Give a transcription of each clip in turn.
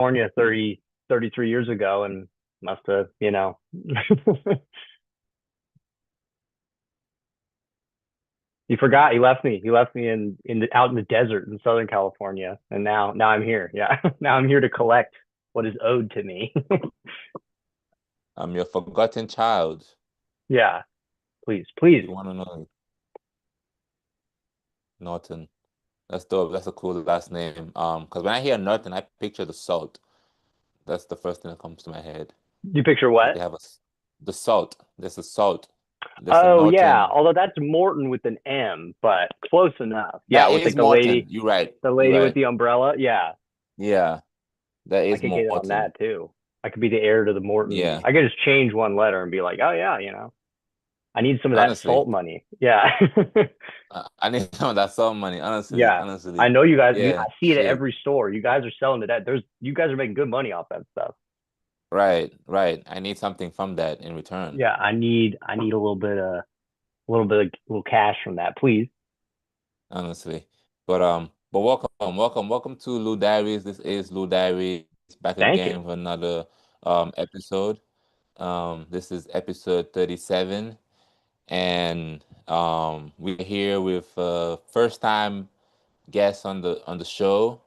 California 33 years ago and must have, you forgot. You left me. You left me out in the desert in Southern California, and now I'm here. Yeah, now I'm here to collect what is owed to me. I'm your forgotten child. Yeah, please, If please. you want to know Norton. That's dope. That's a cool last name. Because when I hear Norton, I picture the salt. That's the first thing that comes to my head. You picture Because what? they have the salt. There's a salt. There's a Oh yeah, Norton. although that's Morton with an M, but close enough. Yeah, That with is like Morton. You're right. the You're lady with right. the umbrella. Yeah, Yeah, that I is could get in on Morton. that too. I could be the heir to the Morton. Yeah. I could just change one letter and be like, oh yeah, I need some of that Honestly, salt money. Yeah. I need some of that salt money. Honestly, Yeah. I honestly. know you guys, I Yeah, see it at shit. every store. You guys are selling to that. You guys are making good money off that stuff. Right, right. I need something from that in return. Yeah. I need a little cash from that, please. Honestly. But welcome to LUdiaries. This is LUdiaries back Thank you. again for another episode. This is episode 37, and we're here with first time guest on the show.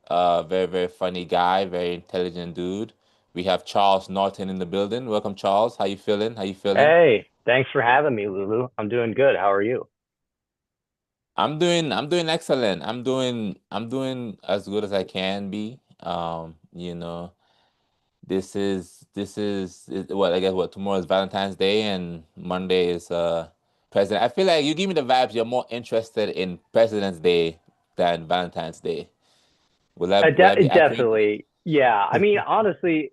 Very, very funny guy, very intelligent dude. We have Charles Norton in the building. Welcome, Charles. How you feeling? How you feeling? Hey, thanks for having me, Lulu. I'm doing good. How are you? I'm doing excellent. I'm doing as good as I can be. What I guess what tomorrow is Valentine's Day and Monday is President. I feel like you give me the vibes you're more interested in President's Day than Valentine's Day. Will I be accurate? Definitely. Yeah. I mean, honestly,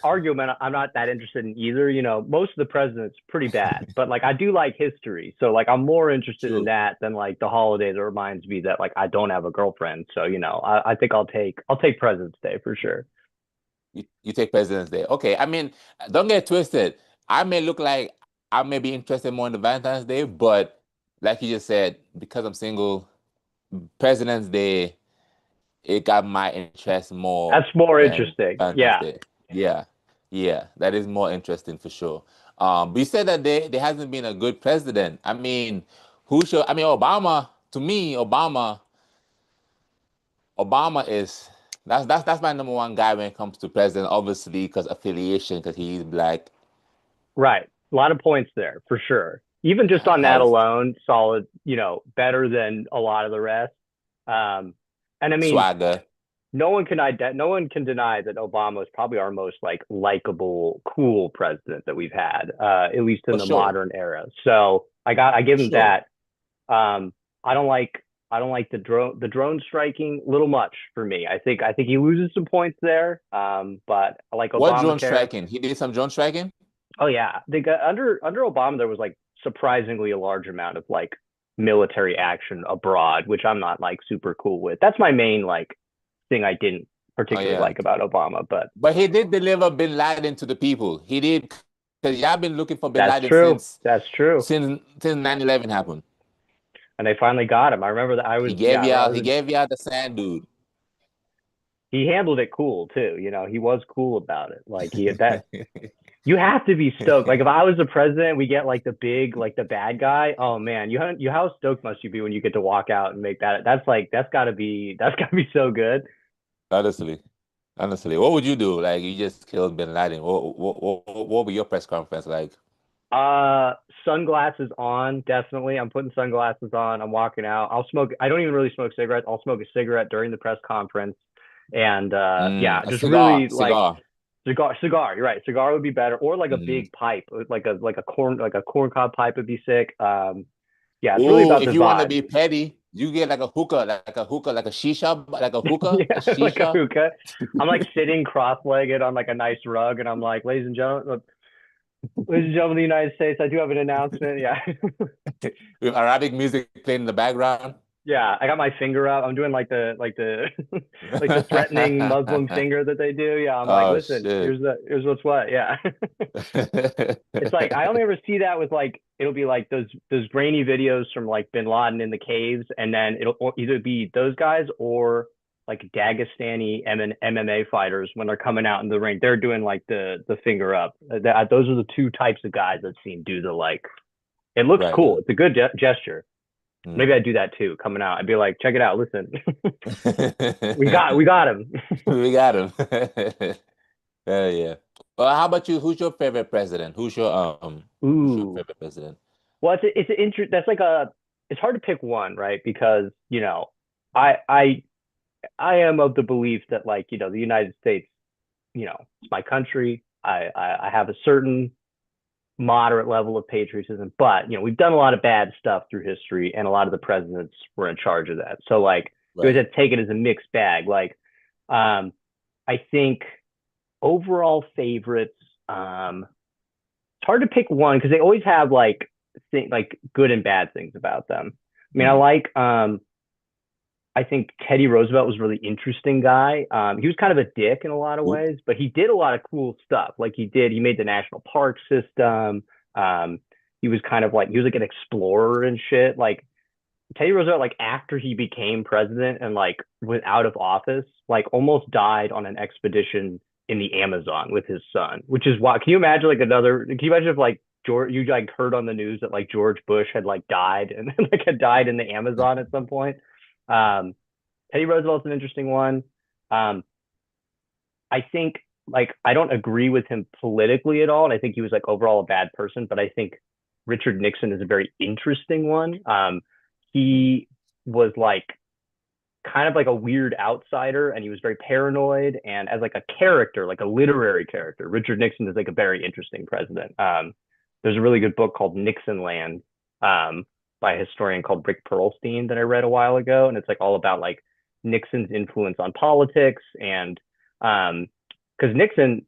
argument, I'm not that interested in either. Most of the presidents pretty bad, but like I do like history. So like I'm more interested in True. that than like the holiday that reminds me that like I don't have a girlfriend. So, I think I'll take President's Day for sure. You take President's Day. Okay. I mean, don't get twisted. I may look like I may be interested more in the Valentine's Day, but like you just said, because I'm single, President's Day, it got my interest more That's more than interesting. Valentine's Yeah. Day. Yeah, yeah, that is more interesting for sure. But you said that there hasn't been a good president. I mean, who should? I mean, Obama. To me, Obama is that's my number one guy when it comes to president. Obviously, because affiliation, because he's black. Right. A lot of points there for sure. Even just on that Has alone, solid, better than a lot of the rest. Um, and I mean, swagger. no one can deny that Obama is probably our most like likable, cool president that we've had, at least in For the sure, modern era. So I for give him sure. that. Um, I don't like the drone striking little much for me. I think he loses some points there. But I like What drone Obamacare. striking? He did some drone striking. Oh yeah, I think under Obama there was like surprisingly a large amount of like military action abroad, which I'm not like super cool with. That's my main like thing I didn't Oh particularly yeah. like about Obama, but But he did deliver Bin Laden to the people. He did because y'all been looking for Bin that's Laden true. That's true. since 9/11 happened. And they finally got him. I remember that He gave I y'all was he gave y'all the sand dude. he handled it cool too. He was cool about it. Like he had that you have to be stoked. Like if I was the president, we get like the big, like the bad guy. Oh man, how stoked must you be when you get to walk out and make that? That's gotta be so good. Honestly, honestly, what would you do? Like you just killed Bin Laden. What would be your press conference like? Uh, Sunglasses on, definitely. I'm putting sunglasses on. I'm walking out. I'll smoke. I don't even really smoke cigarettes. I'll smoke a cigarette during the press conference, and yeah, A just cigar, really like cigar. cigar. You're right. Cigar would be better, or like a Mm. big pipe, like a corn cob pipe would be sick. Yeah, it's really Oh, about the if you want to vibe. be petty, you get like a shisha, a Yeah, like a shisha. hookah. I'm like sitting cross-legged on like a nice rug, and I'm like, ladies and gentlemen of the United States, I do have an announcement. Yeah. With Arabic music playing in the background. Yeah, I got my finger up. I'm doing like the like the threatening Muslim finger that they do. Yeah, I'm like, Oh listen, shit. here's what's what. Yeah. It's like I only ever see that with like it'll be like those grainy videos from like Bin Laden in the caves, and then it'll either be those guys or like Dagestani MMA fighters when they're coming out in the ring. They're doing like the finger up. Those are the two types of guys I've seen do the like. It looks Right. cool. It's a good gesture. Maybe Mm. I'd do that too. Coming out, I'd be like, check it out. Listen, we got him. We got him. Hell yeah. Well, how about you? Who's your favorite president? Who's your Ooh. favorite president? Well, it's an interest. That's like a. It's hard to pick one, right? Because I I I am of the belief that like the United States, it's my country. I have a certain moderate level of patriotism, but we've done a lot of bad stuff through history, and a lot of the presidents were in charge of that. So like you always Right. have to take it as a mixed bag. Like I think overall favorites. It's hard to pick one because they always have like good and bad things about them. I mean, Mm. I think Teddy Roosevelt was a really interesting guy. He was kind of a dick in a lot of Oop. ways, but he did a lot of cool stuff. Like he made the national park system. Um, he was kind of like, he was like an explorer and shit. Like Teddy Roosevelt, like after he became president and like was out of office, like almost died on an expedition in the Amazon with his son, which is why. Can you imagine like another? Can you imagine if like George, you like heard on the news that like George Bush had like died and like had died in the Amazon at some point? Um, Teddy Roosevelt's an interesting one. Um, I think like I don't agree with him politically at all, and I think he was like overall a bad person. But I think Richard Nixon is a very interesting one. Mm. He was like kind of like a weird outsider, and he was very paranoid. And as like a character, like a literary character, Richard Nixon is like a very interesting president. There's a really good book called Nixonland um, by a historian called Rick Perlstein that I read a while ago, and it's like all about like Nixon's influence on politics and because Nixon,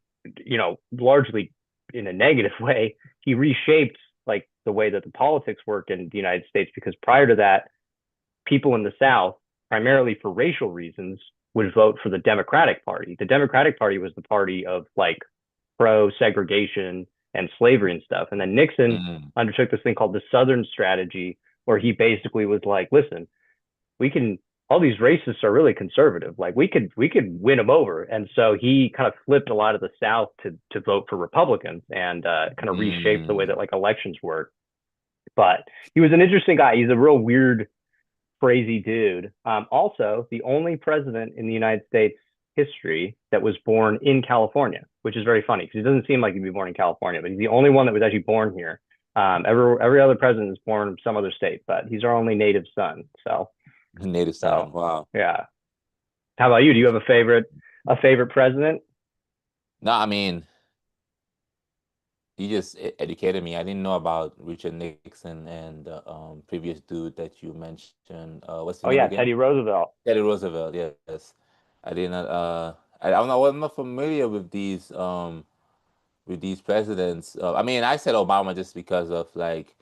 largely in a negative way, he reshaped like the way that the politics work in the United States because prior to that, people in the South, primarily for racial reasons, would vote for the Democratic Party. The Democratic Party was the party of like pro segregation and slavery and stuff. And then Nixon Mm. undertook this thing called the Southern Strategy, where he basically was like, listen, we can all these racists are really conservative. Like we could win them over. And so he kind of flipped a lot of the South to vote for Republicans and kind of reshaped the way Mm. that like elections work. But he was an interesting guy. He's a real weird crazy dude. Also, the only president in the United States history that was born in California, which is very funny because he doesn't seem like he'd be born in California, but he's the only one that was actually born here. Every other president is born in some other state, but he's our only native son. Native So son. Wow. yeah. How about you? Do you have a favorite president? No, I mean, you just educated me. I didn't know about Richard Nixon and the previous dude that you mentioned. What's his Oh name yeah, again? Teddy Roosevelt. Teddy Roosevelt. Yes. I did not. I wasn't not familiar with these presidents. I mean, I said Obama just because of like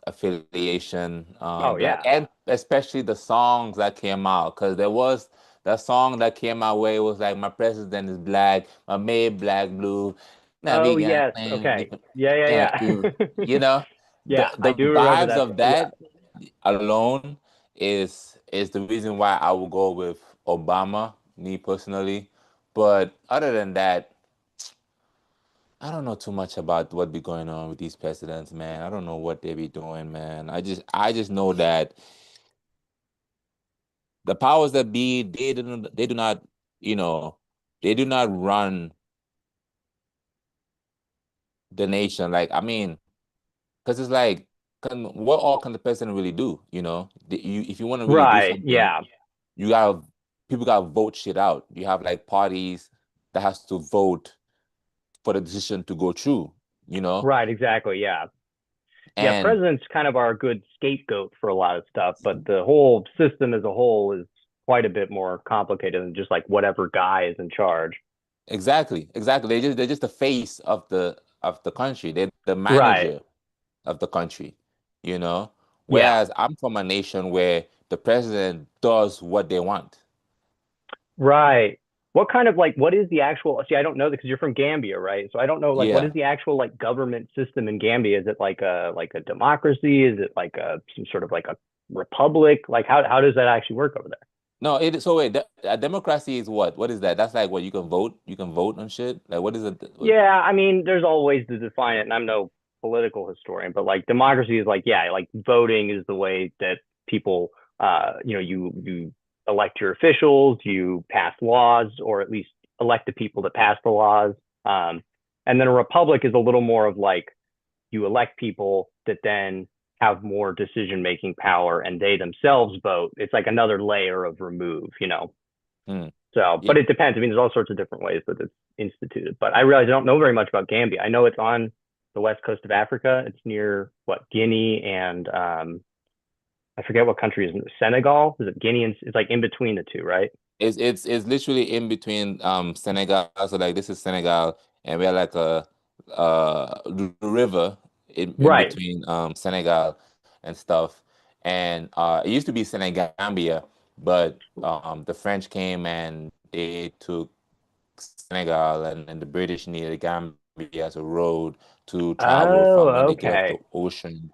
affiliation, Oh black, yeah. and especially the songs that came out. Because there was that song that came out where it was like, my president is black, my maid black, blue. Now Oh we got yes. Okay. Yeah, can't yeah, do, yeah. you know, Yeah, I the do remember vibes that. of Yeah. that alone is the reason why I will go with Obama, me personally. But other than that, I don't know too much about what be going on with these presidents, man. I don't know what they be doing, man. I just know that the powers that be, they do not, you know, they do not run the nation. Like, I mean, because it's like, what all can the president really do? If you want to really do Right. something, Yeah. you gotta people gotta vote shit out. You have like parties that has to vote for the decision to go through, you know? Right. Exactly. Yeah. Yeah. And Presidents kind of are a good scapegoat for a lot of stuff, but the whole system as a whole is quite a bit more complicated than just like whatever guy is in charge. exactly. They're just the face of the country. They're the Right. manager of the country, you know? Yeah. Whereas I'm from a nation where the president does what they want. Right. What is the actual, see, I don't know because you're from Gambia, right? So I don't know, like, what is Yeah, the actual, like, government system in Gambia? Is it like a democracy? Is it like some sort of like a republic? Like, how does that actually work over there? No, it so wait, democracy is what? What is that? That's like what you can vote? You can vote on shit? Like what is it? What, Yeah, I mean, there's all ways to define it, and I'm no political historian, but like democracy is like, yeah, like voting is the way that people, you elect your officials, you pass laws, or at least elect the people that pass the laws. Um, and then a republic is a little more of like you elect people that then have more decision making power, and they themselves vote. It's like another layer of remove. hmm. So, Yeah. but it depends. I mean, there's all sorts of different ways that it's instituted. But I realize I don't know very much about Gambia. I know it's on the west coast of Africa. It's near what, Guinea and I forget what country is in Senegal. Is it Guinea? And it's like in between the two, right? It's literally in between Senegal. So like this is Senegal and we're like a river in Right. between Senegal and stuff. And it used to be Senegambia, but the French came and they took Senegal and the British needed Gambia as a road to travel from when Oh, they get off the okay. ocean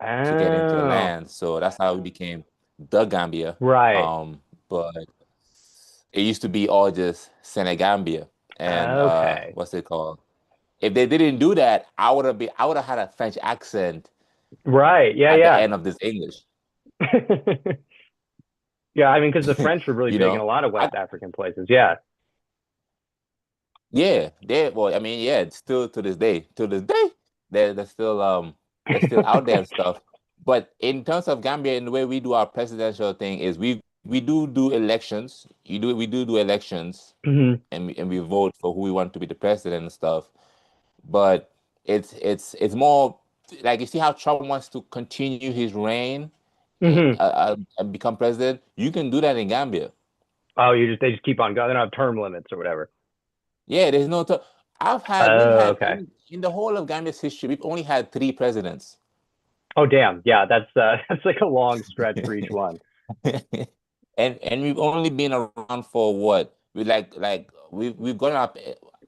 to get into the Oh, land. So that's how it became the Gambia. right. But it used to be all just Senegambia. And Okay. what's it called? If they didn't do that, I would have had a French accent Right. Yeah, at the yeah. end of this English. Yeah, I mean, because the French were really You big in know? a lot of I, West African places. Yeah. yeah, well, I mean, yeah, it's still to this day. To this day, they're still out there and stuff. But in terms of Gambia and the way we do our presidential thing is we do elections. We do elections Hmm. and we vote for who we want to be the president and stuff. But it's more like you see how Trump wants to continue his reign Hmm. and become president. You can do that in Gambia. Oh, they just keep on going. They don't have term limits or whatever. Yeah, there's no. We've Oh, had okay. in the whole of Gambia's history, we've only had three presidents. Oh, damn. Yeah, that's that's like a long stretch for each one. And we've only been around for what? We've gone up.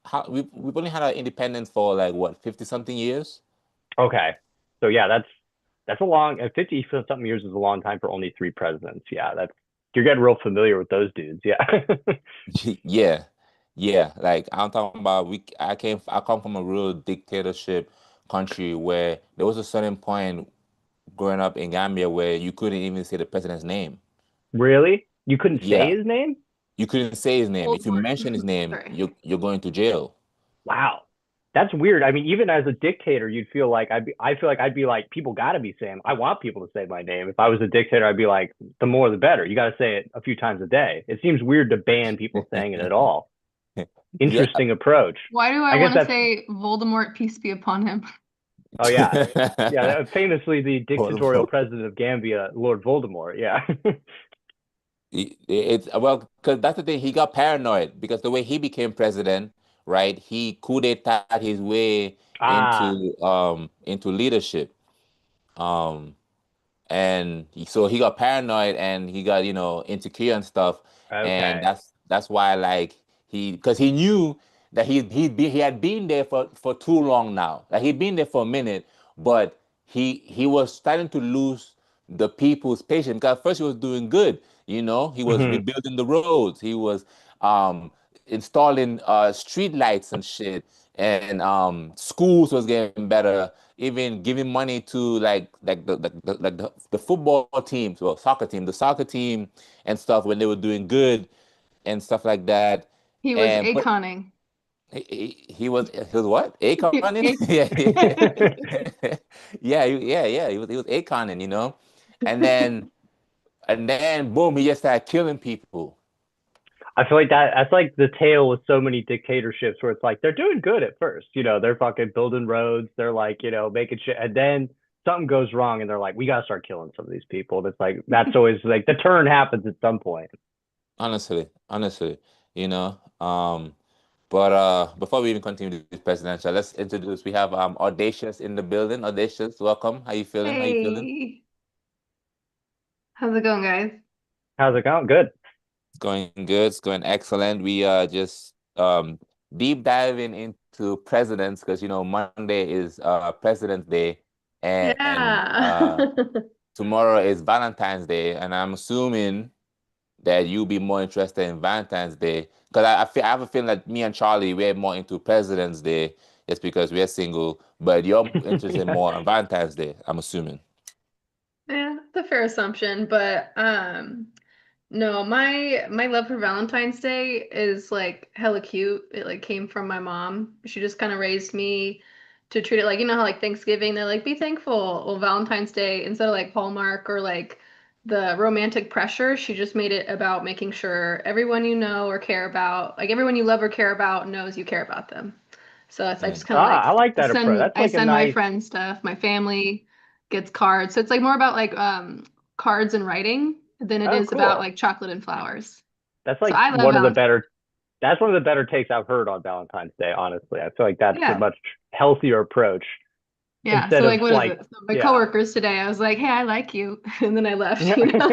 How we've only had our independence for like what 50 something years. Okay. So yeah, that's a long 50 something years is a long time for only three presidents. Yeah, that's you're getting real familiar with those dudes. Yeah. Yeah, yeah. Like I'm talking about, I come from a real dictatorship country where there was a certain point growing up in Gambia where you couldn't even say the president's name. Really? You couldn't say Yeah, his name? you couldn't say his name. If you Voldemort. mention his name, Sorry. you're going to jail. Wow. That's weird. I mean, even as a dictator, you'd feel like I feel like I'd be like, people got to be saying, I want people to say my name. If I was a dictator, I'd be like, the more the better. You got to say it a few times a day. It seems weird to ban people saying it at all. Yeah. Interesting approach. Why do I I guess want to that's, say Voldemort, peace be upon him? oh yeah. Yeah, famously the dictatorial Voldemort. president of Gambia, Lord Voldemort. Yeah. It's well, because that's the thing. He got paranoid because the way he became president, right? He coup d'etat his way Ah, into leadership. Um, so he got paranoid and he got insecure and stuff, and okay. that's why like because he knew that he had been there for too long now. Like he'd been there for a minute, but he was starting to lose the people's patience because at first he was doing good. He was Hmm. rebuilding the roads. He was um installing street lights and shit, and schools was getting better, even giving money to like the football teams, well, the soccer team and stuff when they were doing good and stuff like that. He was And but Aconning. he was what? Akoning? Yeah, yeah. Yeah. He was Akoning, and then boom, he just started killing people. I feel like that's like the tale with so many dictatorships where it's like they're doing good at first, they're fucking building roads, they're like, making shit, and then something goes wrong and they're like, we gotta start killing some of these people. That's like that's always like the turn happens at some point. Honestly, you know. But before we even continue this presidential, let's introduce. We have Audacious in the building. Audacious, welcome. How you feeling? How you feeling? Hey, how's it going, guys? How's it going? Good. It's going good. It's going excellent. We are just deep diving into presidents because Monday is President's Day and Yeah. tomorrow is Valentine's Day, and I'm assuming that you'll be more interested in Valentine's Day. Because I have a feeling that me and Charlie, we're more into President's Day just because we're single, but you're interested Yeah. more on Valentine's Day, I'm assuming. Yeah, that's a fair assumption, but no, my love for Valentine's Day is like hella cute. It like came from my mom. She just kind of raised me to treat it like, you know how like Thanksgiving, they're like, be thankful. Well, Valentine's Day, instead of like Hallmark or like the romantic pressure, she just made it about making sure everyone you know or care about, like everyone you love or care about knows you care about them. So it's I Mm. just kind of I like like that approach. That's I like a send my nice. friends stuff, my family gets cards. So it's like more about like cards and writing than it Oh, is about cool. like chocolate and flowers. That's So like I love one of the Valentine's. better. That's one of the better takes I've heard on Valentine's Day. Honestly, I feel like that's a Yeah. much healthier approach Yeah. So instead of like what is like, it? So my yeah. coworkers today, I was like, hey, I like you. And then I left, you know?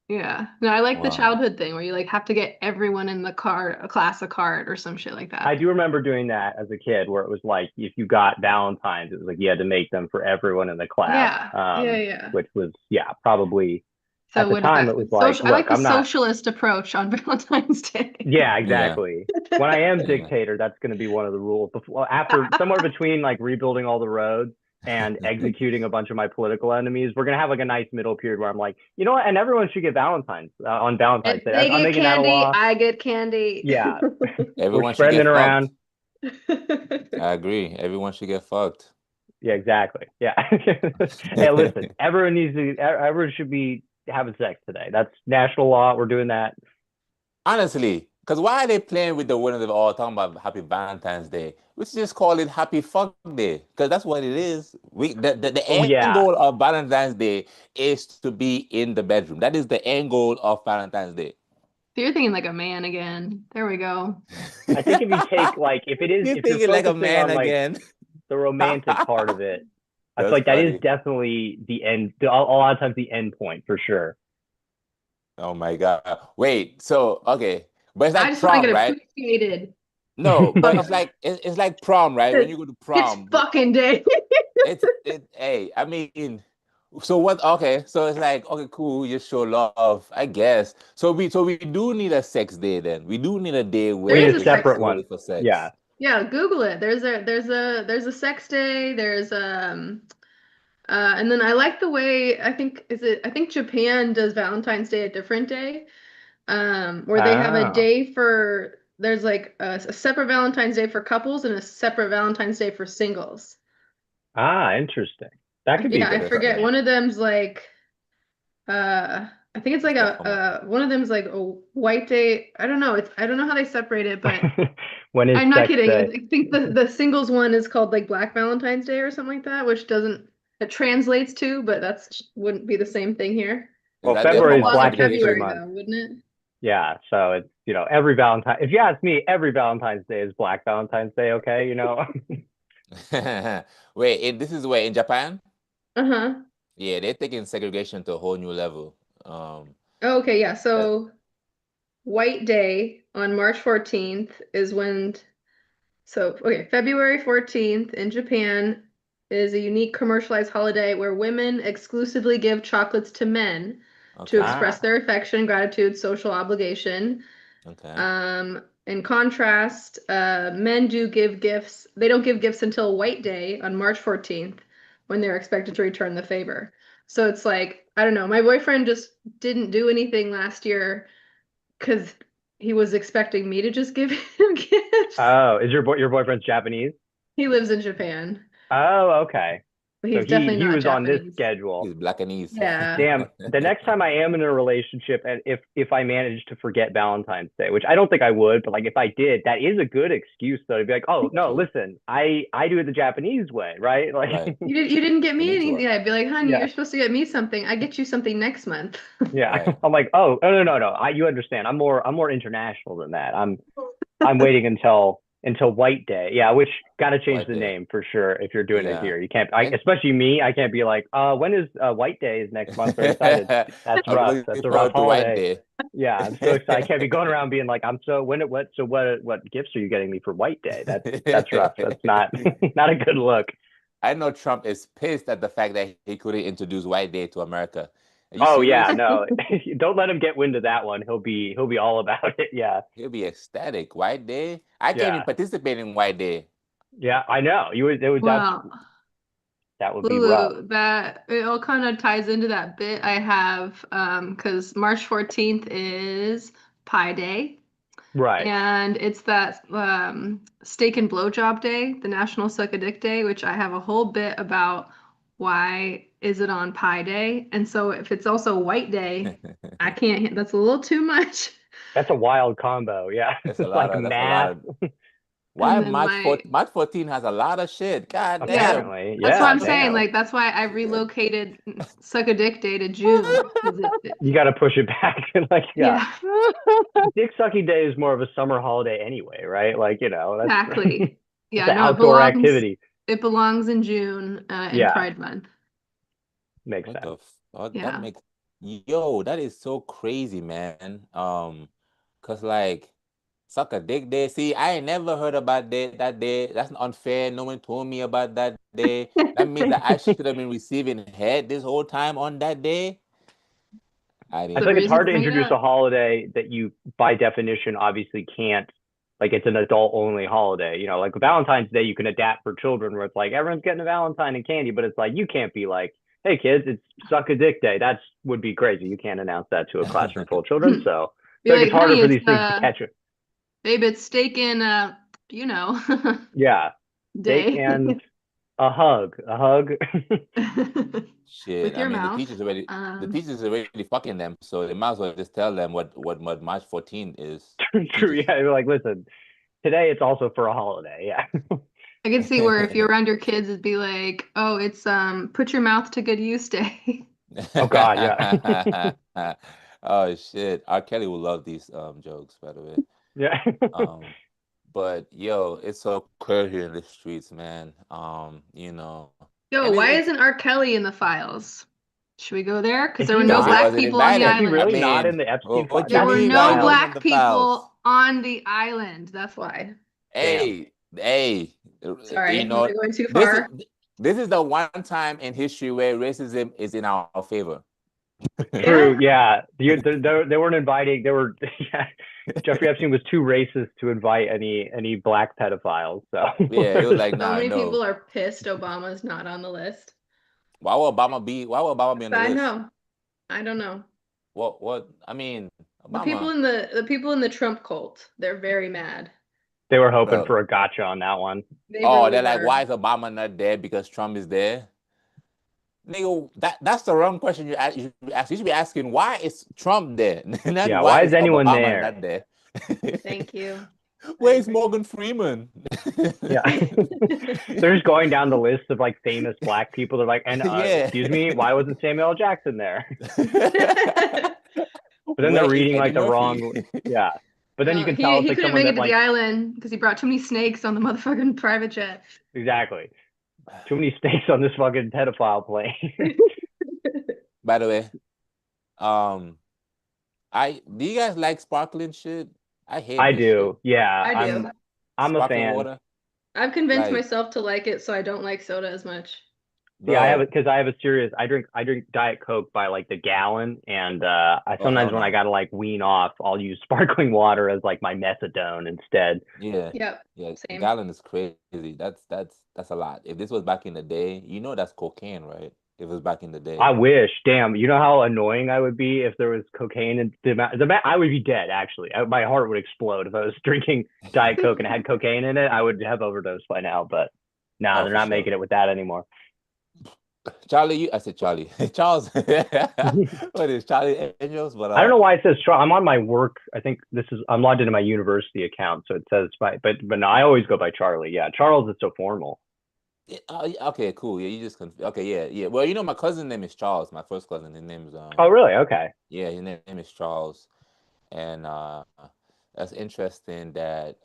Yeah. No, I like the Wow. childhood thing where you like have to get everyone in the card, a class a card or some shit like I that. do remember doing that as a kid, where it was like if you got Valentine's, it was like you had to make them for everyone in the class, Yeah. Yeah, yeah. which was yeah, probably So at the what is time that? it was like, Social, I look, like the I'm not. socialist approach on Valentine's Day. Yeah, Yeah. exactly. When I am Yeah. dictator, that's going to be one of the rules. Before, after somewhere between like rebuilding all the roads and executing a bunch of my political enemies, we're gonna have like a nice middle period where I'm like, you know what, and everyone should get Valentine's on Valentine's If Day. they I'm get making that a candy, law. I get candy. Yeah, we're Everyone should spreading it get fucked. around. I agree. Everyone should get fucked. Yeah, exactly. Yeah. Hey, listen, everyone should be having sex today. That's national law. We're doing that. Honestly, because why are they playing with the one of the all talking about Happy Valentine's Day? We should just call it Happy Fuck Day, because that's what it is. The Oh end yeah. goal of Valentine's Day is to be in the bedroom. That is the end goal of Valentine's Day. So you're thinking like a man again. There we go. I think if you take like You're if you're thinking like a focusing man on like again. the romantic part of it, I feel That's like that is funny. definitely the end. A lot of times the end point for sure. Oh my God. Wait, so okay. But it's I like just want to prom, get right? appreciated. No, but Fuck. it's like prom, right? When you go to It's prom, fucking day. hey, I mean, so what? Okay, so it's like, okay, cool, you show love, I guess. So we do need a sex day then. We do need a day There We where need is a a it's sex. separate solely one. for sex. Yeah. Yeah, Google it. There's a sex day. There's and then I like the way I think Japan does Valentine's Day a different day. Where they have a Oh. day for there's like a separate Valentine's Day for couples and a separate Valentine's Day for singles. Ah, interesting. That could be Yeah, I forget. Interesting. One of them's like I think it's like That's that from one of them's like a white day. I don't know. I don't know how they separate it, but when is I'm not sex kidding. day? I think the singles one is called like Black Valentine's Day or something like that, which doesn't it translates to, but that's wouldn't be the same thing here. Is Well, that It their would February is fall formal under Black History abbreviation? February Month. though, wouldn't it? Yeah, so it's every Valentine. If you ask me, every Valentine's Day is Black Valentine's Day. Okay, Wait, this is where in Japan? Uh-huh. Yeah, they're taking segregation to a whole new level. Oh, okay, yeah. That, So White Day on March 14th is when okay, February 14th in Japan is a unique commercialized holiday where women exclusively give chocolates to men to okay, express ah, their affection, gratitude, social obligation. okay, In contrast, men do give gifts. They don't give gifts until White Day on March 14th when they're expected to return the favor. So it's like, I don't know, my boyfriend just didn't do anything last year because he was expecting me to just give him gifts. oh, is your boyfriend's Japanese? He lives in Japan, Oh, okay. but So he's he definitely he not was on this Japanese. schedule. he's Blackanese. Yeah. Damn, the next time I am in a relationship, and if I manage to forget Valentine's Day, which I don't think I would, but like if I did, that is a good excuse though to be like, oh no, True, listen, I do it the Japanese way, right? right? Like, You didn't get We me need to, anything. I'd be like, honey, yeah, you're supposed to get me something. I get you something next month. yeah. right. I'm like, oh, no. You understand? I'm more international than that. I'm waiting until White Day. Yeah, which got to change Right the there. name for sure if you're doing it Yeah. here. You can't, And especially me. I can't be like, when is White Day is next month? Very excited. That's I'm rough. That's looking a rough forward to White holiday. Day. Yeah, I'm so excited. I can't be going around being like, I'm so when it what so what gifts are you getting me for White Day? That's rough. That's not not a good look. I know Trump is pissed at the fact that he couldn't introduce White Day to America. Are you Oh yeah, serious? no, don't let him get wind of that one. He'll be all about it. Yeah, He'll be ecstatic. White Day? I can't even yeah, participate in White Day. yeah. I know. You would. It would. Well, That would be rough. Lulu, that it all kind of ties into that bit I have, because March 14th is Pi Day, Right. and it's that steak and blowjob day, the National Suck a Dick Day, which I have a whole bit about why is it on Pi Day, and so if it's also White Day, I can't. That's a little too much. That's a wild combo. Yeah, That's a lot like of. That's a lot math. of. And Why then my March 14 has a lot of shit. God Yeah, damn. Apparently, that's what yeah. I'm saying. Damn. Like that's why I relocated Suck a Dick Day to June. 'Cause You got to push it back. Like, yeah. yeah, Dick sucking day is more of a summer holiday anyway, right? Like, that's exactly. it's Yeah, an no, outdoor activity. it belongs in June in Yeah, Pride Month. makes What sense. the fuck? That Yeah. makes yo, that is so crazy, man. Cause like suck a dick day. See, I ain't never heard about that day. That's unfair. No one told me about that day. That means that I should have been receiving head this whole time on that day. I I The feel didn't like it's reason hard to to bring it introduce up. a holiday that you, by definition, obviously can't. Like, it's an adult only holiday. Like Valentine's Day, you can adapt for children where it's like everyone's getting a Valentine and candy, but it's like you can't be like, hey kids, it's suck a dick day. That would be crazy. You can't announce that to a classroom full of children. So I Be feel like like, it's harder hey, for it's these things to catch it. babe, it's steak and you know, Yeah, steak day and a hug, a hug. Shit. with I your mean, mouth. the teachers already fucking them, so they might as well just tell them what March 14 is. The True. teachers. Yeah, you're like, listen, today it's also for a holiday. Yeah. I can see where if you're around your kids, it'd be like, oh, it's put your mouth to good use day. Oh God, yeah. Oh shit. R. Kelly will love these jokes, by the way. Yeah. Um, but yo, it's so crazy in the streets, man. Yo, And why it's isn't R. Kelly in the files? Should we go there? Because Is there he were no because he not? black wasn't people on the invited. Is he I island. really not mean, in the Epstein file? what you There That's were mean? Why no he wild. wasn't in black the files? people on the island. That's why. Damn. Hey, you Sorry, am know, I going too this is far? this is the one time in history where racism is in our favor. True. Yeah. Yeah. They weren't inviting. They were. Yeah. Jeffrey Epstein was too racist to invite any black pedophiles. So Yeah, it was like, So nah, many no. people are pissed Obama's not on the list. Why would Obama be on the I list? know. I don't know. What I mean, The people Obama. in the people in the Trump cult, they're very mad. they were hoping Well, for a gotcha on that one. They oh, really they're like, were. why is Obama not there? Because Trump is there. Nigga, that's the wrong question you should be asking. You should be asking, why is Trump there? Not Yeah. why Why is is anyone Obama there? not there? Thank you. I Where's agree. Morgan Freeman? Yeah. They're just going down the list of like famous black people. They're like, and Yeah. excuse me, why wasn't Samuel L. Jackson there? But then they're Where is reading Eddie like the Murphy? wrong. Yeah. But then you No, can tell it's he like couldn't someone make it that to the like island because he brought too many snakes on the motherfucking private jet. exactly too many stakes on this fucking pedophile plane. By the way, um, I do you guys like sparkling shit? I hate I this shit. do. Yeah. I do. I'm a Sparkling fan. water, I've convinced like, myself to like it, so I don't like soda as much. See, I have bro. it because I have a serious. I drink Diet Coke by like the gallon, and I Oh hell sometimes when I no. gotta like wean off, I'll use sparkling water as like my methadone instead. Yeah, Yep, yeah. A same. gallon is crazy. That's a lot. If this was back in the day, that's cocaine, right? If it was back in the I day. wish. Damn, you know how annoying I would be if there was cocaine in the amount. I would be dead. Actually, my heart would explode if I was drinking Diet Coke and it had cocaine in it. I would have overdosed by now. But nah, Oh, they're for not sure. making it with that anymore. I said Charlie. Charles. What is Charlie Angels? But I don't know why it says I'm on my work. I think I'm logged into my university account, so it says but no, I always go by Charlie. Yeah, Charles is so formal. yeah, okay, cool. Yeah, you just okay, yeah, yeah. Well, my cousin name is Charles. My first cousin, his name is Oh, really? Okay. yeah, his name is Charles, and that's interesting that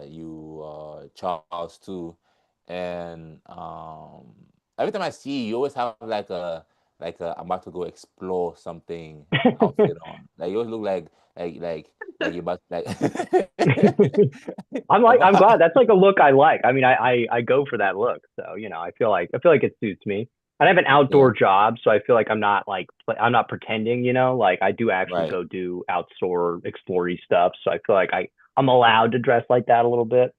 you Charles too, and every time I see you, you always have like a I'm about to go explore something outfit on. Like you always look like you're about like I'm about glad. That's like a look I like. I mean, I go for that look. So, I feel like it suits me. I have an Yeah, outdoor job, so I feel like I'm not like I'm not pretending, you know, like I do actually right. go do outdoor explory stuff. So I feel like I'm allowed to dress like that a little bit.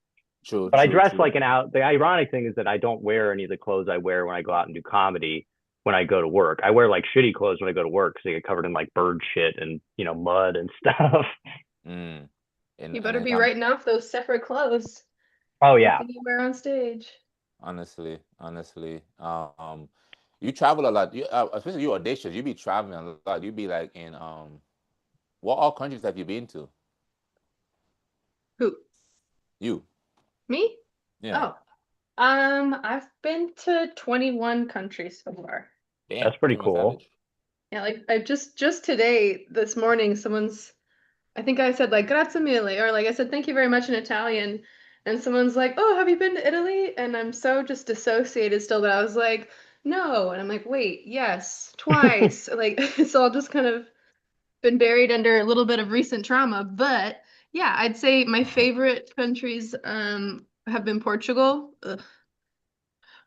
True, But I true, dress true. like an out. The ironic thing is that I don't wear any of the clothes I wear when I go out and do comedy when I go to work. I wear like shitty clothes when I go to work because they get covered in like bird shit and mud and stuff. Mm. You And better it be come writing off those separate clothes. Oh yeah, Nothing you wear on stage. honestly. You travel a lot. You especially you audacious. You be traveling a lot. You be like in what all countries have you been to? Who? You. Me? Yeah. Oh. I've been to 21 countries so far. Damn, that's pretty 21 cool. Savage. Yeah, like I just today, this morning, I think I said like grazie mille, or like I said thank you very much in Italian, and someone's like, "Oh, have you been to Italy?" And I'm so just dissociated still that I was like, "No," and I'm like, "Wait, yes, twice." Like it's all just kind of been buried under a little bit of recent trauma, but yeah, I'd say my favorite countries have been Portugal. Ugh.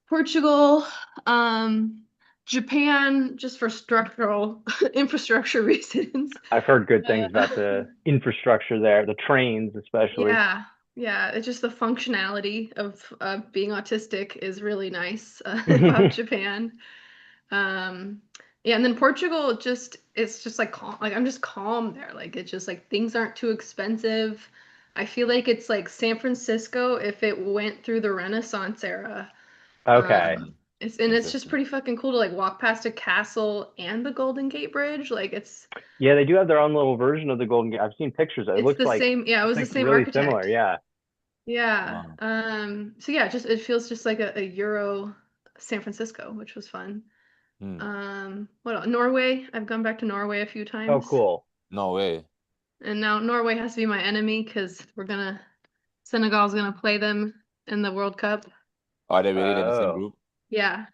Portugal, Japan, just for structural infrastructure reasons. I've heard good things about Uh, the infrastructure there, the trains especially. yeah, yeah, it's just the functionality of being autistic is really nice about Japan. Um, yeah, and then Portugal just it's just like calm, like I'm just calm there. Like it's just like things aren't too expensive. I feel like it's like San Francisco if it went through the Renaissance era. Okay. Mm, It's just interesting. pretty fucking cool to like walk past a castle and the Golden Gate Bridge. Like Yeah, they do have their own little version of the Golden Gate. I've seen pictures. It it's looks the like same. Yeah, it it's was the like same really similar. architect. Yeah. Yeah. Wow. So yeah, just it feels just like a Euro San Francisco, which was fun. Hmm. What else? Norway. I've gone back to Norway a few Oh, times. cool. No way. And now Norway has to be my enemy because Senegal's gonna play them in the World Cup. Are they really in the same Oh. group? Yeah.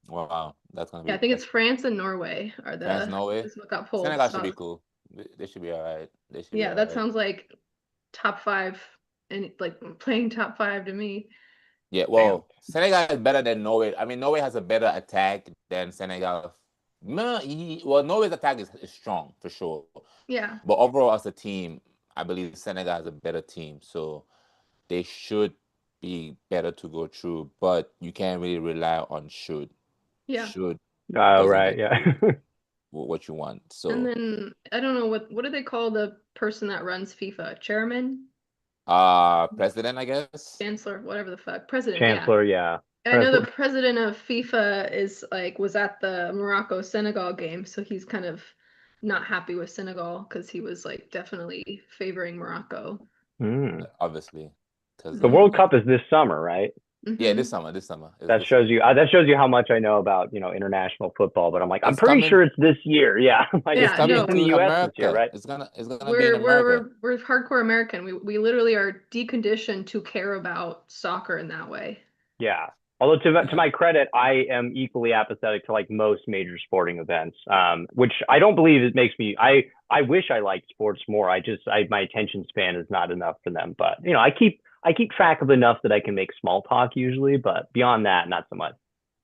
Wow, that's gonna Yeah, I be think it's that's France and Norway are France, the Norway. is what got pulled. Senegal should So be cool. They should be all right. They should be yeah, all that right. sounds like top five and like playing top five to me. Yeah, Damn. well, Senegal is better than Norway. I mean, Norway has a better attack than Senegal. Well, Norway's attack is strong for sure. Yeah. But overall, as a team, I believe Senegal is a better team. So they should be better to go through. But you can't really rely on should. Yeah. Should Oh, doesn't right. get Yeah. you what you want. And So, then I don't know what do they call the person that runs FIFA? Chairman? president, I guess. Chancellor, whatever the fuck. President, yeah. Chancellor. Yeah. And I know the President. president of FIFA is like was at the Morocco Senegal game, so he's kind of not happy with Senegal because he was like definitely favoring Morocco. Hmm. Obviously, because The Hmm. World Cup is this summer, right? yeah, Hmm. this summer is That this shows summer. you. That shows you how much I know about international football. But I'm like, I'm It's pretty coming. sure it's this year. Yeah. I'm like, It's Yeah, it's coming in the no, to U.S. this year, America. right? It's gonna be in we're we're America. we're we're hardcore American. We literally are deconditioned to care about soccer in that way. Yeah. Although to Yeah. my credit, I am equally apathetic to like most major sporting events, which I don't believe it makes me. I wish I liked sports more. My attention span is not enough for them. But I keep track of enough that I can make small talk usually. But beyond that, not so much.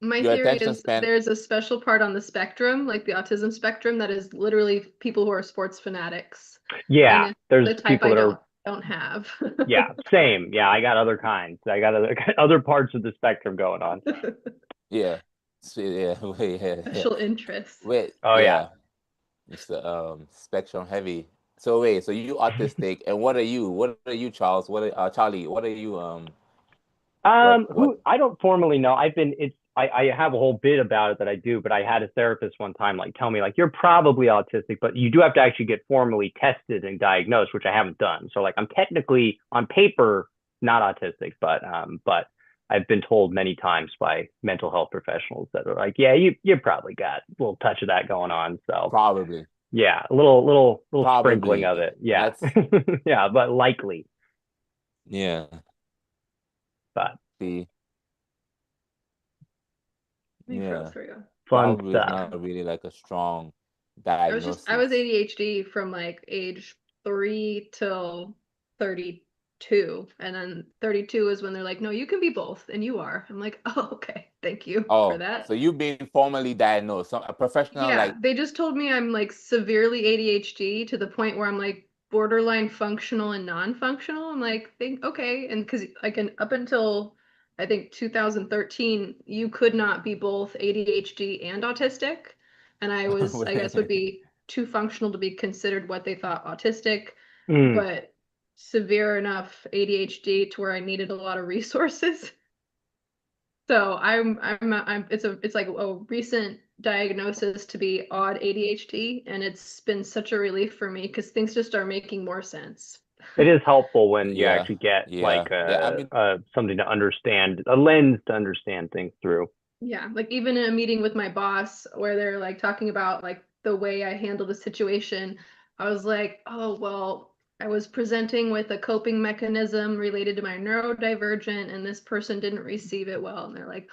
My Your theory attention is span. there's a special part on the spectrum, like the autism spectrum, that is literally people who are sports fanatics, and Yeah, it's there's the type people I that are. don't have. Yeah, same. Yeah, I got other kinds. I got other parts of the spectrum going on. Yeah. Yeah. Wait. Yeah. Yeah. Special interests. Wait. Oh yeah. Yeah. It's the spectrum heavy. So wait. So you autistic, and what are you? What are you, Charles? What are Charlie? What are you? What? Who I don't formally know. I have a whole bit about it that I do, but I had a therapist one time like tell me like you're probably autistic, but you do have to actually get formally tested and diagnosed, which I haven't done. So like I'm technically on paper not autistic, but I've been told many times by mental health professionals that are like, yeah, you probably got a little touch of that going on. So Probably. yeah, a little sprinkling of Probably. it. Yeah. That's Yeah, but likely. yeah. But See. We froze Yeah. for you. fun Probably is stuff. not really like a strong I was diagnosis. ADHD from like age 3 till 32. 32, and then 32 is when they're like, no, you can be both, and you are. I'm like, oh, okay, thank you for Oh, that. so you've been formally diagnosed, so a professional Yeah, like. they just told me I'm like severely ADHD to the point where I'm like borderline functional and non-functional. I'm like, think okay, and because like up until I think 2013, you could not be both ADHD and autistic, and I was, I guess, would be too functional to be considered what they thought autistic, Mm. but severe enough ADHD to where I needed a lot of resources. So it's like a recent diagnosis to be odd ADHD, and it's been such a relief for me because things just are making more sense. It is helpful when you Yeah, actually get yeah, like yeah. I mean, something to understand, a lens to understand things through. Yeah, like even in a meeting with my boss where they're like talking about like the way I handled a situation, I was like, oh, well, I was presenting with a coping mechanism related to my neurodivergent, and this person didn't receive it well. And they're like,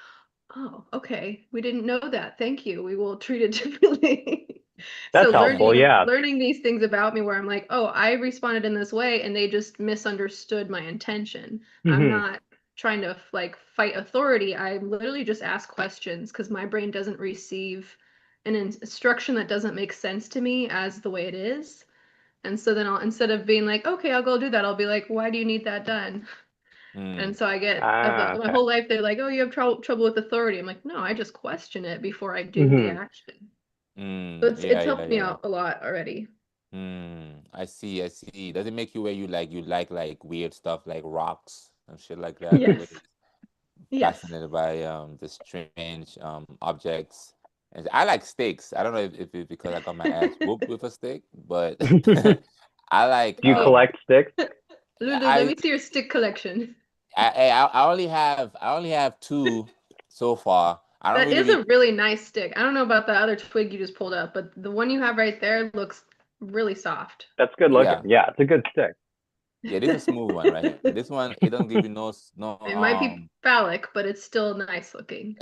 oh, okay, we didn't know that. Thank you. We will treat it differently. So That's helpful, yeah. learning these things about me where I'm like, oh, I responded in this way and they just misunderstood my intention. I'm Hmm. not trying to like fight authority. I literally just ask questions because my brain doesn't receive an instruction that doesn't make sense to me as the way it is. And so then I'll, instead of being like, okay, I'll go do that, I'll be like, why do you need that done? And mm, so I get Ah, my okay. whole life, they're like, oh, you have trouble with authority. I'm like, no, I just question it before I do the Hmm. action. So yeah, it's yeah, helped me yeah. out a lot already. I see, I see. Does it make you where you like weird stuff like rocks and shit like that? Where Yes. you're Yes. fascinated by the strange objects. And I like sticks. I don't know if it's because I got my ass whooped with a stick, but Do I like you Oh, collect sticks? Lulu, let I me see your stick collection. I only have two so far. I don't That is really a really nice stick. I don't know about the other twig you just pulled up, but the one you have right there looks really soft. That's good looking. yeah. Yeah, it's a good stick. Yeah, this is a smooth one right here. This one it don't give you no It might be phallic, but it's still nice looking.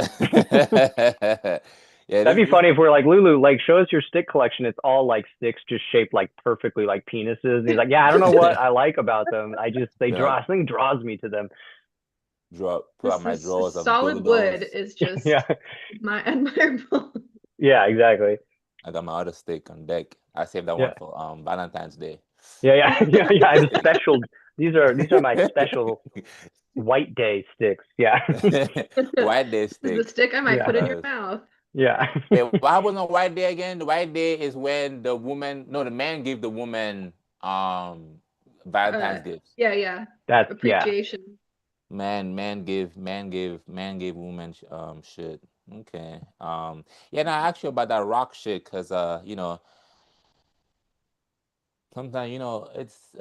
yeah, That'd be this funny if we're like, Lulu, like, show us your stick collection. It's all like sticks just shaped like perfectly like penises. And he's like, yeah, I don't know what I like about them. yeah, Something draws me to them. pull out This my is drawers of solid wood dildos. is Yeah, just my admirable. yeah, exactly. I got my other stick on deck. I saved that one Yeah, for Valentine's Day. yeah, yeah, yeah, yeah. I have a special. These are my special white day sticks. Yeah, White Day This is the stick. stick I might yeah, put in your Yes. mouth. yeah. Wait, what happens on White Day again? The White Day is when the man gave the woman Uh, Valentine's gifts. yeah, yeah. That's yeah. Appreciation. Man gave woman shit. Okay. Yeah, now actually about that rock shit, cause sometimes it's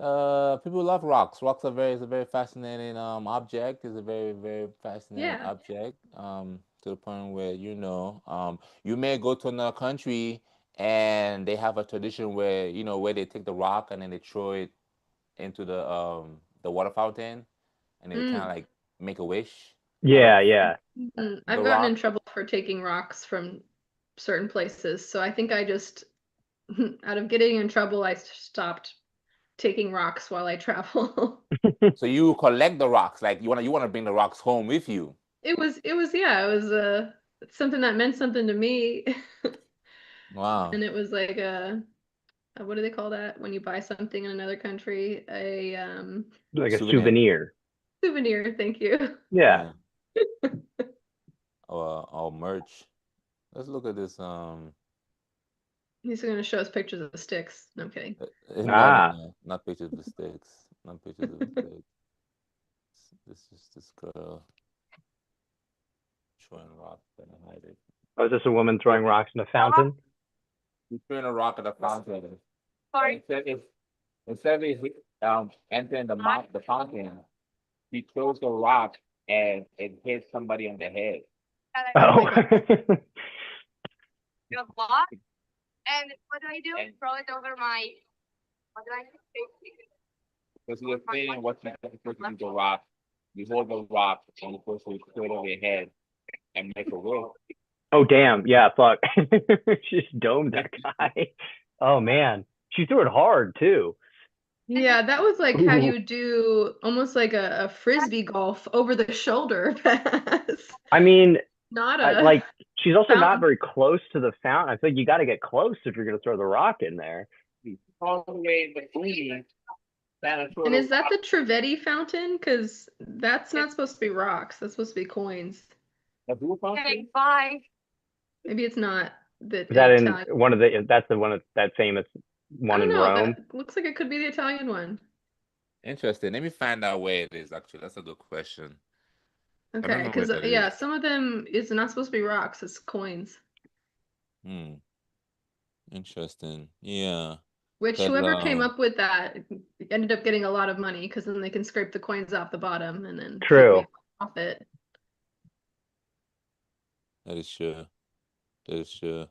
people love rocks. Rocks are very is a very fascinating object. Is a very fascinating Yeah. object. To the point where you may go to another country and they have a tradition where where they take the rock and then they throw it into the water fountain and they kind of Mm. like make a wish out Yeah, of yeah. the I've gotten in rock. trouble for taking rocks from certain places, so I think I just, out of getting in trouble, I stopped taking rocks while I travel. So you collect the rocks, like you wanna bring the rocks home with you. Yeah, it was something that meant something to me, Wow. and it was like what do they call that when you buy something in another country? A Like a Souvenir. souvenir. souvenir. Thank you. Yeah. Yeah. Or merch. Let's look at this. He's gonna show us pictures of the sticks. No, I'm kidding. Ah. No, not pictures of the sticks. Not pictures of the sticks. This is this girl throwing rocks and hide it. Oh, is this a woman throwing rocks in a fountain? She's throwing a rock at the fountain. Sorry. Instead of entering the fountain, he throws the rock and it hits somebody on the head. Oh. You have block. And what do I do? Throw it over my. What do I do? Because you're saying what you're supposed to do the rock, you hold the rock and you're supposed to throw it over your head and make a wish. Oh, damn. Yeah, fuck. She just domed that guy. Oh, man. She threw it hard, too. Yeah, that was like how Ooh. you do almost like a frisbee golf over the shoulder pass. I mean, Not I a like she's also not fountain. very close to the fountain. I feel like you got to get close if you're gonna throw the rock in there. All the way between that And sort of is that the Trivedi fountain? Because that's not supposed to be rocks. That's supposed to be coins. Okay, bye. Maybe it's not Is that the in Italian. one of the? That's the one of that famous I one don't in know. Rome. That looks like it could be the Italian one. Interesting. Let me find out where it is. Actually, that's a good question. I don't Okay, know where because that yeah, is. some of them is not supposed to be rocks. It's coins. Hmm. Interesting. Yeah. Which Cause whoever came up with that ended up getting a lot of money because then they can scrape the coins off the bottom and then True. make profit. that is true. That is true.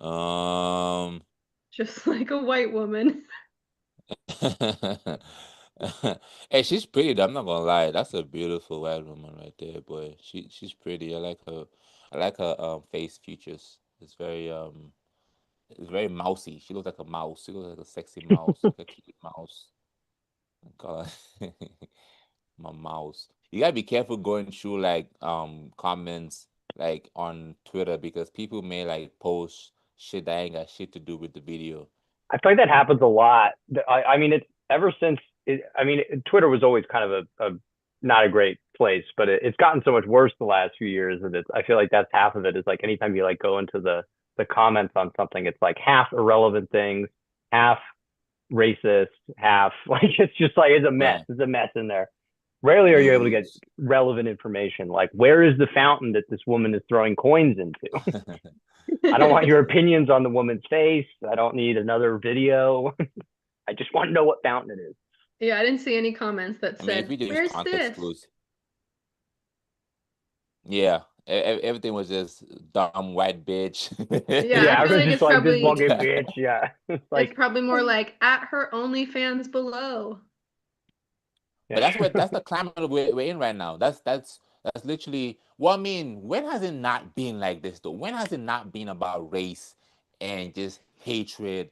Um. Just like a white woman. Hey, she's pretty though, I'm not gonna lie. That's a beautiful white woman right there, boy. She's pretty. I like her. I like her face features. It's very mousy. She looks like a mouse. She looks like a sexy mouse, like a cute mouse. God. My mouse. You gotta be careful going through like comments like on Twitter because people may like post shit that ain't got shit to do with the video. I feel like that happens a lot. I mean, it's ever since. Twitter was always kind of a not a great place, but it's gotten so much worse the last few years that I feel like that's half of it. Is like anytime you like go into the comments on something, it's like half irrelevant things, half racist, half like it's just like it's a mess. Right. It's a mess in there. Rarely are you able to get relevant information. Like, where is the fountain that this woman is throwing coins into? I don't want your opinions on the woman's face. I don't need another video. I just want to know what fountain it is. Yeah, I didn't see any comments that I mean, if said, we just use "Where's context this?" clues, yeah, everything was just dumb white bitch. Yeah, I Yeah, I feel was like just it's like this probably fucking bitch. Yeah, it's it's like probably more like at her OnlyFans below. But yeah. that's the climate we're in right now. That's literally. Well, I mean, when has it not been like this though? When has it not been about race and just hatred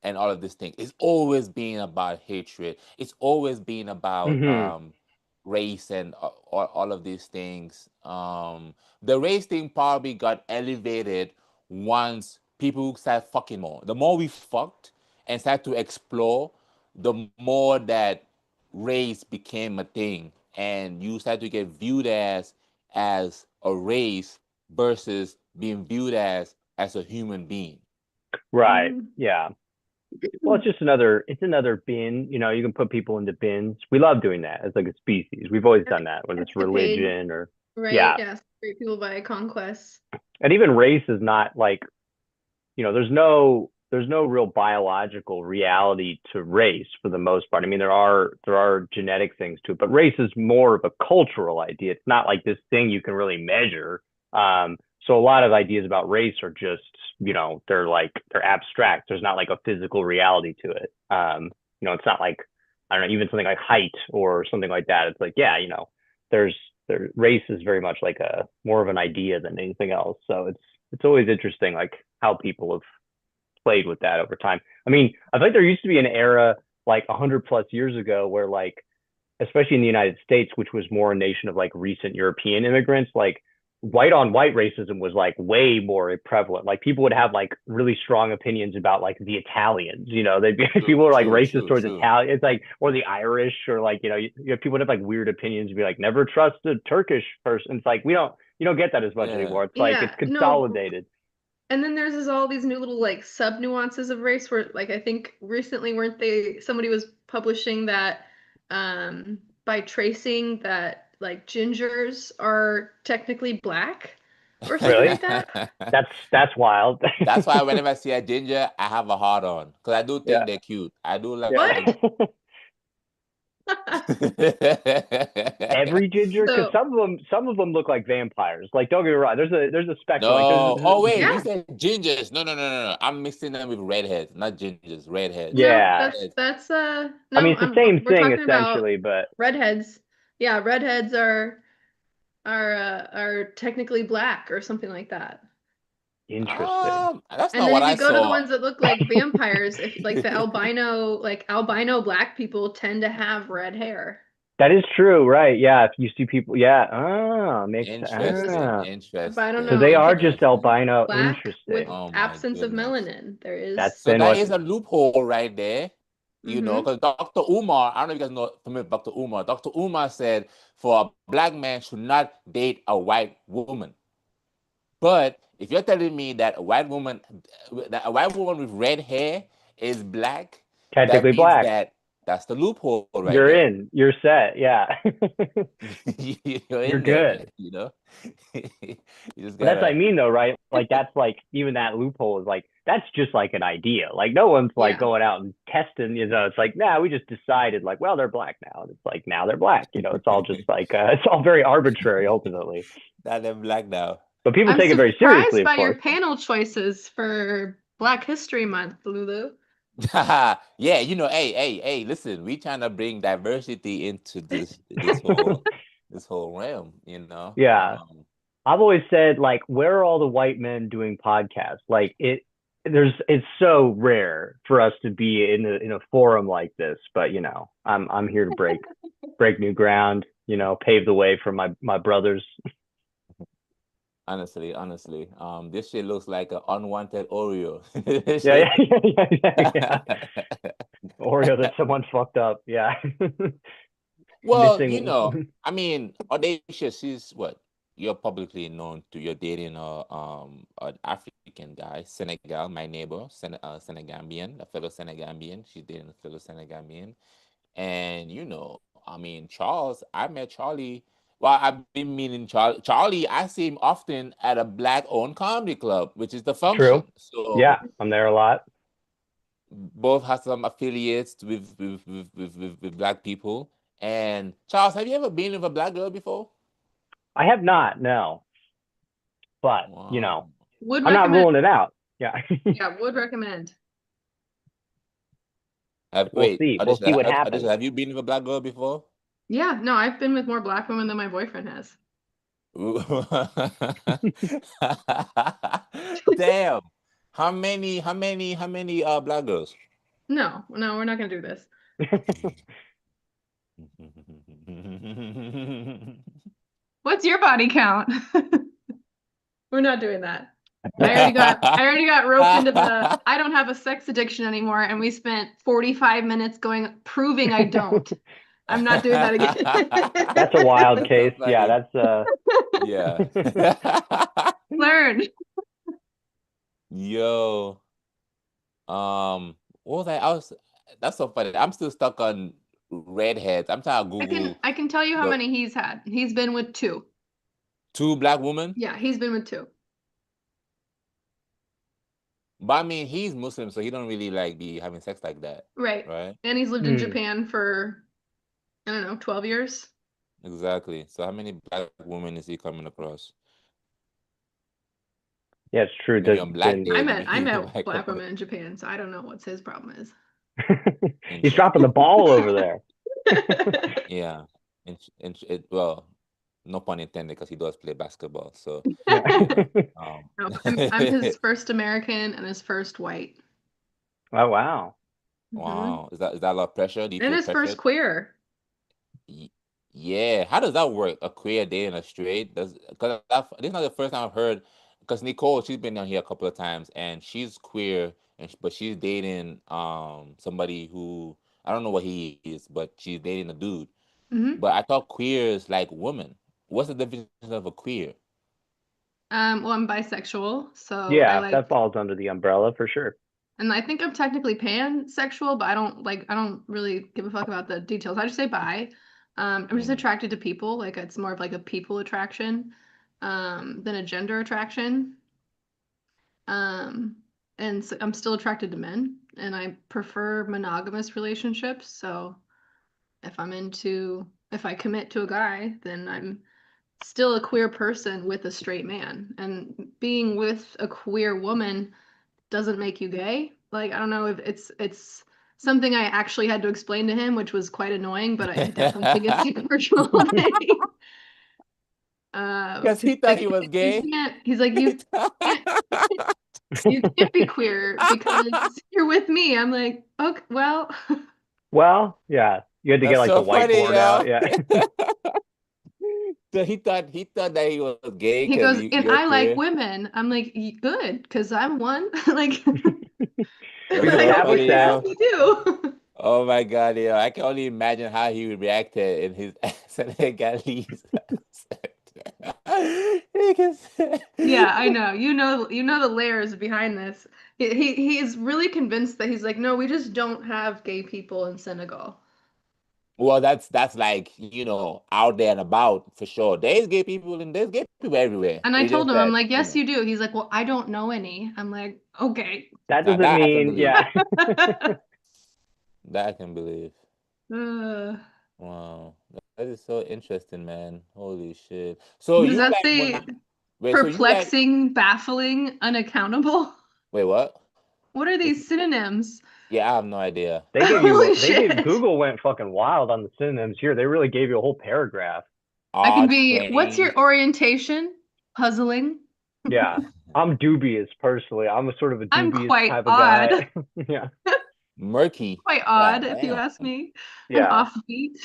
and all of this thing? It's always been about hatred. It's always been about Mm-hmm. race and all of these things. The race thing probably got elevated once people started fucking more. The more we fucked and started to explore, the more that race became a thing, and you start to get viewed as a race versus being viewed as a human being. Right. Mm. Yeah. Well, it's another bin. You know, you can put people into bins. We love doing that as like a species. We've always done that, whether it's Escapade, religion or right? yeah. Yeah, separate people by conquest. And even race is not like, there's no real biological reality to race for the most part. I mean, there are genetic things to it, but race is more of a cultural idea. It's not like this thing you can really measure. So a lot of ideas about race are just, they're abstract. There's not like a physical reality to it. It's not like, I don't know, even something like height or something like that. It's like, yeah, there's race is very much like a more of an idea than anything else. So it's always interesting like how people have played with that over time. I mean, I think there used to be an era like 100 plus years ago where like, especially in the United States, which was more a nation of like recent European immigrants, like white on white racism was like way more prevalent. Like people would have like really strong opinions about like the Italians, they'd be True, people were like true, racist true, towards true. Italians, it's like, or the Irish, or like, people would have like weird opinions, be like, never trust a Turkish person. It's like, you don't get that as much Yeah. anymore. It's like, it's Yeah, no. consolidated. And then there's all these new little like sub nuances of race where like I think recently weren't they somebody was publishing that by tracing that like gingers are technically black or something Really? like that. That's wild. That's why whenever I see a ginger, I have a heart on because I do Yeah. think they're cute. I do like. Yeah. What? Every ginger, because So some of them look like vampires. Like, don't get me wrong. There's a spectrum. Like, No. Oh wait, you yeah, said gingers. No, no, no, no, no. I'm mixing them with redheads, not gingers. Redheads. no, yeah. that's I mean, no, it's the same we're thing talking about essentially, but redheads. Yeah, redheads are technically black or something like that. Interesting. That's And not then what if I you go to the saw. ones that look like vampires, if like the albino black people tend to have red hair. That is true, right? Yeah, if you see people, yeah, makes Interesting, But I don't So know they interesting, if are it's just interesting. albino. black with Interesting. Oh my absence of goodness. melanin. There That's is. So been that what. is a loophole right there, Mm-hmm. because Dr. Umar, I don't know if you guys know familiar with Dr. Umar. Dr. Umar said for a black man should not date a white woman. But if you're telling me that a white woman with red hair is black, that Technically means black. that's the loophole right You're there. in. You're set. Yeah. You're You're in there, good. man, you know? You just But that's what I gotta. mean, though, right? Like that's like even that loophole is like that's just like an idea. Like no one's like Yeah. going out and testing. It's like we just decided like well they're black now. And it's like now they're black. It's all just like it's all very arbitrary ultimately. Now they're black now. But people I'm take it very surprised seriously, of by your course. panel choices for Black History Month, Lulu. Yeah, hey, listen, we trying to bring diversity into this whole realm, Yeah. I've always said like where are all the white men doing podcasts? Like it's so rare for us to be in a forum like this, but I'm here to break new ground, pave the way for my brothers. Honestly, this shit looks like an unwanted Oreo. Yeah. Oreo that someone fucked up. Yeah. Well, Missing. I mean, Audacious is what you're publicly known to. You're dating an African guy, Senegal, my neighbor, Senegambian, a fellow Senegambian. She's dating a fellow Senegambian, and I mean, Charles. I met Charlie. Well, I've been meeting Charlie. Charlie, I see him often at a black-owned comedy club, which is the True. Function. So Yeah, I'm there a lot. both have some affiliates with black people. And Charles, have you ever been with a black girl before? I have not, no. But Wow. Would I'm not recommend. ruling it out. Yeah. Yeah, would recommend. We'll see. We'll see what happens. Have you been with a black girl before? Yeah, no, I've been with more black women than my boyfriend has. Damn. How many black girls? No, we're not gonna do this. What's your body count? We're not doing that. I already got roped into the I don't have a sex addiction anymore, and we spent 45 minutes proving I don't. I'm not doing that again. That's a wild That's case. so Yeah, funny. that's Yeah. Learn. Yo. What was that's so funny. I'm still stuck on redheads. I'm trying to Google I can tell you how many he's had. He's been with 2. 2 black women. Yeah, he's been with 2. But I mean, he's Muslim, so he don't really like be having sex like that. Right. Right. And he's lived in Japan for, I don't know, 12 years. Exactly. So how many black women is he coming across? Yeah, it's true. Maybe on Black Day. I met black women in Japan, so I don't know what's his problem is. He's dropping the ball over there. Yeah. Well, no pun intended, because he does play basketball. So I'm his first American and his first white. Oh wow. Wow. Is that a lot of pressure? Do you And feel his pressured? first queer. Yeah. How does that work? A queer dating a straight? Because this is not the first time I've heard. Because Nicole, she's been down here a couple of times, and she's queer, but she's dating somebody who I don't know what he is, but she's dating a dude. But I thought queer is like woman. What's the definition of a queer? Well, I'm bisexual, so yeah, that falls under the umbrella for sure. And I think I'm technically pansexual, but I don't really give a fuck about the details. I just say bi. I'm just attracted to people. Like it's more of like a people attraction than a gender attraction. And so I'm still attracted to men, and I prefer monogamous relationships. So if I commit to a guy, then I'm still a queer person with a straight man. And being with a queer woman doesn't make you gay. Like, I don't know if it's something I actually had to explain to him, which was quite annoying, but I definitely think it's a virtual thing. Because he thought he was gay. He's like, can't, you can't be queer because you're with me. I'm like, okay, well. Well, yeah. You had to get That's like so the funny, whiteboard out. Yeah. So he thought that he was gay He because goes, and you're I like queer. women. I'm like, good, because I'm one. Like, We've That's so established funny, that. you do. Oh my God, I can only imagine how he reacted in his Senegalese accent. He can say- Yeah, I know. You know the layers behind this. He's really convinced that he's like, no, we just don't have gay people in Senegal. Well, that's like, out there and about for sure. There's gay people and there's gay people everywhere. And I It's told just him, I'm that, like, yes, you do. He's like, well, I don't know any. I'm like, okay. That now doesn't that I can mean, believe. yeah. That I can believe. Uh, Wow. That is so interesting, man. Holy shit. So does you that like say wait, so you like perplexing, baffling, unaccountable? wait, what? What are these synonyms? Yeah, I have no idea. Holy shit. Google went fucking wild on the synonyms here. They really gave you a whole paragraph. I can Odd, be, what's your strange. orientation? Puzzling. Yeah. I'm dubious personally. I'm a sort of a I'm dubious quite type of odd. guy. Yeah. Murky. Quite God odd, if you damn. ask me. And Yeah. offbeat.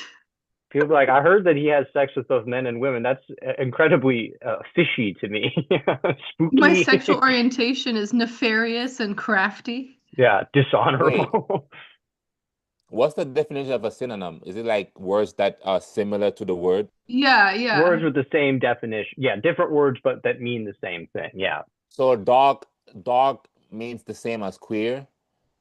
People be like, I heard that he has sex with both men and women. That's incredibly fishy to me. My Spooky. sexual orientation is nefarious and crafty. Yeah. Wait, Dishonorable. what's the definition of a synonym? Is it like words that are similar to the word? Yeah, yeah. Words with the same definition. Yeah. Different words, but that mean the same thing. Yeah. So dog means the same as queer.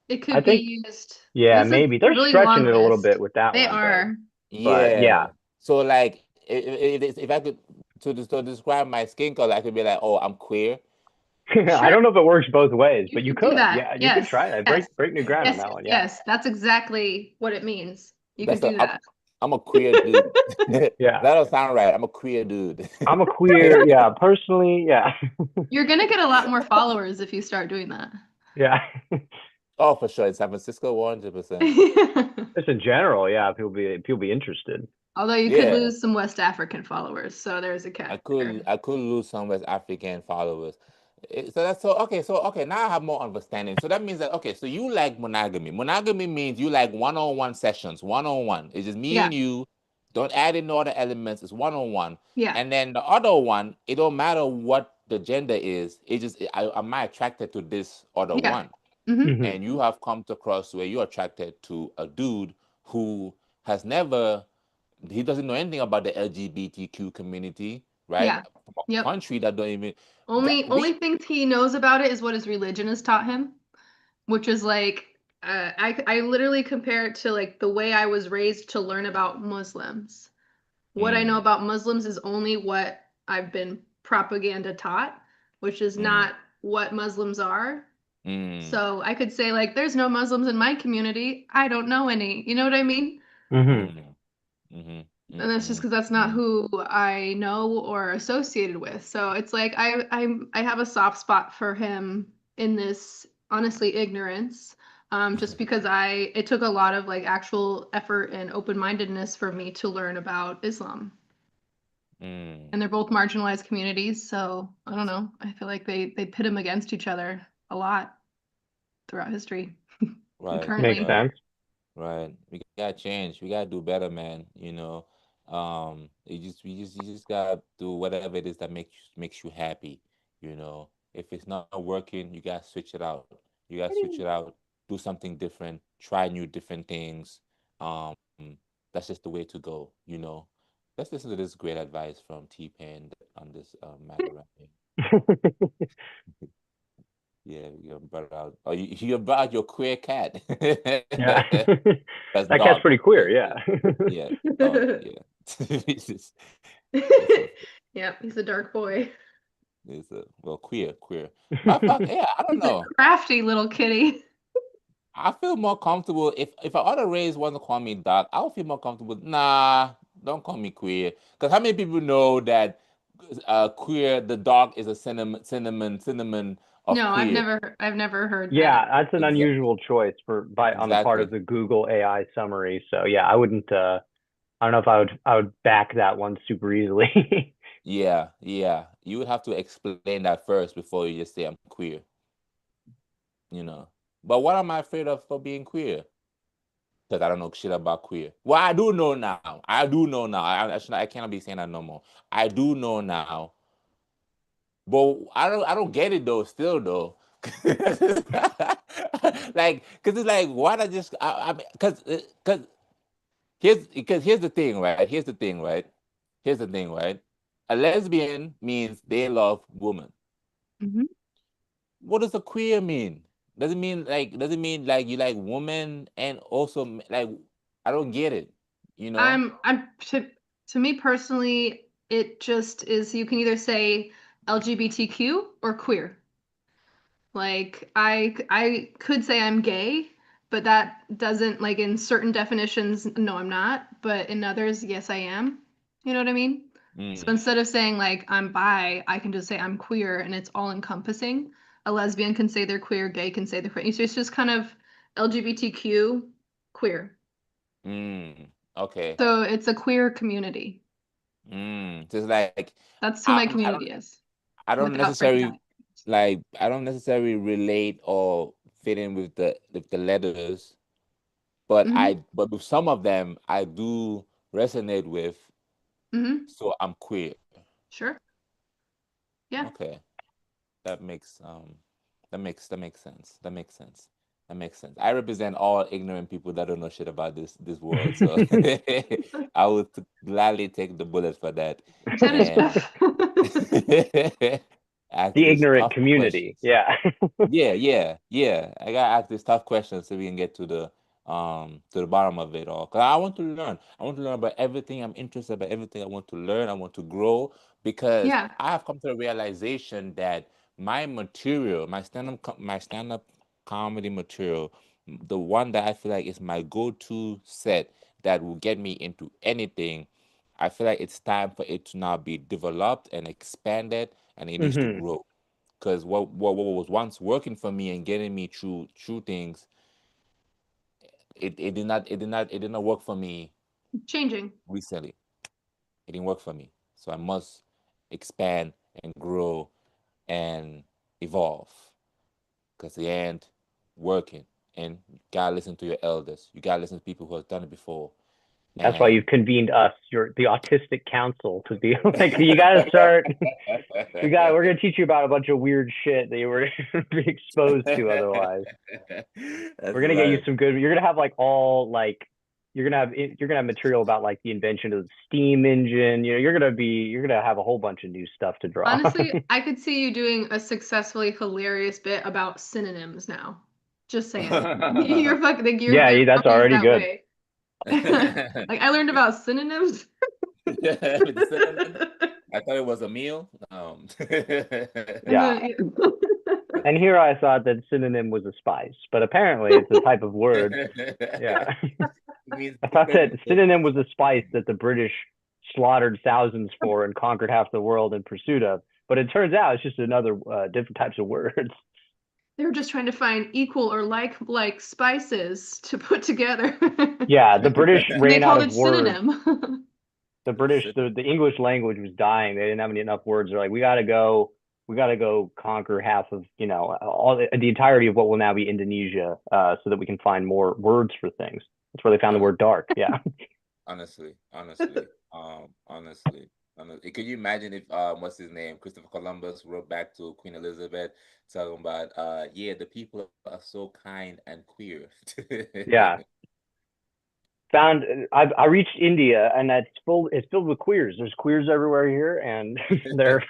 It I could be think, used. yeah, This is maybe. a They're really stretching long it a little bit list. with that They one, but are. yeah. Yeah. So like if I could to describe my skin color, I could be like, oh, I'm queer. I don't know if it works both ways, You but you could do could. that. Yeah, you could Yes. try that. Yes. Break new ground on Yes. that one. Yeah. Yes. That's exactly what it means. You could That's do that. I'm a queer dude. Yeah. That don't sound right. I'm a queer dude. I'm a queer. Yeah. Personally, yeah. You're gonna get a lot more followers if you start doing that. Yeah. Oh, for sure. In San Francisco, 100%. Just in general, yeah. People be interested. Although you could Yeah. lose some West African followers, so there's a catch there. I could lose some West African followers. So now I have more understanding. So that means that okay, so you like monogamy. Monogamy means you like one-on-one sessions, one-on-one. It's just me Yeah. and you. Don't add in no other elements. It's one-on-one. Yeah. And then the other one, it don't matter what the gender is. It just am I attracted to this other Yeah. one? Mm-hmm. And you have come across where you're attracted to a dude who has never, he doesn't know anything about the LGBTQ community, right? Yeah. From a Yep. country that don't even Only things he knows about it is what his religion has taught him, which is like I literally compare it to like the way I was raised to learn about Muslims. What I know about Muslims is only what I've been propaganda taught, which is not what Muslims are. So I could say like there's no Muslims in my community. I don't know any. You know what I mean? And that's just because that's not who I know or associated with. So it's like I have a soft spot for him in this honestly ignorance. Just because it took a lot of like actual effort and open-mindedness for me to learn about Islam. And they're both marginalized communities, so I don't know. I feel like they pit them against each other a lot throughout history. Right. Currently. Makes sense. Right. We gotta change. We gotta do better, man. You just gotta do whatever it is that makes you happy. If it's not working, you gotta switch it out. You gotta switch it out. Do something different. Try new different things. That's just the way to go. Let's listen to this great advice from T-Pain on this matter right here. Yeah, you brought out. Oh, you brought out your queer cat. Yeah. That's That cat's dog. pretty queer, yeah. Yeah. Oh, yeah. Yeah, he's a dark boy. It's queer. Yeah, I don't He's a know. crafty little kitty. I feel more comfortable if a other race want to call me dog. I'll feel more comfortable. Nah, don't call me queer. Because how many people know that queer, the dog is a cinnamon of No, queer. I've never heard Yeah, that. that's an Exactly. unusual choice on the part of the Google AI summary. So yeah, I wouldn't I don't know if I would back that one super easily. Yeah, yeah. You would have to explain that first before you just say I'm queer, you know. But what am I afraid of for being queer? Because I don't know shit about queer. Well, I do know now. I do know now. I cannot be saying that no more. I do know now. But I don't get it though, still though. Like, cause it's like, why not just because here's the thing, right? Here's the thing, right? A lesbian means they love women. Mhm. What does a queer mean? Does it mean like you like women and also like I don't get it, you know? I'm to me personally, it just is you can either say LGBTQ or queer. Like I could say I'm gay, but that doesn't like in certain definitions, no, I'm not, but in others, yes, I am. You know what I mean? So Mm, instead of saying like I'm bi, I can just say I'm queer and it's all encompassing. A lesbian can say they're queer, gay can say they're queer. So it's just kind of LGBTQ queer. okay. So it's a queer community. Just like That's who I, my I don't community is I don't without breaking down. necessarily I don't necessarily relate or fit in with the letters, but Mm-hmm. with some of them I do resonate with, Mm-hmm. so I'm queer. Sure. Yeah. Okay. That makes that makes sense. That makes sense. That makes sense. I represent all ignorant people that don't know shit about this world. So I would gladly take the bullet for that That is and Jeff. ask The these ignorant tough community. questions. Yeah. Yeah, yeah, yeah. I gotta ask these tough questions so we can get to the bottom of it all. Cause I want to learn. I want to learn about everything. I'm interested about everything. I want to learn. I want to grow because Yeah. I have come to the realization that my material, my stand-up comedy material, the one that I feel like is my go-to set that will get me into anything. I feel like it's time for it to now be developed and expanded, and it needs to Hmm. grow because what was once working for me and getting me through things, it did not work for me Changing. recently. It didn't work for me, so I must expand and grow and evolve because it ain't working. And you gotta listen to your elders. You gotta listen to people who have done it before. That's why And you've convened us, the autistic council, to be like, you got to start. We're gonna teach you about a bunch of weird shit that you were be exposed to otherwise. That's We're gonna get you right. some good. You're gonna have like all like you're gonna have material about like the invention of the steam engine. You're gonna have a whole bunch of new stuff to draw. Honestly, I could see you doing a successfully hilarious bit about synonyms now. Just saying. You're fucking like you're Yeah, very that's funny already that good. way. Like I learned about synonyms. With the synonyms. I thought it was a meal. And Yeah. then And here I thought that synonym was a spice, but apparently it's a type of word. Yeah. I thought that synonym was a spice that the British slaughtered thousands for and conquered half the world in pursuit of. But it turns out it's just another different types of words. they were just trying to find equal or like spices to put together. Yeah, the British And they ran out called of it words. synonym. The English language was dying. They didn't have enough words. They're like, we gotta go conquer half of, all the entirety of what will now be Indonesia, so that we can find more words for things. That's where they found the word dark. Yeah. Honestly. Could you imagine if what's his name, Christopher Columbus, wrote back to Queen Elizabeth talking about yeah, the people are so kind and queer. Yeah. I reached India and it's filled with queers. There's queers everywhere here, and they're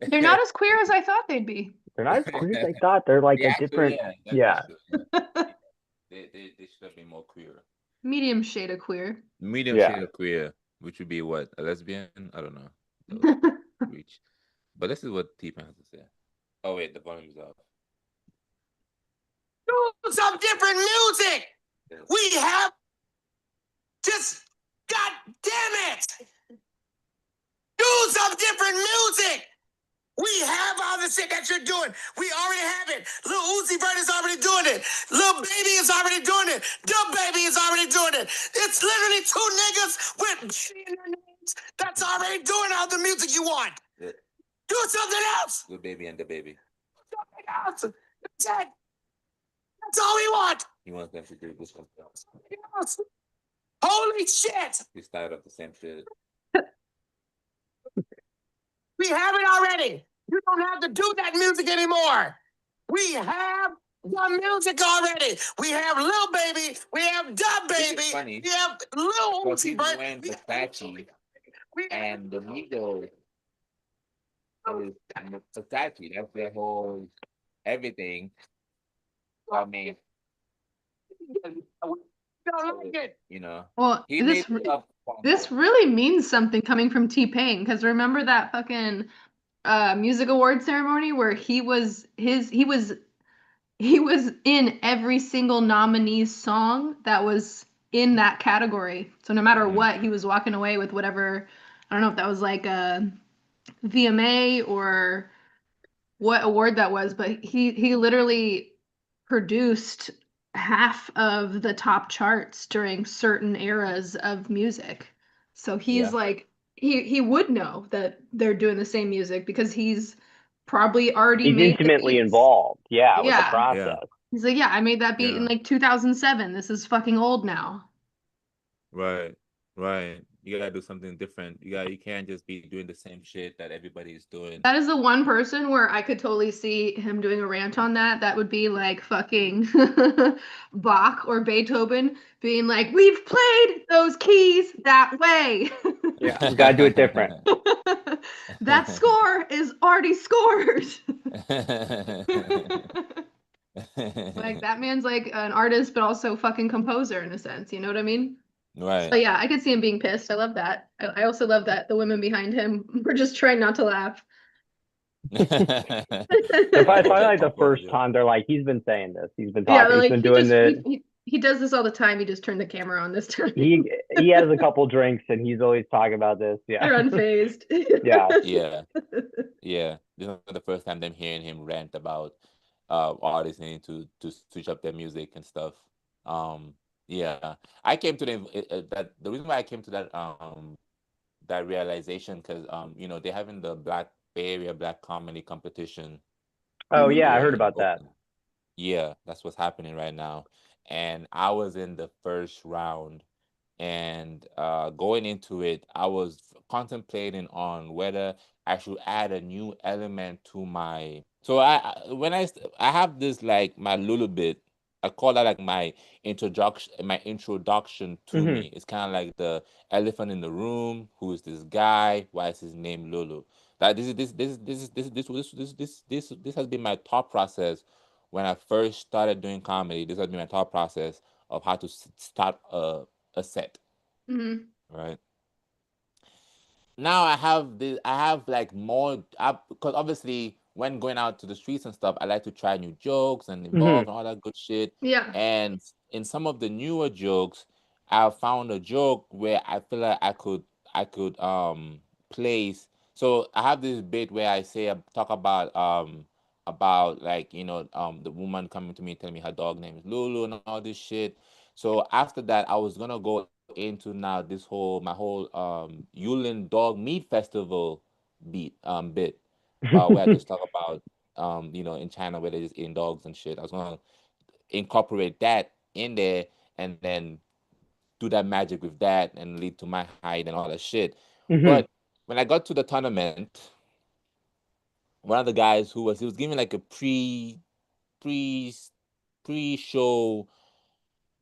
They're not as queer as I thought they'd be. they're not as queer as I thought. They're like They a actually, different. yeah, Yeah. that's true. Yeah. They should have been more queer. Medium shade of queer. Medium Yeah. shade of queer, which would be what? A lesbian? I don't know. That was reach. But this is what T-Pan has to say. Oh wait, the volume's off. Some different music. We have just, God damn it. Do some different music. We have all the shit that you're doing. We already have it. Lil Uzi Vert is already doing it. Lil Baby is already doing it. Dub Baby is already doing it. It's literally two niggas with shit in their name That's already doing all the music you want. Yeah. Do something else. The baby and the baby. Something else. That's it. That's all we want. He wants them to do this one. Something else. Holy shit. He's tired of the same shit. We have it already. You don't have to do that music anymore. We have the music already. We have Lil Baby. We have Dub Baby. Funny. We have Lil But Uzi he's Vert. wearing Versace, and the Migos is Versace. That's their whole everything. I mean, don't like it. you know, Well, he this made stuff. this really means something coming from T-Pain, because remember that fucking music award ceremony where he was in every single nominee's song that was in that category. So no matter what, he was walking away with whatever. I don't know if that was like a VMA or what award that was, but he literally produced half of the top charts during certain eras of music. So he's like he would know that they're doing the same music because he's probably already He's made the intimately beats. involved. Yeah, with the Yeah. process. He's like, yeah, I made that beat in Yeah. like 2007. This is fucking old now. Right, right. You gotta do something different. You can't just be doing the same shit that everybody's doing. That is the one person where I could totally see him doing a rant on that. That would be like fucking Bach or Beethoven being like, we've played those keys that way. Yeah, we gotta do it different. That score is already scored. Like that man's like an artist, but also fucking composer in a sense. You know what I mean? Right. So yeah, I could see him being pissed. I love that. I also love that the women behind him were just trying not to laugh. They're probably like the first time they're like, he's been saying this. He's been talking. Yeah, they're He's like, been doing this. he does this all the time. He just turned the camera on this time. He has a couple drinks and he's always talking about this. Yeah. They're unfazed. Yeah. Yeah. Yeah. This is not the first time them hearing him rant about artists needing to switch up their music and stuff. Yeah. I came to the reason why I came to that realization because you know, they're having the Bay Area Black Comedy Competition. Oh yeah, I here heard in about that. Oakland. Yeah, that's what's happening right now. And I was in the first round, and going into it, I was contemplating on whether I should add a new element to my. So I have this like my Lulu bit. I call that like my introduction. My introduction to Mhm. me. It's kind of like the elephant in the room. Who is this guy? Why is his name Lulu? That this has been my thought process when I first started doing comedy. This has been my thought process of how to start a set, Mhm. right? Now I have like more, because obviously when going out to the streets and stuff, I like to try new jokes and evolve and all that good shit. Yeah. And in some of the newer jokes, I found a joke where I feel like I could place. So I have this bit where I talk about like, you know, the woman coming to me telling me her dog name is Lulu and all this shit. So after that, I was gonna go into now my whole Yulin Dog Meat Festival bit where I just talk about you know, in China where they're just eating dogs and shit. I was gonna incorporate that in there and then do that magic with that and lead to my height and all that shit. Mhm. But when I got to the tournament, one of the guys he was giving like a pre-show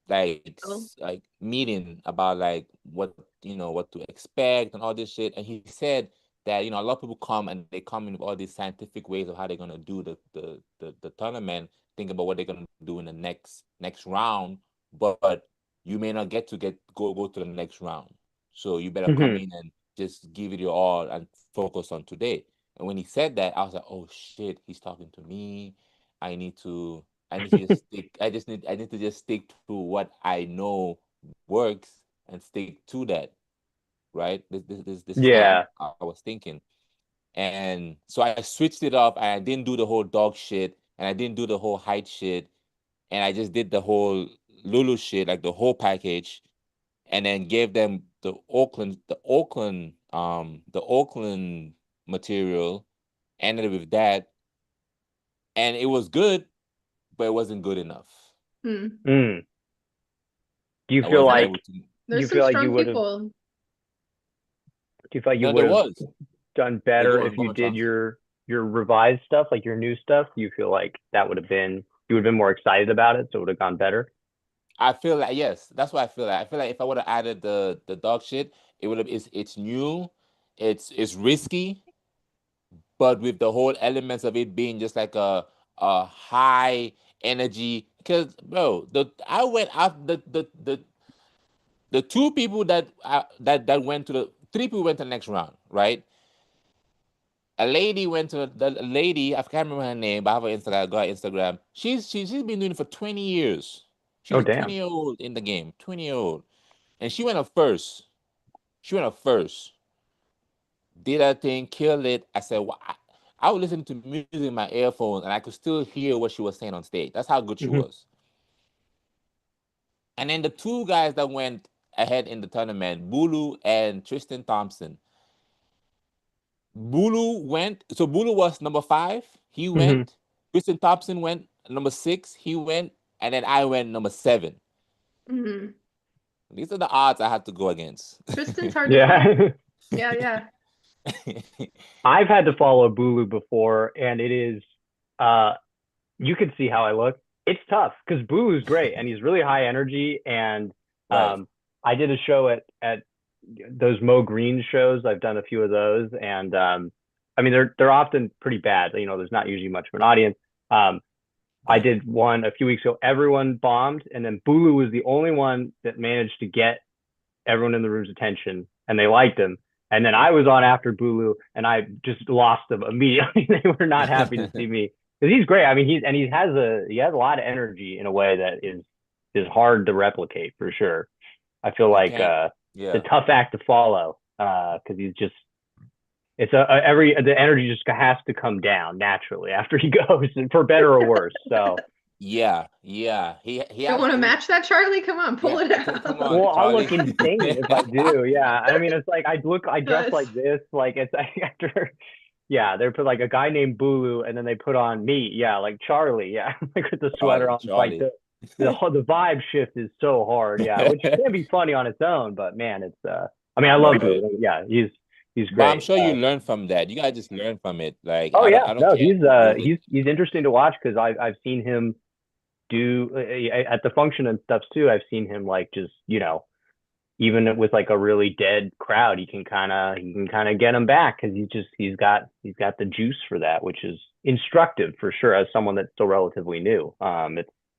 like Oh. like meeting about like what, you know, what to expect and all this shit. And he said that, you know, a lot of people come and they come in with all these scientific ways of how they're gonna do the tournament, think about what they're gonna do in the next round, but you may not get to go to the next round. So you better come Mhm. in and just give it your all and focus on today. And when he said that, I was like, oh shit, he's talking to me. I need to just stick. I need to just stick to what I know works and stick to that. Right. This is Yeah. how I was thinking. And so I switched it up and I didn't do the whole dog shit and I didn't do the whole height shit. And I just did the whole Lulu shit, like the whole package. and then gave them the Oakland material, ended with that, and it was good, but it wasn't good enough. Do you I feel wasn't like able to. There's feel some like you strong would have? people. Do you feel like you No, would there have was. done Yeah, better go if on, you did Charles. your revised stuff, like your new stuff? Do you feel like that would have been you would have been more excited about it, so it would have gone better? I feel like, yes, that's what I feel like. I feel like if I would have added the dog shit, it would have. It's new, it's risky, but with the whole elements of it being just like a high energy. Because bro, I went out the two people that went to the three people went to the next round, right? A lady went to the lady, I can't remember her name, but I have her Instagram. Go on Instagram. She's been doing it for 20 years. She's Oh a damn. 20-year-old in the game, 20-year-old, and she went up first. She went up first. Did her thing, killed it. I said, well, I would listen to music in my earphones, and I could still hear what she was saying on stage. That's how good she was. And then the two guys that went ahead in the tournament, Bulu and Tristan Thompson. Bulu was number 5. He went. Tristan Thompson went number 6. He went, and then I went number 7. These are the odds I had to go against. Tristan's hard to find. Yeah. Yeah. I've had to follow Bulu before, and it is you can see how I look. It's tough because Bulu's great and he's really high energy. And Right. I did a show at those Mo Green shows. I've done a few of those, and I mean they're often pretty bad. You know, there's not usually much of an audience. I did one a few weeks ago. Everyone bombed, and then Bulu was the only one that managed to get everyone in the room's attention, and they liked him. And then I was on after Bulu, and I just lost them immediately. They were not happy to see me because he's great. I mean, he has a lot of energy in a way that is hard to replicate for sure. I feel like it's a tough act to follow because he's just it's the energy just has to come down naturally after he goes, and for better or worse. So yeah. He don't want to match that, Charlie? Come on, pull it out. Come on, well, I'll Charlie. look insane if I do. Yeah, I mean, it's like I dress like this, like it's after. Yeah, they put like a guy named Bulu, and then they put on me. Yeah, like Charlie. Yeah, like with the sweater on. Like the vibe shift is so hard. Yeah, which can be funny on its own, but man, it's. I mean, I love Bulu. Yeah, he's great. But I'm sure you learn from that. You gotta just learn from it. Like, oh I yeah, don't care. he's interesting to watch because I've seen him do at the function and stuff too. I've seen him like just even with like a really dead crowd, he can kind of get him back because he's got the juice for that, which is instructive for sure as someone that's still relatively new.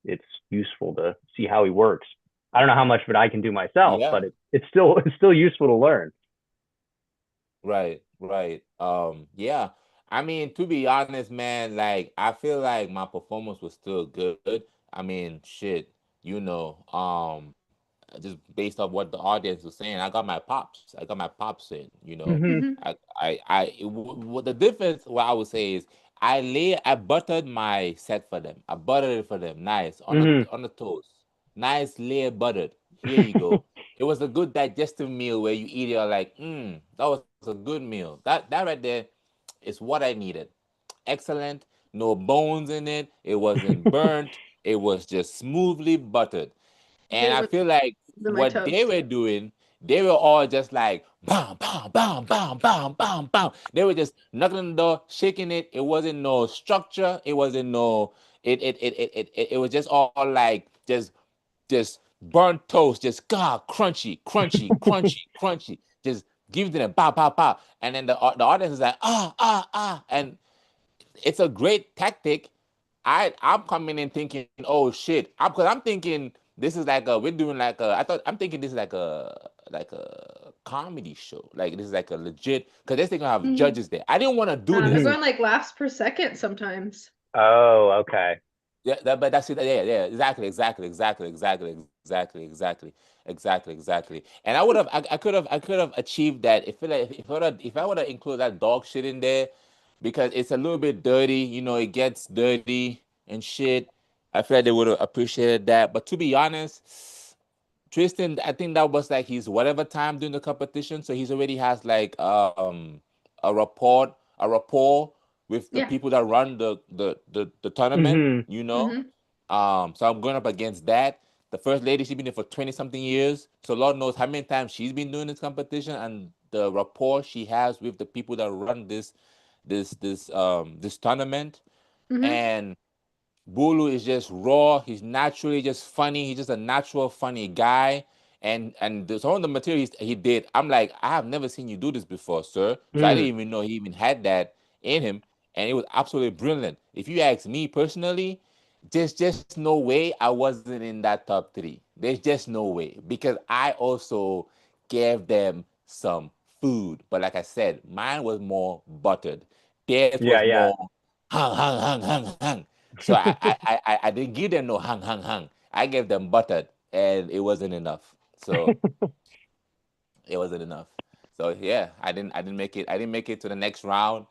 It's useful to see how he works. I don't know how much of it I can do myself, but it's still useful to learn. Right. Yeah. I mean, to be honest, man, like I feel like my performance was still good. I mean, shit, just based off what the audience was saying, I got my pops. In. The difference, what I would say is, I buttered my set for them. I buttered it for them, nice on the toast, nice layered buttered. Here you go. It was a good digestive meal where you eat it, you're like, that was a good meal. That right there is what I needed. Excellent. No bones in it. It wasn't burnt. It was just smoothly buttered. And I feel like what they were doing, they were all just like bam, bam, bam, bam, bam, bam, bam. They were just knocking on the door, shaking it. It wasn't no structure. It wasn't no. It was just all like just burnt toast, just crunchy, crunchy, crunchy, crunchy. Just give them a pow, pow, pow. And then the audience is like and it's a great tactic. I'm coming in thinking, oh shit, because I'm thinking this is like we're doing like I'm thinking this is like a comedy show, like this is like a legit, because they're gonna have judges there. I didn't want to do this. They're going like laughs per second sometimes. Oh, okay. Yeah, but that's it. Yeah, exactly. And I could have achieved that if I would have included that dog shit in there, because it's a little bit dirty. It gets dirty and shit. I feel like they would have appreciated that. But to be honest, Tristan, I think that was like his whatever time during the competition. So he's already has like a rapport with the Yeah. people that run the tournament, Mhm. you know. Mhm. So I'm going up against that. The first lady, she's been there for 20 something years. So Lord knows how many times she's been doing this competition, and the rapport she has with the people that run this tournament. Mhm. And Bulu is just raw. He's naturally just funny. He's just a natural funny guy. And some of the material he did, I'm like, I have never seen you do this before, sir. So I Mm. didn't even know he even had that in him, and it was absolutely brilliant. If you ask me personally, there's just no way I wasn't in that top three. There's just no way, because I also gave them some food, but like I said, mine was more buttered. Theirs Yeah, was yeah. more hang. So I didn't give them no hang. I gave them buttered, and it wasn't enough. So it wasn't enough. So yeah, I didn't make it. I didn't make it to the next round,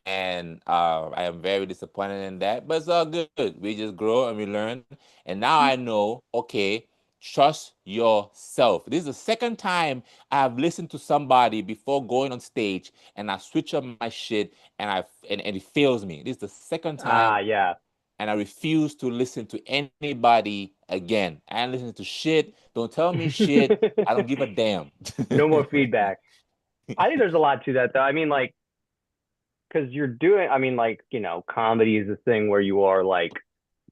and I am very disappointed in that. But it's all good. We just grow and we learn. And now I know. Okay, trust yourself. This is the second time I have listened to somebody before going on stage, and I switch up my shit, and it fails me. This is the second time, Yeah. and I refuse to listen to anybody again. I ain't listening to shit. Don't tell me shit. I don't give a damn. No more feedback. I think there's a lot to that though. I mean, like, because you're doing, I mean, like, comedy is a thing where you are like,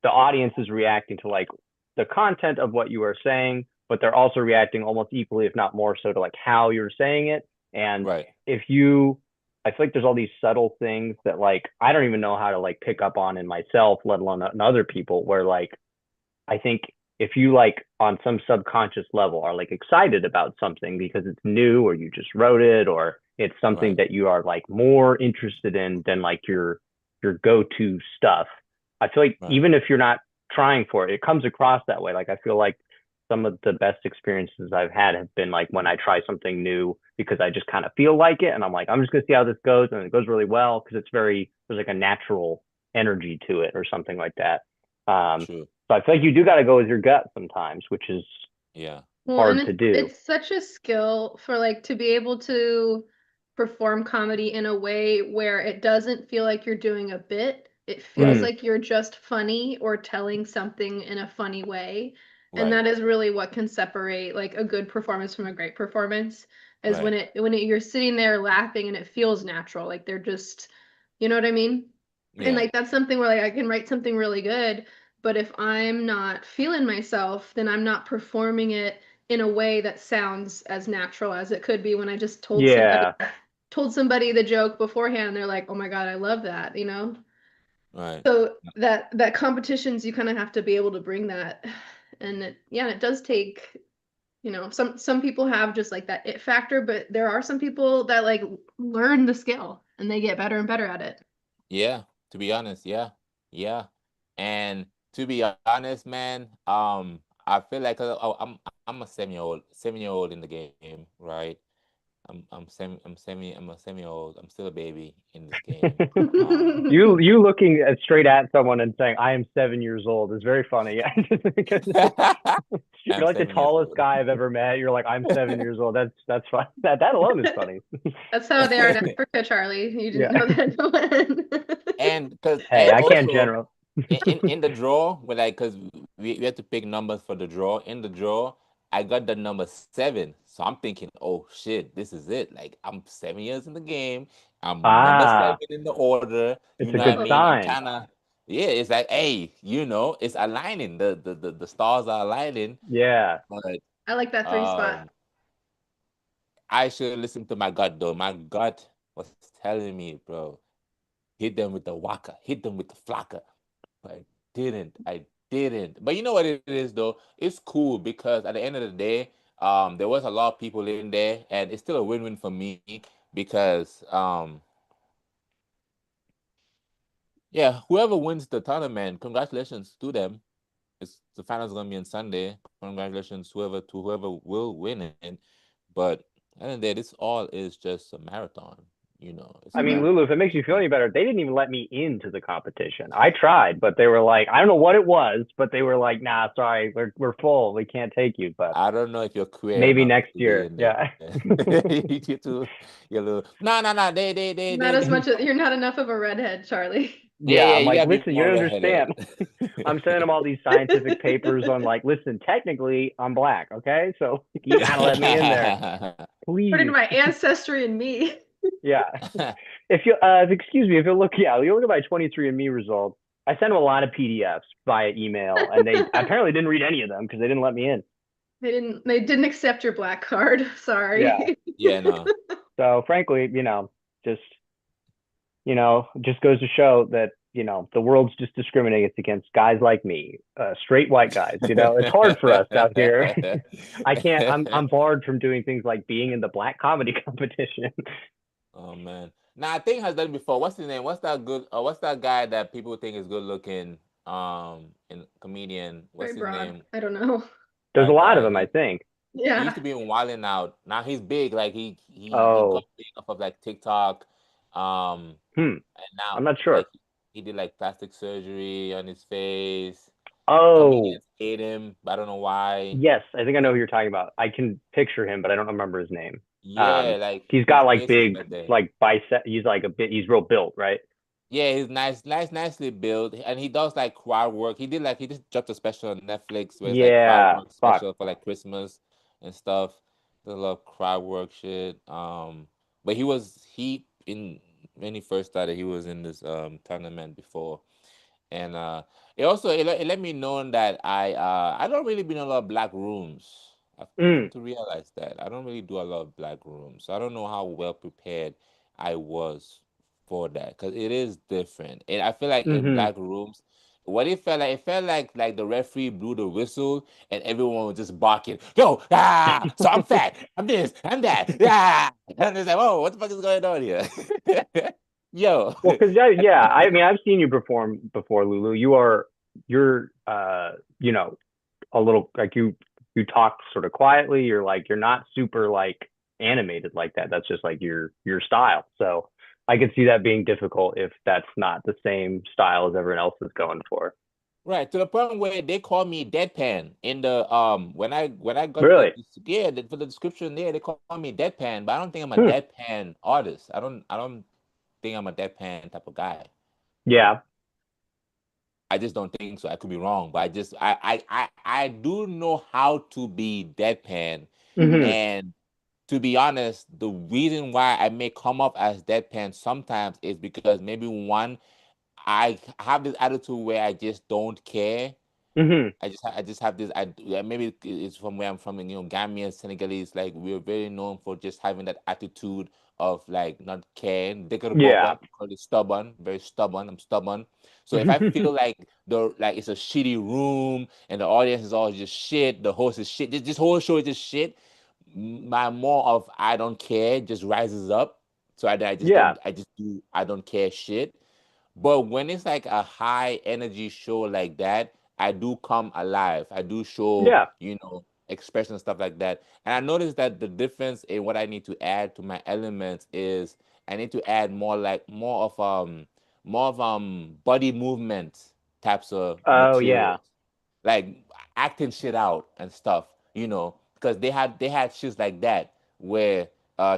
the audience is reacting to like the content of what you are saying, but they're also reacting almost equally, if not more so, to like how you're saying it. And Right. if you, I feel like there's all these subtle things that like I don't even know how to like pick up on in myself, let alone in other people, where like I think if you like on some subconscious level are like excited about something because it's new or you just wrote it or it's something Right. that you are like more interested in than like your go-to stuff. I feel like Right. even if you're not trying for it, it comes across that way. Like I feel like some of the best experiences I've had have been like when I try something new because I just kind of feel like it and I'm like, I'm just gonna see how this goes, and it goes really well because there's like a natural energy to it or something like that. True. So I feel like you do got to go with your gut sometimes, which is Yeah. Well, and hard to do. it's such a skill for like to be able to perform comedy in a way where it doesn't feel like you're doing a bit. It feels Mm, like you're just funny or telling something in a funny way. And Right. that is really what can separate like a good performance from a great performance is Right. you're sitting there laughing and it feels natural. Like they're just, you know what I mean? And Yeah. like that's something where like I can write something really good, but if I'm not feeling myself, then I'm not performing it in a way that sounds as natural as it could be when I just yeah. told somebody the joke beforehand. They're like, "Oh my God, I love that," you know? Right. So that competitions you kind of have to be able to bring that. And it does take, some people have just like that it factor, but there are some people that like learn the skill and they get better and better at it. Yeah. To be honest, yeah. Yeah. And to be honest, man, I feel like I'm a 7-year old in the game, right? I'm a semi-old. I'm still a baby in this game. You looking straight at someone and saying I am 7 years old is very funny. Because you're I'm like the 7 years tallest old. guy I've ever met. You're like I'm 7 years old. That's fun. That alone is funny. That's how they are in Africa, Charlie. You didn't Yeah. know that. Hey, And I can't also general. in the draw, because we had to pick numbers for the draw. In the draw, I got the number 7, so I'm thinking, oh shit, this is it. Like I'm 7 years in the game. I'm number Ah, 7 in the order. it's You a know what I good Oh, mean? I'm sign. kind of, yeah. It's like, hey, it's aligning. The stars are aligning. Yeah. But I like that 3 spot. I should listen to my gut though. My gut was telling me, bro, hit them with the waka, hit them with the flaka. But I didn't. But you know what it is though? It's cool because at the end of the day, there was a lot of people in there, and it's still a win-win for me because yeah, whoever wins the tournament, congratulations to them. It's the finals gonna be on Sunday. Congratulations whoever will win it. But at the end of the day, this all is just a marathon. You know, it's I mean, about Lulu, if it makes you feel any better, they didn't even let me into the competition. I tried, but they were like, I don't know what it was, but they were like, nah, sorry, we're full. We can't take you. But I don't know if you're queer maybe enough next to be year. in there. Yeah. You too, you little. No, Not as much. You're not enough of a redhead, Charlie. Yeah, I'm you like, gotta be listen, you more don't redheaded. understand. I'm sending them all these scientific papers on like, listen, technically I'm black, okay? So you gotta let me in there, According please. to my ancestry and me. Yeah. If you excuse me, if you look, yeah, you look at my 23andMe results. I sent them a lot of PDFs via email, and they apparently didn't read any of them because they didn't let me in. They didn't accept your black card. Sorry. Yeah. Yeah, no. So frankly, just just goes to show that the world's just discriminating against guys like me, straight white guys. It's hard for us out here. I can't. I'm barred from doing things like being in the black comedy competition. Oh man. Now I think has done it before. What's his name? What's that good? What's that guy that people think is good looking? In comedian. What's Very his broad. name? I don't know. There's a That lot of guy. them, I think. He Yeah. used to be in Wildin' Out. Now he's big. Like he Oh, got big off of like TikTok. And I'm now not sure. like he did like plastic surgery on his face. Oh, Comedians hate him, but I don't know why. yes, I think I know who you're talking about. I can picture him, but I don't remember his name. Yeah, like He's his got like face is big, right there. like bicep. He's like he's real built, right? Yeah, he's nicely built, and he does like crowd work. He just dropped a special on Netflix where it's like crowd Yeah, work fuck. special for like Christmas and stuff. There's a lot of crowd work shit. But he in when he first started, he was in this tournament before, and it let me know that I don't really be in a lot of black rooms. I've come to realize that I don't really do a lot of black rooms, so I don't know how well prepared I was for that because it is different. And I feel like in black rooms, what it felt like the referee blew the whistle and everyone was just barking, yo, so I'm fat, I'm this, I'm that, and it's like, whoa, what the fuck is going on here? Yo. Well, because yeah, I mean, I've seen you perform before, Lulu. You're a little like you talk sort of quietly. You're not super like animated like that. That's just like your style. So I could see that being difficult if that's not the same style as everyone else is going for. Right, to the point where they call me deadpan in the when I got Really? for the description there they call me deadpan, but I don't think I'm a Hmm. deadpan artist. I don't think I'm a deadpan type of guy. Yeah. I just don't think so. I could be wrong, but I do know how to be deadpan, Mhm. and to be honest, the reason why I may come up as deadpan sometimes is because maybe one, I have this attitude where I just don't care. Mhm. I just have this. Maybe it's from where I'm from, and Gambia, Senegalese. Like we're very known for just having that attitude of like not caring. They could Yeah. call it stubborn, very stubborn. I'm stubborn. So if I feel like it's a shitty room and the audience is all just shit, the host is shit, this whole show is just shit. My more of I don't care just rises up. So I just Yeah. don't. I don't care shit. But when it's like a high energy show like that, I do come alive. I do show, Yeah. expression and stuff like that. And I noticed that the difference in what I need to add to my elements is I need to add more of body movement types of Oh yeah. materials, like acting shit out and stuff, because they had shits like that where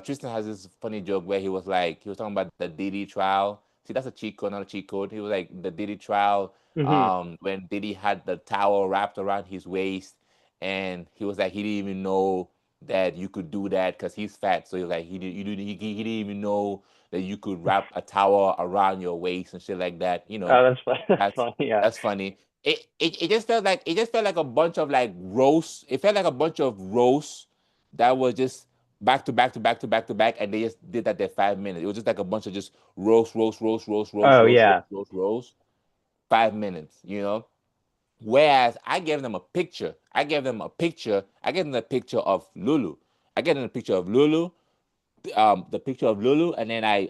Tristan has this funny joke where he was talking about the Diddy trial. See, that's a cheat code, not a cheat code. He was like the Diddy trial, Mhm. when Diddy had the towel wrapped around his waist, and he was like he didn't even know that you could do that because he's fat. So he was like he didn't even know that you could wrap a towel around your waist and shit like that. Oh, that's fun. That's That's funny. Yeah. that's funny. It just felt like a bunch of like roasts. It felt like a bunch of roasts that was just back to back to back to back to back, and they just did that there 5 minutes. It was just like a bunch of just roast, roast, roast, roast, roast, Oh roast, roast, yeah. roast, roast. 5 minutes. Whereas I gave them a picture. I gave them a picture. I gave them a picture of Lulu. I gave them a picture of Lulu, the picture of Lulu, and then I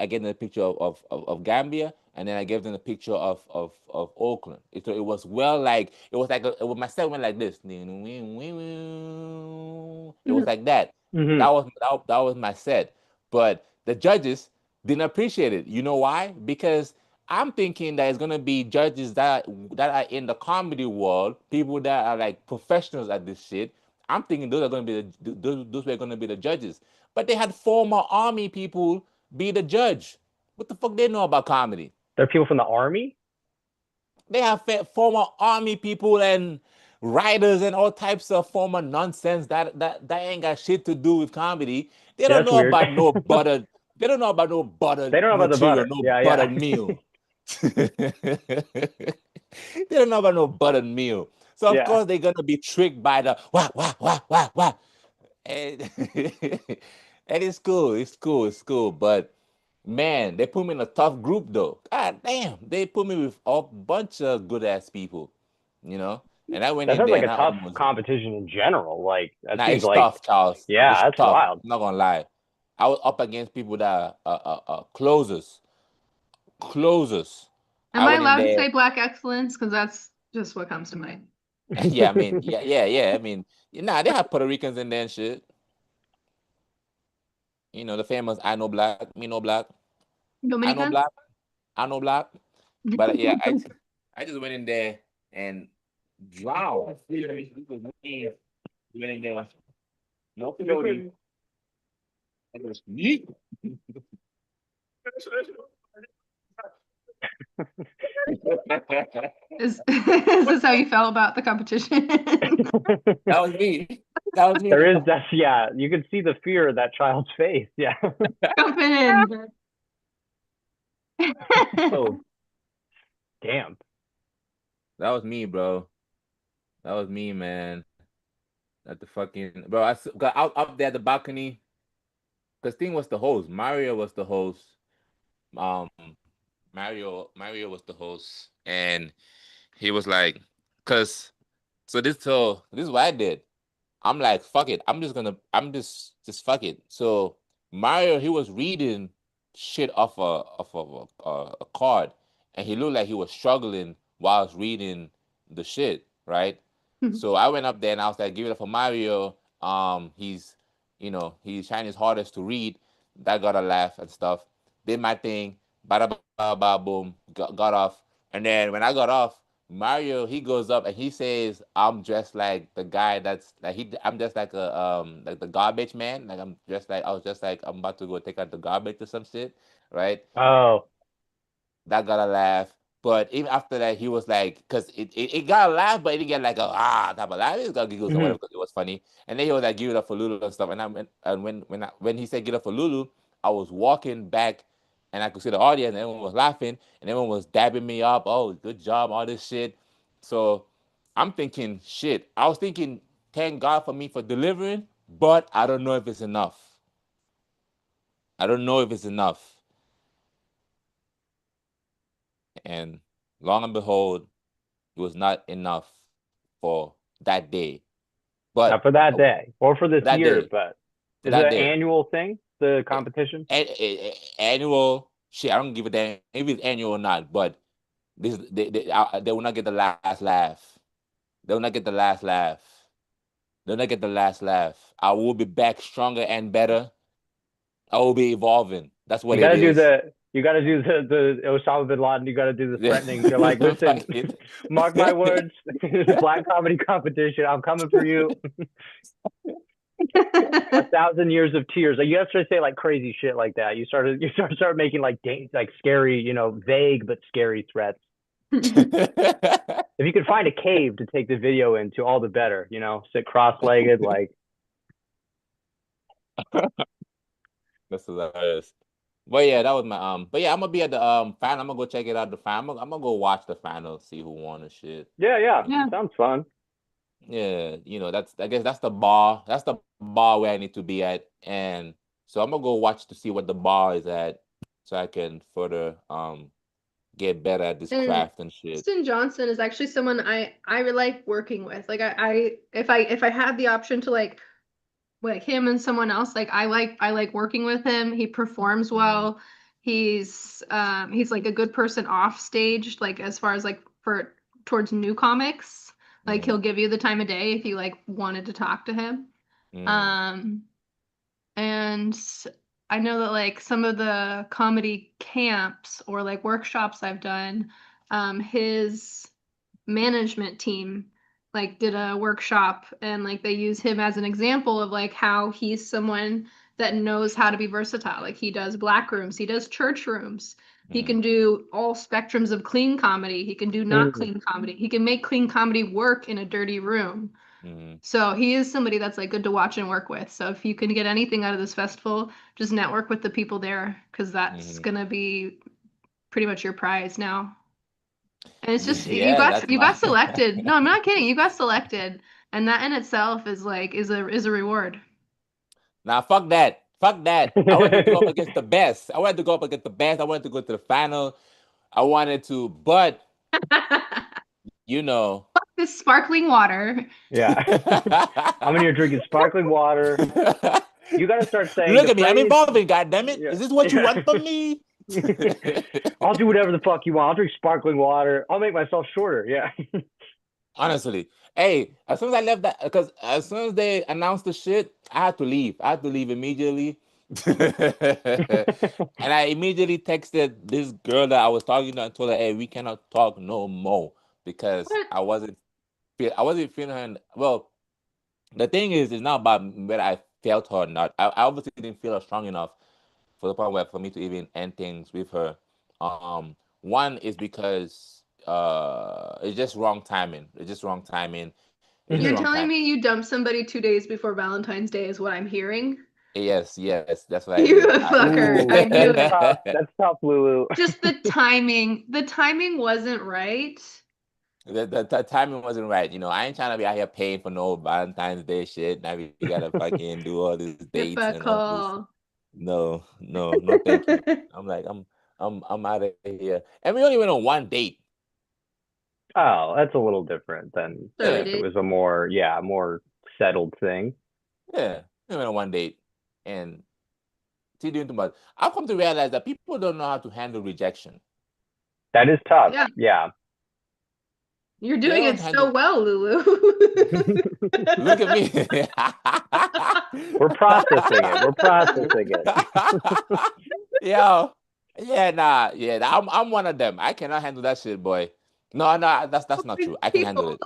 gave them a picture of Gambia, and then I gave them a picture of Oakland. It was my set went like this. It was like that. Mhm. That was my set. But the judges didn't appreciate it. You know why? Because I'm thinking that it's gonna be judges that are in the comedy world, people that are like professionals at this shit. I'm thinking those are gonna be those were gonna be the judges. But they had former army people be the judge. What the fuck they know about comedy? They're people from the army. They have former army people and writers and all types of former nonsense that ain't got shit to do with comedy. They don't That's know weird. about no buttered. They don't know about no buttered They don't know about the material, butter. no Yeah, buttered yeah. meal. They don't know about no buttered meal. So of Yeah. course they're gonna be tricked by the wah. And, and it's cool, it's cool. But man, they put me in a tough group though. God damn, they put me with a bunch of good ass people, you know. And I went That in sounds there like and a I tough almost competition in general. Like that nah, seems it's like, tough, Charles. yeah, It's that's tough. wild. I'm not gonna lie. I was up against people that are closers. Closers. Am I I went in allowed to there. say Black excellence? Because that's just what comes to mind. Yeah, I mean, yeah. I mean, nah, they have Puerto Ricans in there and shit. You know, the famous I know black, me no black. I know Dominicans? black, I know black. But yeah, I just went in there and drowned. Went in there, no floating. I just yeet. Is this how you felt about the competition? That was me. That was me. There is that. Yeah, you can see the fear in that child's face. Yeah. Jumping in. Oh, Damn. that was me, bro. That was me, man. At the fucking bro, I got out up there at the balcony. Cause thing was the host. Mario was the host. Um, Mario was the host, and he was like, cause this is what I did. I'm like, fuck it. I'm just fuck it. So Mario, he was reading shit off a card, and he looked like he was struggling while I was reading the shit, right? So I went up there and I was like, give it up for Mario. He's trying his hardest to read. That got a laugh and stuff. Did my thing, bada ba boom, got off. And then when I got off, Mario, he goes up and he says, "I'm dressed like the guy that's like I'm just like the garbage man. Like I was just like I'm about to go take out the garbage or some shit, right?" Oh. That got a laugh. But even after that, he was like, because it got a laugh, but it didn't get like a type of laugh. It got giggles or whatever because it was funny. And then he was like, give it up for Lulu and stuff. And when he said get up for Lulu, I was walking back and I could see the audience and everyone was laughing and everyone was dabbing me up. Oh, good job, all this shit. So I'm thinking, shit. I was thinking, thank God for me for delivering, but I don't know if it's enough. I don't know if it's enough. And long and behold, it was not enough for that day. But Not for that day or for this that year, day, but for is it that an day, annual thing, the competition? annual shit. I don't give a damn if it's annual or not. But they will not get the last laugh. They will not get the last laugh. They'll not get the last laugh. I will be back stronger and better. I will be evolving. That's what You it gotta do is. the Osama bin Laden. You gotta do the threatening. You're like, listen, Fuck it. mark my words. Black comedy competition. I'm coming for you. 1,000 years of tears. Like you have to say like crazy shit like that. You start making like scary, vague but scary threats. If you could find a cave to take the video into, all the better. Sit cross-legged, like. That's hilarious. But yeah, that was my But yeah, I'm gonna be at the final. I'm gonna go check it out. The final. I'm gonna go watch the final, see who won and shit. Yeah. Yeah. Sounds fun. Yeah, I guess that's the bar. That's the bar where I need to be at, and so I'm gonna go watch to see what the bar is at, so I can further get better at this And craft and shit. Kristen Johnson is actually someone I really like working with. Like if I had the option to like him and someone else, like I like working with him. He performs well. He's like a good person off stage, like as far as like towards new comics. Like he'll give you the time of day if you like wanted to talk to him. And I know that like some of the comedy camps or like workshops I've done, his management team like did a workshop and like they use him as an example of like how he's someone that knows how to be versatile. Like he does black rooms, he does church rooms. He can do all spectrums of clean comedy. He can do not clean comedy. He can make clean comedy work in a dirty room. So he is somebody that's like good to watch and work with. So if you can get anything out of this festival, just network with the people there because that's gonna be pretty much your prize now. And it's just you got selected. No, I'm not kidding. You got selected, and that in itself is like is a reward. Nah, fuck that. Fuck that. I wanted to go up against the best. I wanted to go up against the best. I wanted to go to the final. I wanted to, but you know. Fuck this sparkling water. Yeah. I'm in here drinking sparkling water. You got to start saying. Look at me. I'm involving, goddammit. Yeah. Is this what you want from me? I'll do whatever the fuck you want. I'll drink sparkling water. I'll make myself shorter. Yeah. Honestly. Hey, as soon as I left that, because as soon as they announced the shit, I had to leave. I had to leave immediately. And I immediately texted this girl that I was talking to and told her, hey, we cannot talk no more because I wasn't feeling her. Well, the thing is, it's not about whether I felt her or not. I obviously didn't feel her strong enough for the point where for me to even end things with her. One is because it's just wrong timing. You're telling me you dumped somebody 2 days before Valentine's Day is what I'm hearing? Yes, that's what I did. You fucker. I knew it. That's tough, Lulu. Just the timing. The timing wasn't right. The timing wasn't right. You know, I ain't trying to be out here paying for no Valentine's Day shit. Now we gotta fucking do all these dates and all this. No, thank you. I'm like, I'm out of here. And we only went on one date. Oh, that's a little different than if it was a more settled thing. Yeah, we went on one date, and she doing too much. I've come to realize that people don't know how to handle rejection. That is tough. Yeah. You're doing it so well, Lulu. Look at me. We're processing it. Yo, I'm one of them. I cannot handle that shit, boy. No, that's not true. I can handle it.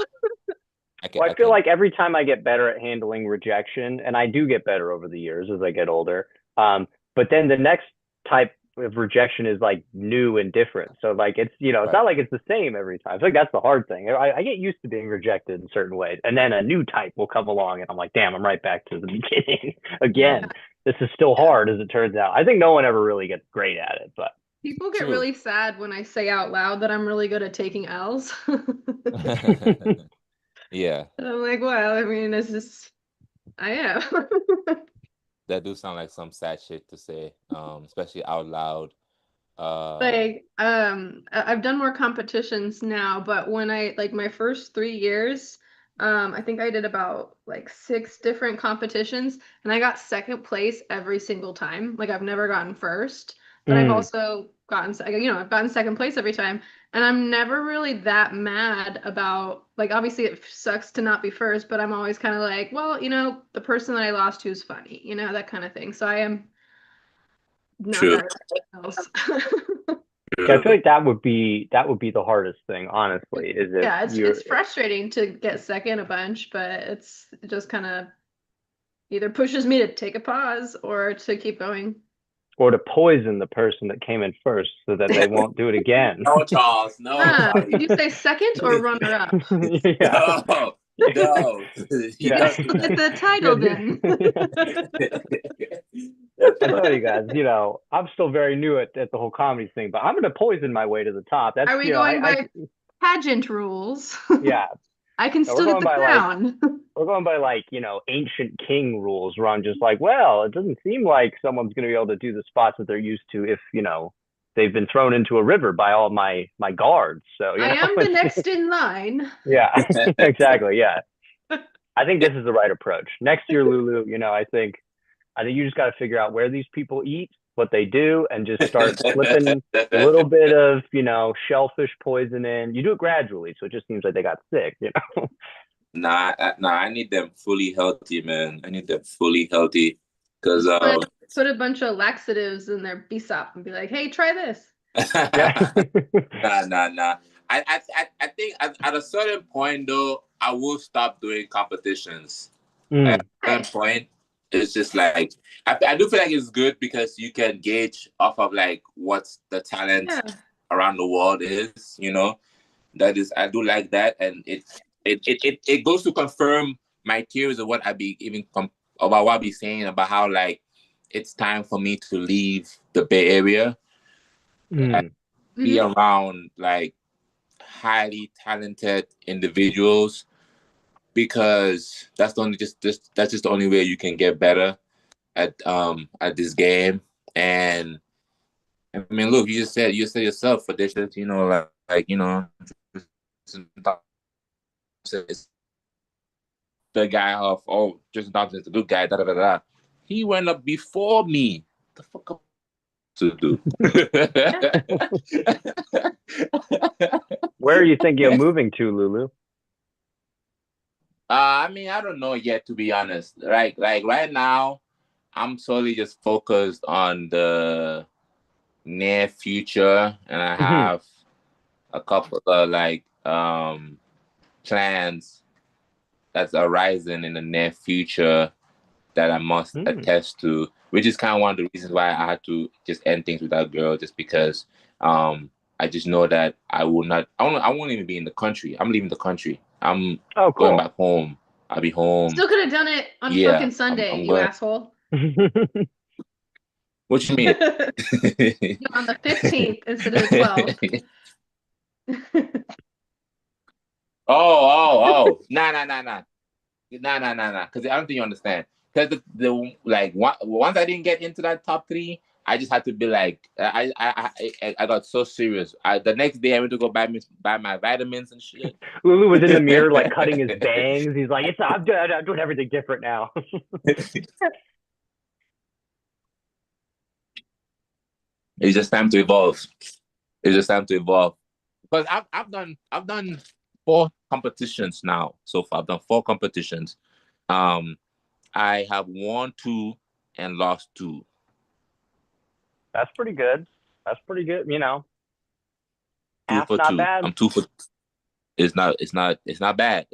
I feel like every time I get better at handling rejection, and I do get better over the years as I get older, but then the next type of rejection is like new and different. So like it's it's not like it's the same every time. I feel like that's the hard thing. I get used to being rejected in certain ways, and then a new type will come along, and I'm like, damn, I'm right back to the beginning again. Yeah. This is still hard as it turns out. I think no one ever really gets great at it, but people get really sad when I say out loud that I'm really good at taking L's. Yeah. And I'm like, well, I mean, it's just I am. That do sound like some sad shit to say, especially out loud. I've done more competitions now, but when I like my first 3 years, I think I did about like 6 different competitions, and I got second place every single time. Like I've never gotten first, but I've also gotten I've gotten second place every time, and I'm never really that mad about like obviously it sucks to not be first, but I'm always kind of like, well, the person that I lost to is funny, that kind of thing. So I am not mad at else. Yeah, I feel like that would be the hardest thing, honestly. Is it? Yeah, it's frustrating to get second a bunch, but it just kind of either pushes me to take a pause or to keep going. Or to poison the person that came in first so that they won't do it again. No, Charles, no. Did you say second or runner up? Yeah. No. Yeah. It's a title then. I tell you guys, I'm still very new at the whole comedy thing, but I'm going to poison my way to the top. Are we going by pageant rules? Yeah. I can still get the crown. We're going by ancient king rules where I'm just like, well, it doesn't seem like someone's going to be able to do the spots that they're used to if, they've been thrown into a river by all my guards. So I am the next in line. Yeah, exactly. Yeah. I think this is the right approach. Next year, Lulu, I think you just got to figure out where these people eat, what they do, and just start slipping a little bit of, shellfish poison in. You do it gradually, so it just seems like they got sick, Nah, I need them fully healthy, man. I need them fully healthy. Because put a bunch of laxatives in their BSOP and be like, hey, try this. nah. I think at a certain point though, I will stop doing competitions. At a certain point, it's just like I do feel like it's good because you can gauge off of like what's the talent around the world is. You know, that is I do like that, and it goes to confirm my theories of what I be about what I be saying about how like it's time for me to leave the Bay Area. Be around like highly talented individuals because that's just the only way you can get better at this game. And I mean, look, you said yourself, Audacious, you know, like you know, the guy of Justin Thompson is a good guy, he went up before me. The fuck up to do? Where are you thinking of moving to, Lulu? I mean, I don't know yet, to be honest. Like right now, I'm solely just focused on the near future, and I have a couple of like plans that's arising in the near future that I must attest to, which is kind of one of the reasons why I had to just end things with that girl, just because I just know that I won't even be in the country. I'm leaving the country. I'm going back home. I'll be home. Still could have done it on fucking Sunday, you asshole. What you mean? On the 15th instead of the 12th. Oh. Nah. Because I don't think you understand. Because the like once I didn't get into that top 3, I just had to be like, I got so serious. The next day I went to go buy my vitamins and shit. Lulu was in the mirror like cutting his bangs. He's like, I'm doing everything different now. It's just time to evolve. Because I've done 4 competitions now so far. I've done 4 competitions. I have won 2 and lost 2. That's pretty good. You know, 2 for 2. Bad. I'm 2 for. It's not bad. It's not bad.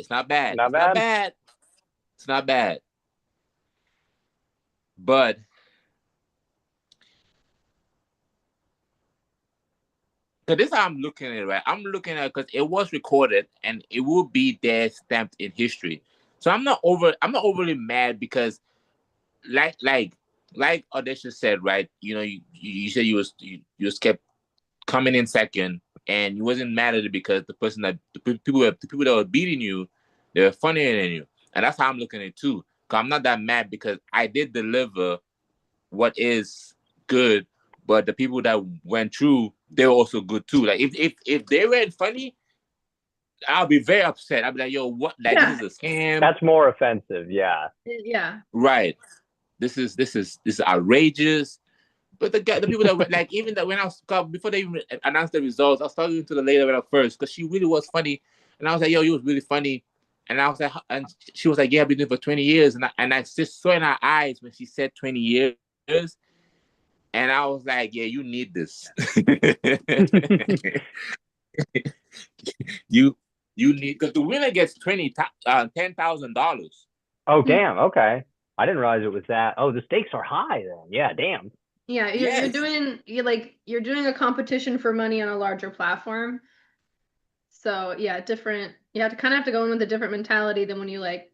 But this is how I'm looking at it, right? I'm looking at it because it was recorded and it will be there stamped in history. So I'm not overly mad because like Audacious said, right? You know, you said you just kept coming in second, and you wasn't mad at it because the people that were beating you, they were funnier than you, and that's how I'm looking at it too. Cause I'm not that mad because I did deliver what is good, but the people that went through, they were also good too. Like if they weren't funny, I'll be very upset. I'll be like, yo, what? Like this is a scam. That's more offensive. Yeah. Right. This is outrageous. But the people that were like, even that when I was before they even announced the results, I was talking to the lady that went up first because she really was funny, and I was like, "Yo, you was really funny," and I was like, and she was like, "Yeah, I've been doing it for 20 years," and I just saw in her eyes when she said 20 years, and I was like, "Yeah, you need this. you need because the winner gets $10,000." Oh damn! Okay, I didn't realize it was that. Oh, the stakes are high then. Yeah, damn. Yeah, you're doing a competition for money on a larger platform. So yeah, different. You have to go in with a different mentality than when you like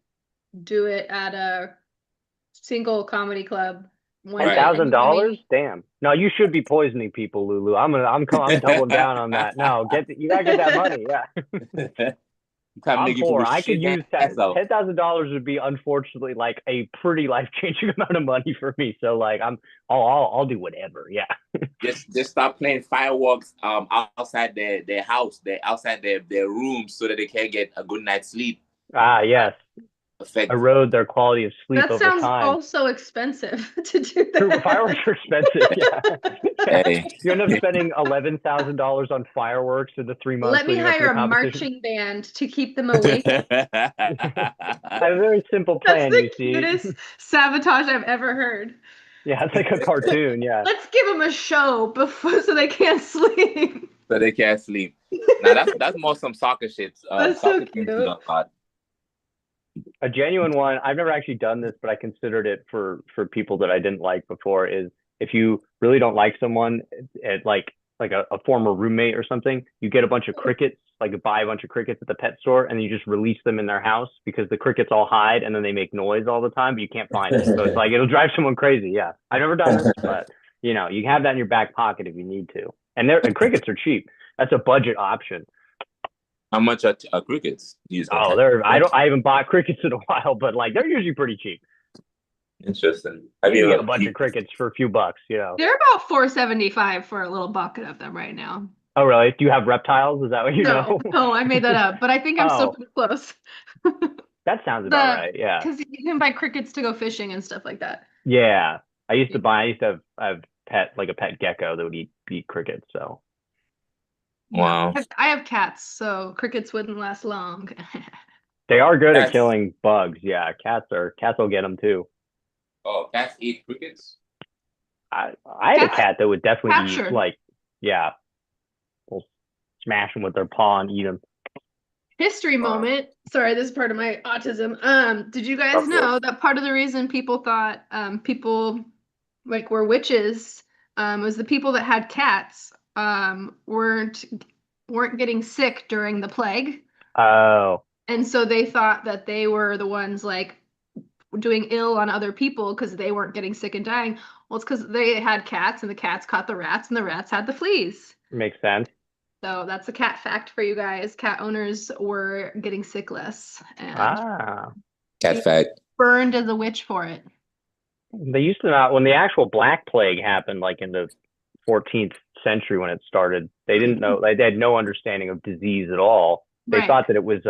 do it at a single comedy club. $10,000? Damn. No, you should be poisoning people, Lulu. I'm doubling down on that. No, you gotta get that money. Yeah. I'm poor. I could use $10,000 would be unfortunately like a pretty life-changing amount of money for me. So like I'll do whatever. Yeah. Just stop playing fireworks outside their house, outside their room so that they can get a good night's sleep. Ah, yes. affect. erode their quality of sleep That over sounds time. also expensive to do True, that. fireworks are expensive. Yeah. Hey. You end up spending $11,000 on fireworks in the 3 months. Let me leading up to hire the a competition. marching band to keep them awake. I have a very simple That's plan. the You see. cutest sabotage I've ever heard. Yeah, it's like a cartoon. Yeah. Let's give them a show before so they can't sleep. So they can't sleep. Now that's more some soccer shit. That's so Soccer teams cute. do that a lot. A genuine one. I've never actually done this, but I considered it for people that I didn't like before. Is if you really don't like someone, at like a former roommate or something, you get a bunch of crickets, like buy a bunch of crickets at the pet store, and you just release them in their house because the crickets all hide and then they make noise all the time, but you can't find them. So it's like it'll drive someone crazy. Yeah, I've never done this, but you know, you can have that in your back pocket if you need to. And crickets are cheap. That's a budget option. How much are crickets? Oh, I haven't bought crickets in a while, but like they're usually pretty cheap. Interesting. You can get a bunch of crickets for a few bucks, you know. They're about $4.75 for a little bucket of them right now. Oh, really? Do you have reptiles? Is that what you know? No, I made that up, but I think I'm still Oh. pretty close. That sounds about right. Yeah. Because you can buy crickets to go fishing and stuff like that. Yeah. I used to have a pet gecko that would eat crickets. So Wow. I have cats, so crickets wouldn't last long. they are good Cats. at killing bugs. Yeah, cats will get them too. Oh, cats eat crickets? I had a cat that would definitely Captured. eat will smash them with their paw and eat them. History moment. Sorry, this is part of my autism. Did you guys know that part of the reason people thought people like were witches was the people that had cats weren't getting sick during the plague, Oh, and so they thought that they were the ones like doing ill on other people because they weren't getting sick and dying. Well, it's because they had cats, and the cats caught the rats, and the rats had the fleas. makes sense. So that's a cat fact for you guys. Cat owners were getting sick less and Cat fact. burned as a witch for it. They used to not, when the actual Black Plague happened, like in the 14th century when it started, they didn't know, they had no understanding of disease at all. They Right. thought that it was,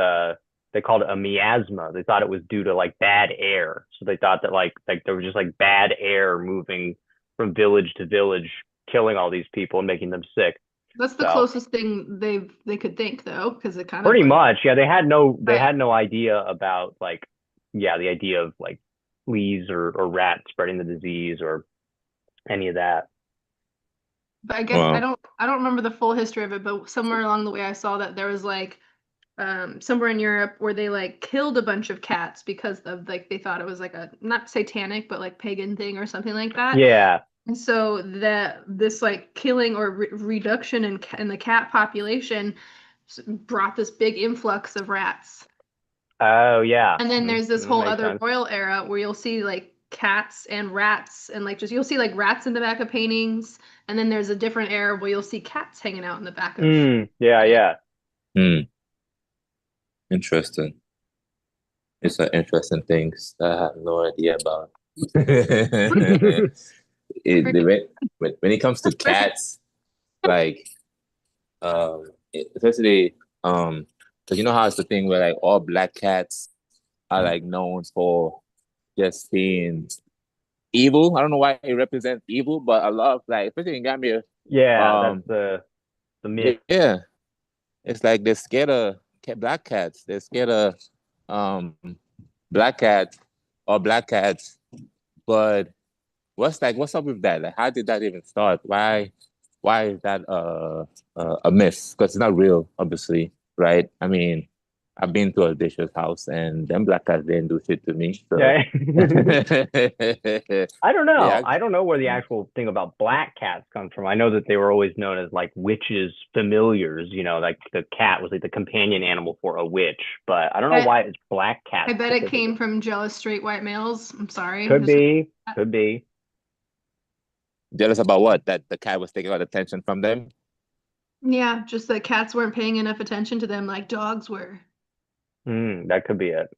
they called it a miasma. They thought it was due to like bad air. So they thought that like there was just like bad air moving from village to village, killing all these people and making them sick. That's the So- closest thing they could think though, because it kind Pretty of much. Yeah. They had no Right. idea about like, yeah, the idea of like fleas or rats spreading the disease or any of that. But I guess Wow. I don't remember the full history of it, but somewhere along the way I saw that there was like somewhere in Europe where they like killed a bunch of cats because of like they thought it was like a not satanic but like pagan thing or something like that. Yeah. And so this like killing or reduction in the cat population brought this big influx of rats. Oh, yeah. And then there's this That whole makes other sense. royal era where you'll see like cats and rats and like just you'll see like rats in the back of paintings, and then there's a different era where you'll see cats hanging out in the back of Yeah. Interesting. It's an interesting things that I have no idea about. When it comes to cats, like especially because you know how it's the thing where like all black cats are like known for just being evil. I don't know why it represents evil, but a lot of like especially in Gambia, Yeah, that's the myth. yeah, it's like they're scared of black cats. They're scared of black cats or black cats. But what's up with that? Like, how did that even start? Why is that a myth? Because it's not real, obviously, right? I mean, I've been to Audacious house, and them black cats didn't do shit to me. So. Yeah. I don't know. Yeah. I don't know where the actual thing about black cats comes from. I know that they were always known as like witches' familiars, you know, like the cat was like the companion animal for a witch, but I don't know why it's black cats. I bet it came from jealous straight white males. I'm sorry. Could be. Jealous about what? That the cat was taking all the attention from them? Yeah, just that cats weren't paying enough attention to them like dogs were. That could be it.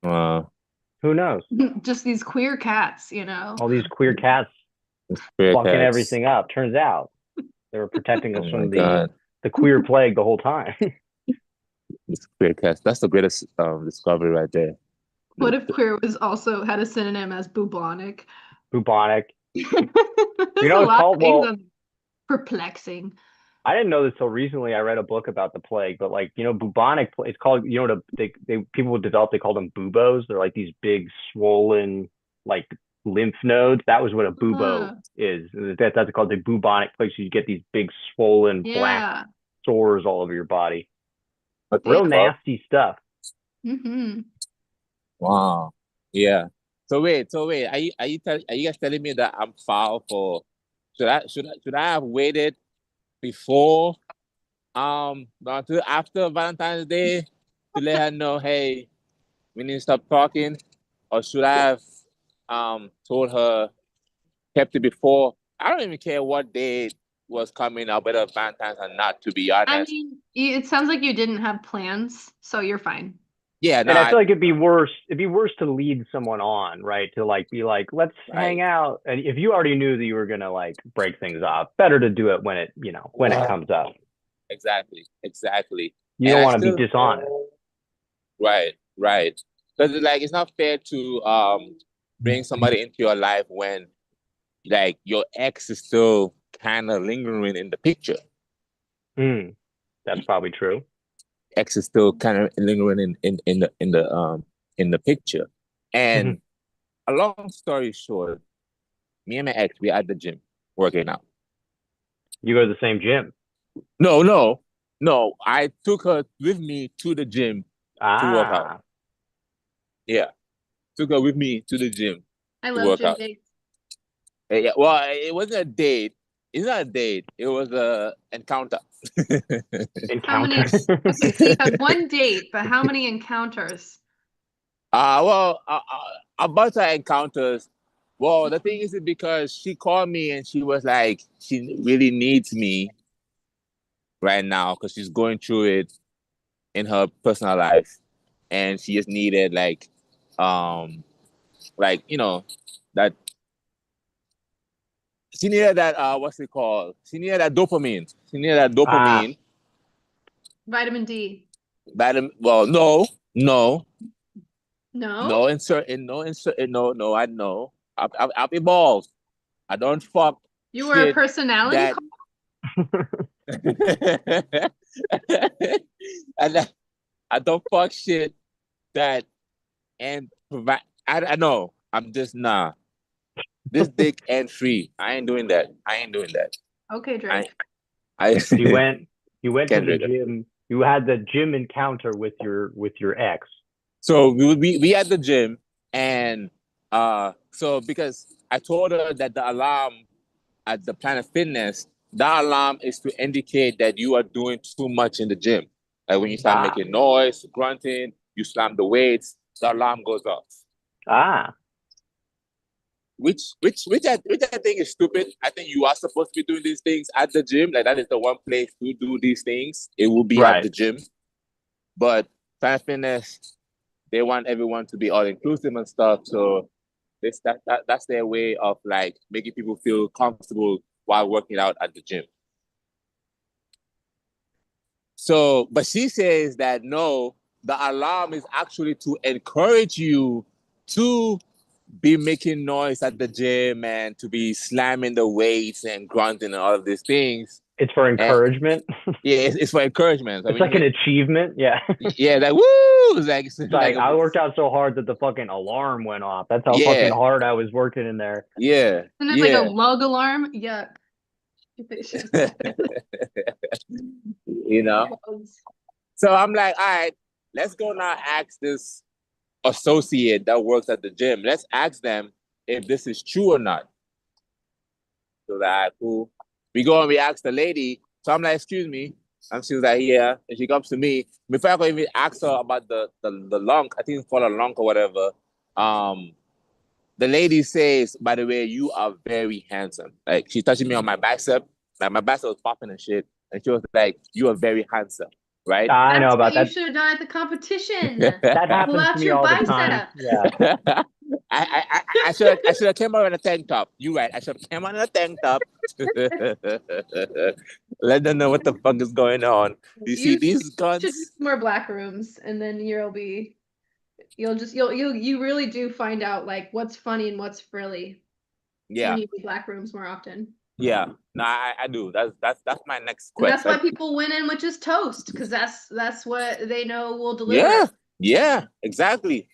Who knows? Just these queer cats, you know. All these queer cats fucking everything up. Turns out they were protecting us from the queer plague the whole time. It's queer cast. That's the greatest discovery right there. What if queer was also had a synonym as bubonic? Bubonic. There's You know a what it's lot called? of things Well, on perplexing. I didn't know this till recently. I read a book about the plague, but like, bubonic, it's called, people would develop, they call them buboes. They're like these big swollen, like lymph nodes. That was what a bubo is. That's called the bubonic plague. So you get these big swollen black Yeah. sores all over your body. Okay. Real nasty stuff. Mm-hmm. Wow. Yeah. So wait. Are you guys telling me that I'm foul for? Should I have waited before until after Valentine's Day to let her know, hey, we need to stop talking, or should I have told her, kept it before? I don't even care what day was coming up, whether Valentine's or not. To be honest, I mean, it sounds like you didn't have plans, so you're fine. yeah. No, And I feel like it'd be worse to lead someone on, right? To like be like, let's hang out. And if you already knew that you were gonna like break things off, better to do it when it comes up. Exactly. You don't want to be dishonest. Right. Because like it's not fair to bring somebody into your life when like your ex is still kind of lingering in the picture. That's probably true. Ex is still kind of lingering in the picture. And a long story short, me and my ex, we're at the gym working out. You go to the same gym? No. I took her with me to the gym to work out. Yeah. Took her with me to the gym. I love gym dates. Yeah, well, it wasn't a date. It's not a date. It was a encounter. Encounter. Okay, so you had one date, but how many encounters? Well, a bunch of encounters. Well, the thing is because she called me and she was like, she really needs me right now because she's going through it in her personal life, and she just needed that she needed that what's it called? She needed that dopamine. Vitamin D. Well, no. No? No, no, I know. I'll be balls. I don't fuck. You were a personality and I don't fuck shit that and provide. I know. I'm just nah. This dick and free. I ain't doing that. Okay, Drake. You went to the gym. You had the gym encounter with your ex. So we at the gym, and so because I told her that the alarm at the Planet Fitness, that alarm is to indicate that you are doing too much in the gym. Like when you start making noise, grunting, you slam the weights, the alarm goes off. Which I think is stupid. I think you are supposed to be doing these things at the gym. Like that is the one place to do these things. It will be at the gym. But Planet Fitness, they want everyone to be all inclusive and stuff. So that's their way of like making people feel comfortable while working out at the gym. So, but she says that no, the alarm is actually to encourage you to be making noise at the gym and to be slamming the weights and grunting and all of these things. It's for encouragement. Yeah, it's for encouragement. It's like an achievement. Yeah. Yeah, like woo! It's like I worked out so hard that the fucking alarm went off. That's how fucking hard I was working in there. Yeah. And it's like a lug alarm. Yuck. You know. So I'm like, all right, let's go now ask this associate that works at the gym. Let's ask them if this is true or not. So that cool. We go and we ask the lady. So I'm like, excuse me. And she was like, yeah. And she comes to me. Before I could even ask her about the lunk, I think it's called a lunk or whatever. The lady says, by the way, you are very handsome. Like she's touching me on my bicep. Like my bicep was popping and shit. And she was like, you are very handsome. right? I know That's about what you that. should have done at the competition. That Pull happens out to me your all the bicep. time. Yeah. I should have came out in a tank top. You're right. I should have came out in a tank top. Let them know what the fuck is going on. You see these should guns? do more black rooms, and then you really do find out like what's funny and what's frilly Yeah, when you do black rooms more often. yeah. No, I do. That's my next And that's quest. why people win in with just toast, because that's what they know will deliver. Yeah, yeah. Exactly.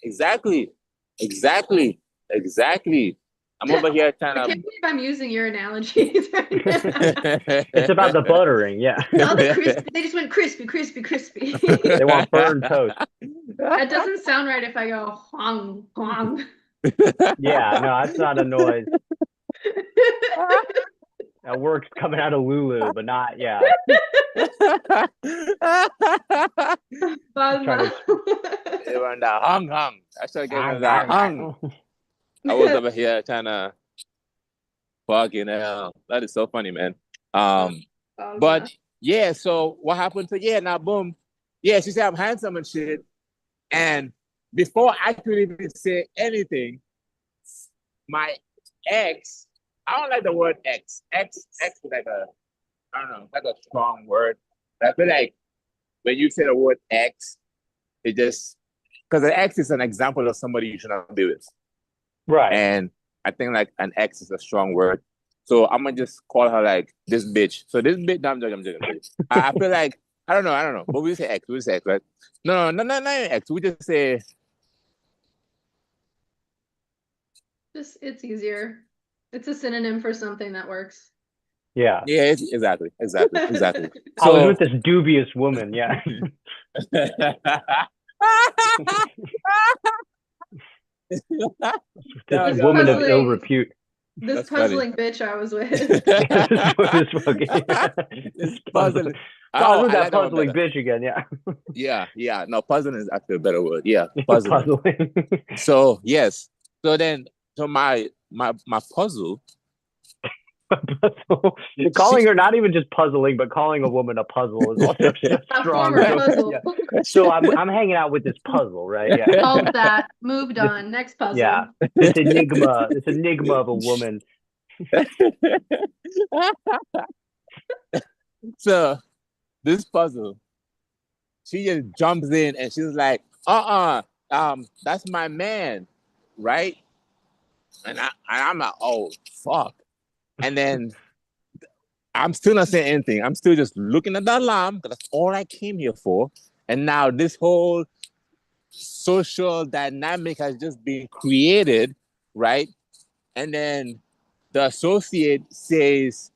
I'm over here I trying can't to. believe I'm using your analogies. It's about the buttering. Yeah. All the crispy, they just went crispy. They want burned toast. That doesn't sound right if I go hong hong. Yeah, no, that's not a noise. That works coming out of Lulu, but not, yeah. Basma. They were on the hung. I should get on the hung. I was over here trying to fucking hell. That is so funny, man. But yeah, so what happened to now boom. Yeah, she said I'm handsome and shit. And before I could even say anything, my ex, I don't like the word ex. Ex is like I don't know, like a strong word. I feel like when you say the word ex, it just because an ex is an example of somebody you should not be with. Right. And I think like an ex is a strong word. So I'm gonna just call her like this bitch. So this bitch, no, I'm joking. I feel like I don't know. But we say ex, right? No, not ex. We just say it's easier. It's a synonym for something that works. Yeah. Yeah, exactly. So, I was with this dubious woman, yeah. This woman of ill repute. This puzzling bitch I was with. This puzzling. I was with that puzzling bitch again, yeah. Yeah. No, puzzling is actually a better word. Yeah, puzzling. So yes. So then, my puzzle. Calling her not even just puzzling, but calling a woman a puzzle is also strong. Yeah. So I'm hanging out with this puzzle, right? Yeah. Solved that. Moved on. Next puzzle. Yeah. This enigma of a woman. So this puzzle, she just jumps in and she's like, that's my man, right? And I'm like, oh fuck. And then I'm still not saying anything. I'm still just looking at the alarm because that's all I came here for. And now this whole social dynamic has just been created, right? And then the associate says,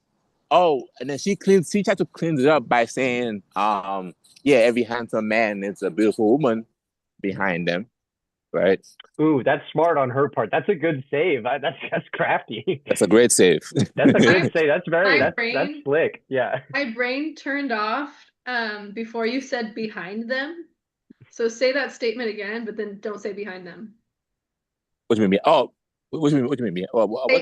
oh, and then she tried to clean it up by saying, every handsome man is a beautiful woman behind them, right? Ooh, that's smart on her part. That's a good save. That's crafty. That's a great save. That's a good save. That's slick. Yeah. My brain turned off before you said behind them. So say that statement again, but then don't say behind them. What do you mean? Oh, what do you mean?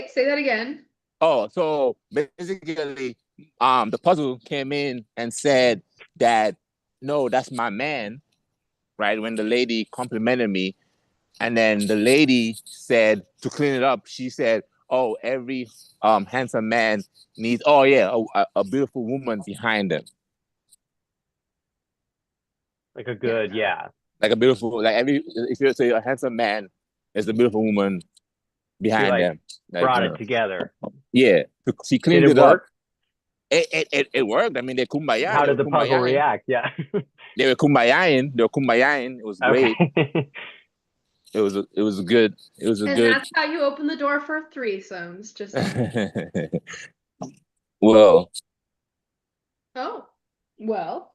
Say that again. Oh, so basically, the puzzle came in and said that, no, that's my man, right? When the lady complimented me, and then the lady said, to clean it up, she said, oh, every handsome man needs, a beautiful woman behind them. Like a good, yeah. Like a beautiful, if you say a handsome man, there's a beautiful woman behind them. Brought it together. Yeah. She cleaned it work? Up. It worked. I mean, they kumbaya. How did the puzzle react? Yeah. They were kumbayaing. It was great. It was good. It was good. That's how you open the door for threesomes. Just well. Oh, well.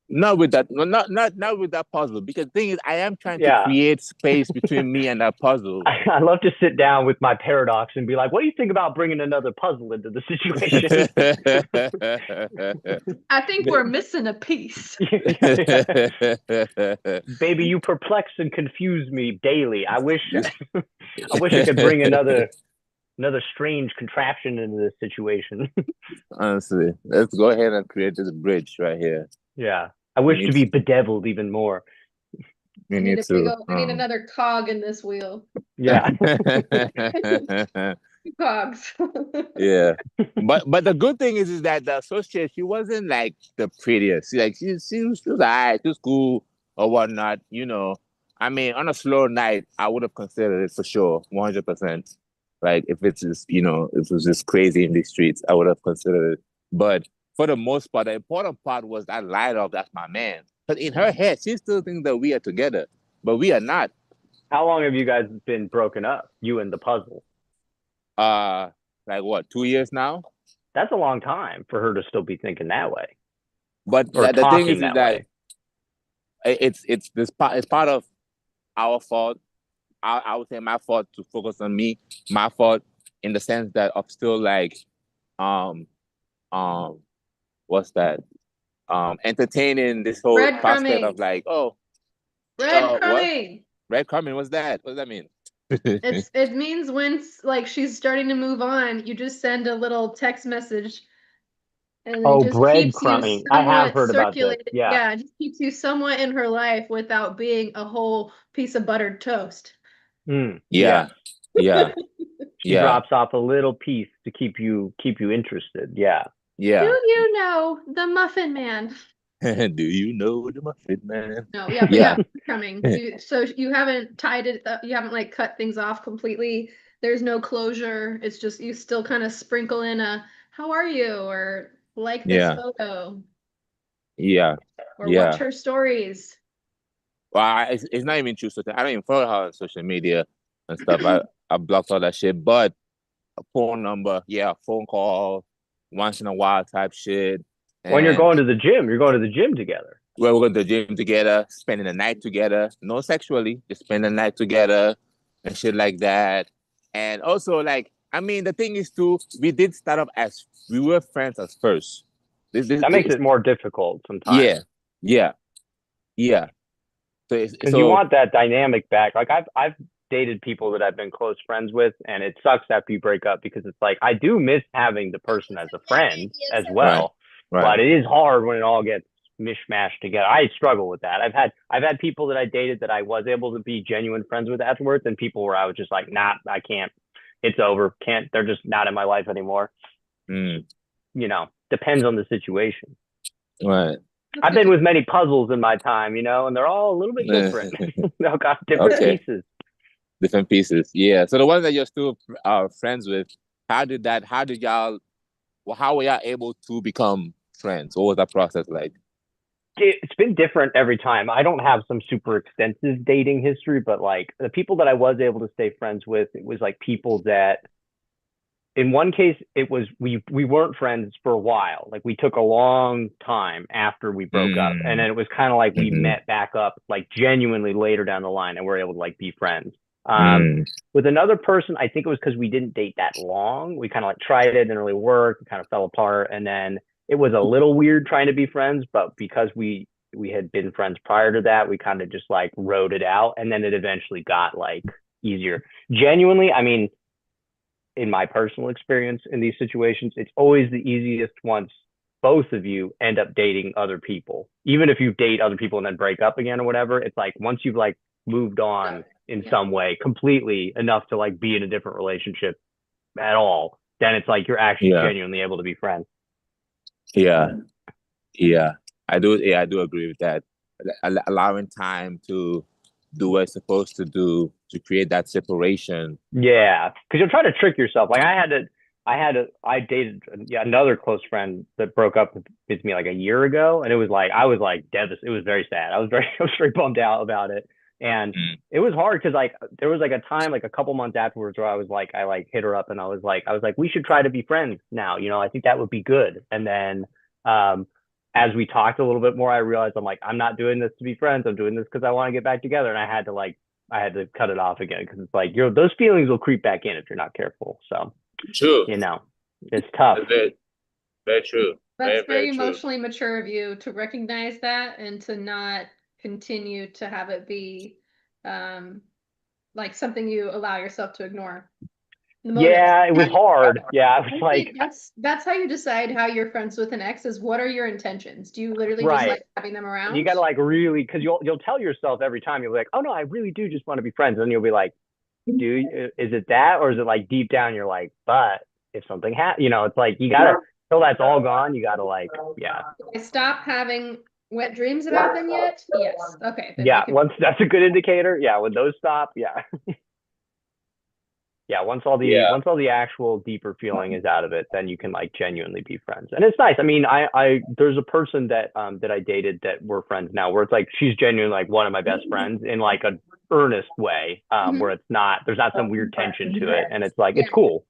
Not with that. Not with that puzzle. Because the thing is, I am trying to create space between me and that puzzle. I love to sit down with my paradox and be like, "What do you think about bringing another puzzle into the situation?" I think we're missing a piece. Baby, you perplex and confuse me daily. I wish I could bring another strange contraption into this situation. Honestly, let's go ahead and create this bridge right here. Yeah. I wish Me to be bedeviled even more. Me I need a big too. old, I need another cog in this wheel. Yeah. Cogs. Yeah. But the good thing is that the associate, she wasn't like the prettiest. She was alright, she was cool or whatnot, you know. I mean, on a slow night, I would have considered it for sure, 100%. Like if it's just, if it was just crazy in the streets, I would have considered it. But for the most part, the important part was that light up, that's my man. But in her head, she still thinks that we are together, but we are not. How long have you guys been broken up? You and the puzzle. Like what, 2 years now? That's a long time for her to still be thinking that way But or the thing is talking that that way. it's part of our fault. I would say my fault to focus on me. My fault in the sense that of still like um what's that? Entertaining this whole prospect of Breadcrumbing. like, oh, what? Breadcrumbing. Breadcrumbing, what's that? What does that mean? It means when like she's starting to move on, you just send a little text message and it Oh, just keeps you breadcrumbing. I have somewhat heard about this. circulated. Yeah. Yeah, it just keeps you somewhat in her life without being a whole piece of buttered toast. Mm, Yeah. Yeah. She Yeah. drops off a little piece to keep you interested. Yeah. Do Yeah. you know the Muffin Man? Do you know the Muffin Man? No, yeah, but Yeah. coming. So you haven't tied it up, you haven't like cut things off completely. There's no closure. It's just you still kind of sprinkle in a how are you or like this Yeah. photo Yeah. or watch Yeah. her stories. Well, it's not even true. I don't even follow her on social media and stuff. I blocked all that shit. But a phone number, yeah, phone call, once in a while type shit. When you're And going to the gym, you're going to the gym together. we're going to the gym together, spending the night together. No sexually, just spending the night together and shit like that. And also, like, I mean, the thing is too, we did start up as we were friends at first. That makes it more difficult sometimes. Yeah. Because you want that dynamic back. Like I've dated people that I've been close friends with, and it sucks after you break up because it's like I do miss having the person as a friend as well. Right. But it is hard when it all gets mishmashed together. I struggle with that. I've had people that I dated that I was able to be genuine friends with afterwards, and people where I was just like, nah, I can't. It's over. Can't. They're just not in my life anymore. Depends on the situation. Right. I've been with many puzzles in my time, and they're all a little bit different. They've got different pieces. Different pieces. Yeah. So the ones that you're still friends with, how were y'all able to become friends? What was that process like? It's been different every time. I don't have some super extensive dating history, but like the people that I was able to stay friends with, it was like people that in one case it was we weren't friends for a while. Like we took a long time after we broke up, and then it was kind of like we met back up like genuinely later down the line and we're able to like be friends. With another person, I think it was because we didn't date that long. We kind of like tried it, didn't really work, it kind of fell apart, and then it was a little weird trying to be friends, but because we had been friends prior to that, we kind of just like rode it out, and then it eventually got like easier. Genuinely, I mean, in my personal experience in these situations, it's always the easiest once both of you end up dating other people. Even if you date other people and then break up again or whatever, it's like once you've like moved on in some way completely enough to like be in a different relationship at all, then it's like you're actually genuinely able to be friends. Yeah. I do agree with that. Allowing time to do what it's supposed to do to create that separation. Yeah, because you'll try to trick yourself. Like I dated another close friend that broke up with me like a year ago, and it was like I was like devastated. It was very sad. I was very bummed out about it, and it was hard because like there was like a time like a couple months afterwards where I hit her up and I was like we should try to be friends now. I think that would be good. And then as we talked a little bit more, I realized I'm not doing this to be friends. I'm doing this because I want to get back together, and I had to cut it off again because it's like those feelings will creep back in if you're not careful. So true, it's tough. Very, very true. That's very emotionally mature of you to recognize that and to not continue to have it be like something you allow yourself to ignore. The motive. Yeah, it was hard. Yeah, I was I like, think that's how you decide how you're friends with an ex is what are your intentions? Do you literally just right. like having them around? You got to like really, because you'll tell yourself every time, you'll be like, oh no, I really do just want to be friends. And you'll be like, is it that, or is it like deep down you're like, but if something happens, it's like you gotta, till that's all gone, you gotta like, yeah. I stop having wet dreams about them yet? Yes. Okay. Then Yeah, once that's a good indicator. Yeah, when those stop, yeah. Yeah, once all the actual deeper feeling is out of it, then you can like genuinely be friends. And it's nice. I mean, I there's a person that I dated that we're friends now, where it's like she's genuinely like one of my best friends in like a earnest way, where it's not, there's not some weird tension to it, and it's like it's cool,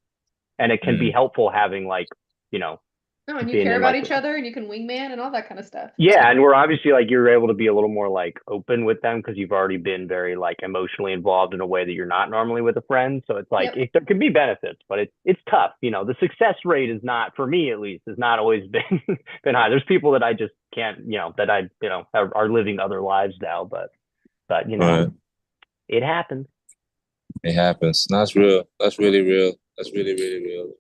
and it can be helpful having like, No, and you care about each other, and you can wingman and all that kind of stuff. Yeah, and we're obviously like you're able to be a little more like open with them because you've already been very like emotionally involved in a way that you're not normally with a friend. So it's like there can be benefits, but it's tough. The success rate is not, for me at least, has not always been high. There's people that I just can't, that I are living other lives now, but Right. it happens. It happens. That's real. That's really real. That's really, really real.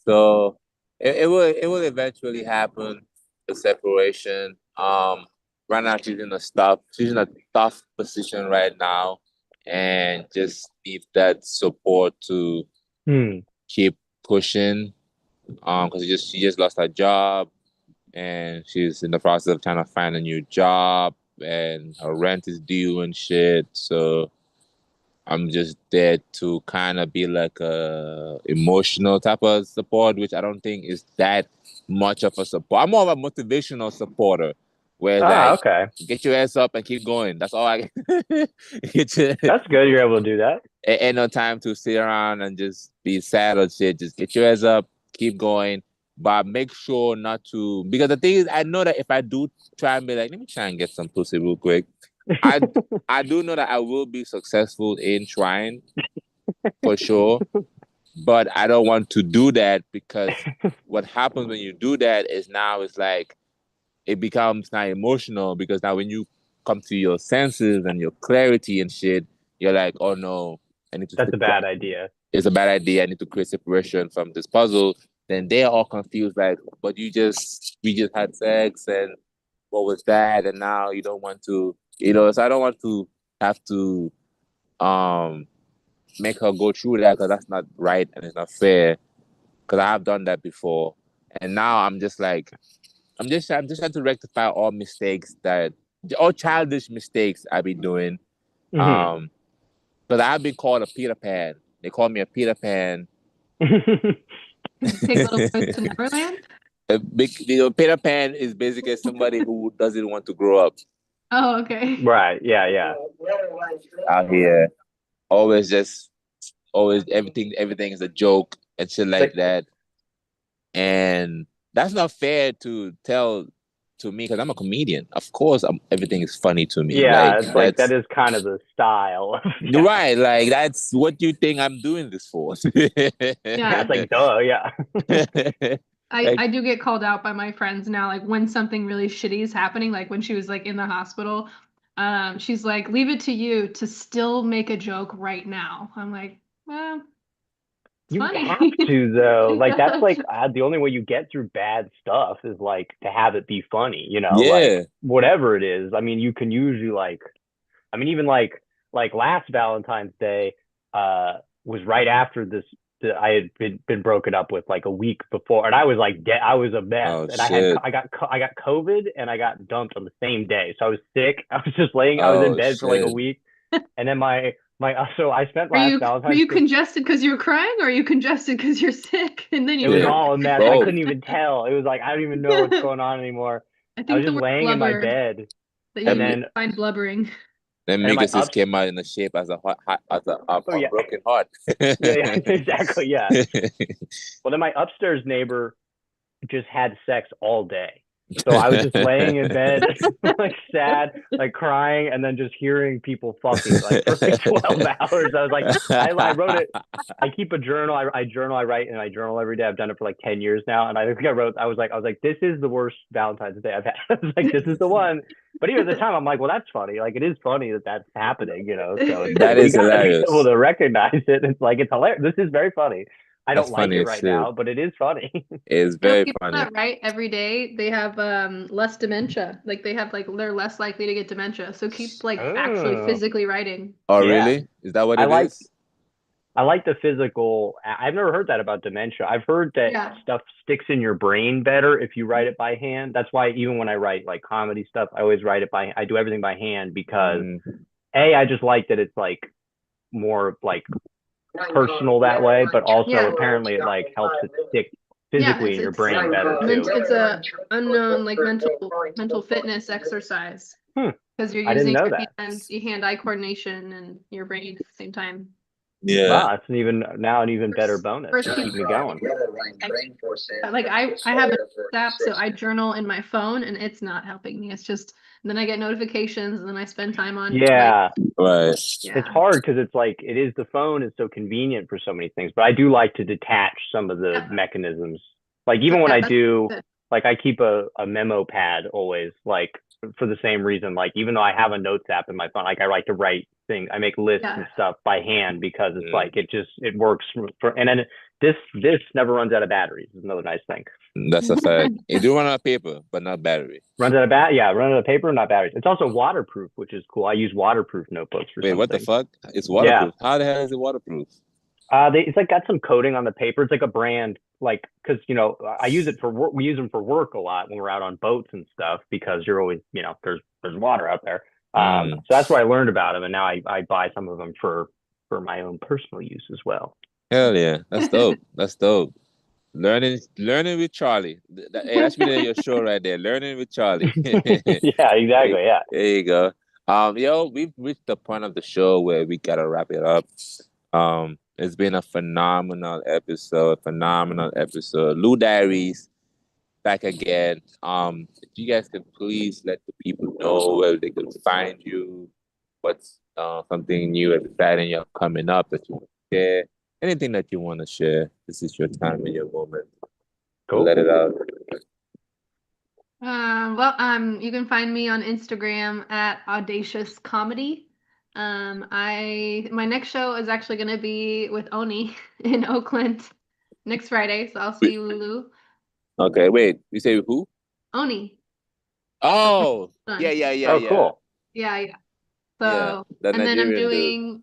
So it will eventually happen, the separation. Right now she's in a tough position right now, and just need that support to keep pushing. Because she just lost her job, and she's in the process of trying to find a new job, and her rent is due and shit. So I'm just there to kind of be like a emotional type of support, which I don't think is that much of a support. I'm more of a motivational supporter, where get your ass up and keep going. That's all I get. That's good. You're able to do that. Ain't no time to sit around and just be sad or shit. Just get your ass up, keep going, but make sure not to. Because the thing is, I know that if I do try and be like, let me try and get some pussy real quick. I do know that I will be successful in trying, for sure, but I don't want to do that, because what happens when you do that is now it's like it becomes now emotional, because now when you come to your senses and your clarity and shit, you're like, oh no, I need to. That's a bad idea. It's a bad idea. I need to create separation from this puzzle. Then they're all confused, like, but we just had sex, and what was that? And now you don't want to. So I don't want to have to make her go through that, because that's not right and it's not fair, because I have done that before. And now I'm just like, I'm just trying to rectify all childish mistakes I've been doing. Because I've been called a Peter Pan. They call me a Peter Pan. Take little boys to Neverland? Peter Pan is basically somebody who doesn't want to grow up. Oh, okay. Right. Yeah. Out here, always everything is a joke and shit like that. And that's not fair to tell to me, because I'm a comedian. Of course, everything is funny to me. Yeah, it's like that is kind of the style. Right, like that's what you think I'm doing this for. Yeah, it's like duh, yeah. I do get called out by my friends now, like when something really shitty is happening, like when she was like in the hospital, she's like, leave it to you to still make a joke right now. I'm like, well, it's funny. Have to though. Like that's like the only way you get through bad stuff is like to have it be funny, like whatever it is. I mean, you can usually even like last Valentine's Day was right after this. I had been broken up with like a week before, and I was like, I was a mess, and I got COVID, and I got dumped on the same day. So I was sick. I was just laying. I was in bed for like a week, and then so I spent last Valentine's. Were you congested because you were crying, or are you congested because you're sick? And then it was all a mess. I couldn't even tell. It was like I don't even know what's going on anymore. I was just laying in my bed, and then find blubbering. Then mucuses came out in the shape as a broken heart. yeah, exactly. Yeah. Well, then my upstairs neighbor just had sex all day. So I was just laying in bed, like sad, like crying, and then just hearing people fucking like for like 12 hours. I was like, I wrote it. I keep a journal. I journal. I write, and I journal every day. I've done it for like 10 years now. And I think I was like, this is the worst Valentine's Day I've had. I was like, this is the one. But even at the time, I'm like, well, that's funny. Like, it is funny that that's happening, you know. So it's That like, is you gotta be hilarious. able to recognize it. It's like, it's hilarious. This is very funny. I That's don't like funny it as right shit. now, but it is funny. It's You know, very people funny. that write every day, they have less dementia. Like they have like they're less likely to get dementia. So keep like actually Oh. physically writing. Oh, Yeah. really? Is that what I it like is? I like the physical. I've never heard that about dementia. I've heard that Yeah. stuff sticks in your brain better if you write it by hand. That's why even when I write like comedy stuff, I always write it I do everything by hand because I just like that it's like more like personal that way, but also Yeah. apparently it like helps it stick Yeah, physically in your brain better too. it's a unknown like mental fitness exercise. Because you're I didn't using know your that. hand-eye coordination and your brain at the same time. Yeah. Wow, that's an even better bonus to keep me going. Like I have an app, so I journal in my phone, and it's not helping me. It's just then I get notifications, and then I spend time on Yeah, Right. yeah. it's hard because it's like the phone is so convenient for so many things, but I do like to detach some of the mechanisms. Like even when I do, like I keep a memo pad always, like for the same reason. Like even though I have a notes app in my phone, like I like to write things, I make lists and stuff by hand because it's like it works for. And then this never runs out of batteries. Is another nice thing. That's a fact. It do run out of paper, but not battery. Runs out of run out of paper, not batteries. It's also waterproof, which is cool. I use waterproof notebooks for. Wait, what the fuck? It's waterproof. How the hell is it waterproof? It's like got some coating on the paper. It's like a brand, like because I use it for work. We use them for work a lot when we're out on boats and stuff because you're always there's water out there. So that's where I learned about them, and now I buy some of them for my own personal use as well. Hell yeah, that's dope. That's dope. Learning with Charlie. Hey, that's been your show right there. Learning with Charlie. Yeah, exactly. Yeah. There you go. Yo, we've reached the point of the show where we gotta wrap it up. It's been a phenomenal episode. LUdiaries back again. If you guys could please let the people know where they can find you, what's something new and exciting you have coming up that you want to share. Anything that you want to share, this is your time and your moment. Cool. Let it out. You can find me on Instagram at Audacious Comedy. My next show is actually going to be with Oni in Oakland next Friday, so I'll see you, Lulu. Okay, wait. You say who? Oni. Oh, yeah. Oh, cool. Yeah. So, and then I'm doing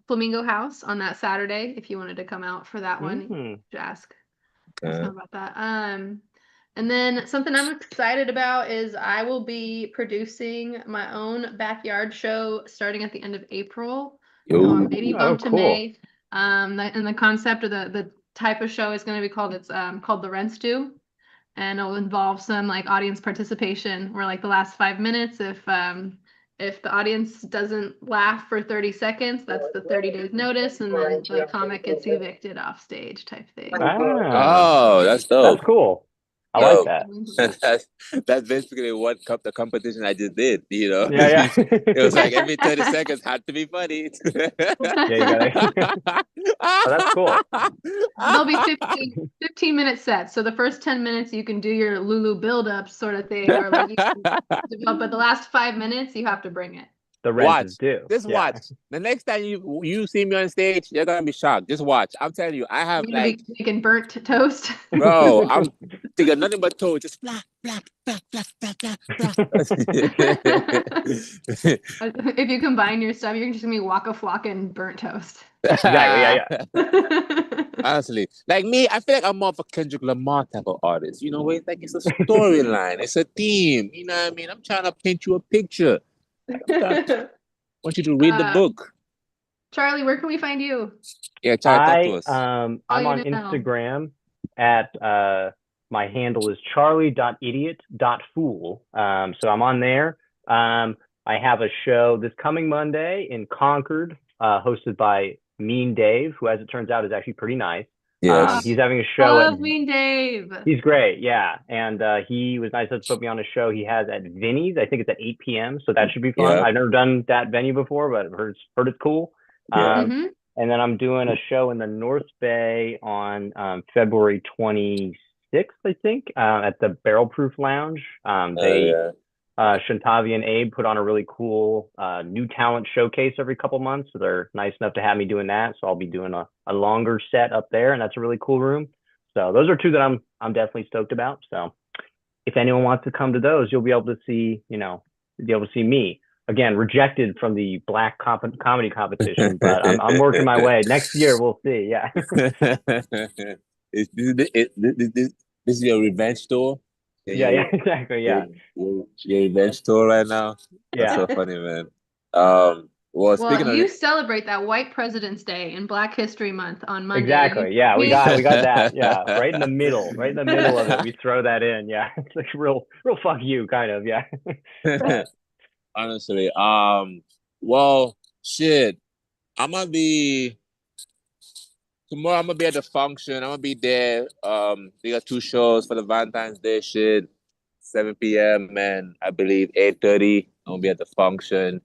Flamingo House on that Saturday. If you wanted to come out for that one, you should ask him about that. And then something I'm excited about is I will be producing my own backyard show starting at the end of April. Maybe bump to May. And the concept or the type of show is going to be called The Rent Stew, and it'll involve some like audience participation. Where like the last 5 minutes, if the audience doesn't laugh for 30 seconds, that's the 30 days notice, and then the comic gets evicted off stage type thing. Oh, that's dope. That's cool. I like that. That's basically what the competition I just did, Yeah. It was like every 30 seconds had to be funny. Yeah, you got it. Oh, that's cool. There'll be 15-minute sets. So the first 10 minutes you can do your Lulu build-up sort of thing, or like but the last 5 minutes you have to bring it. The rent is due. Just watch. The next time you see me on stage, you're gonna be shocked. Just watch. I'm telling you, I have like making burnt toast. Bro, I'm thinking nothing but toast. Just blah blah blah blah blah blah. If you combine your stuff, you're just gonna be Waka Flocka and burnt toast. Exactly. Yeah. Honestly, like me, I feel like I'm more of a Kendrick Lamar type of artist. Where it's like it's a storyline, it's a theme. You know what I mean? I'm trying to paint you a picture. I want you to read the book. Charlie, where can we find you? Yeah, Charlie, talk to us. I'm on Instagram at my handle is charlie.idiot.fool. So I'm on there. I have a show this coming Monday in Concord, hosted by Mean Dave, who, as it turns out, is actually pretty nice. Yes. He's having a show. Love Mean Dave. He's great, yeah. And he was nice enough to put me on a show he has at Vinny's. I think it's at 8 p.m., so that should be fun. Yeah. I've never done that venue before, but I've heard it's cool. Yeah. And then I'm doing a show in the North Bay on February 26th, I think, at the Barrel Proof Lounge. Shantavi and Abe put on a really cool new talent showcase every couple months. So they're nice enough to have me doing that. So I'll be doing a longer set up there, and that's a really cool room. So those are two that I'm definitely stoked about. So if anyone wants to come to those, you'll be able to see, be able to see me. Again, rejected from the black comedy competition, but I'm working my way. Next year, we'll see. Yeah. This is your revenge tour? Yeah, exactly. Yeah. Your revenge tour right now? Yeah. That's so funny, man. Well, speaking you of celebrate that White President's Day and Black History Month on Monday. Exactly. Yeah, we got that. Yeah, right in the middle of it. We throw that in. Yeah, it's like real fuck you kind of. Yeah. Honestly, well, shit. Tomorrow I'm gonna be at the function. I'm gonna be there. They got 2 shows for the Valentine's Day shit, 7 p.m. and I believe 8:30. I'm gonna be at the function.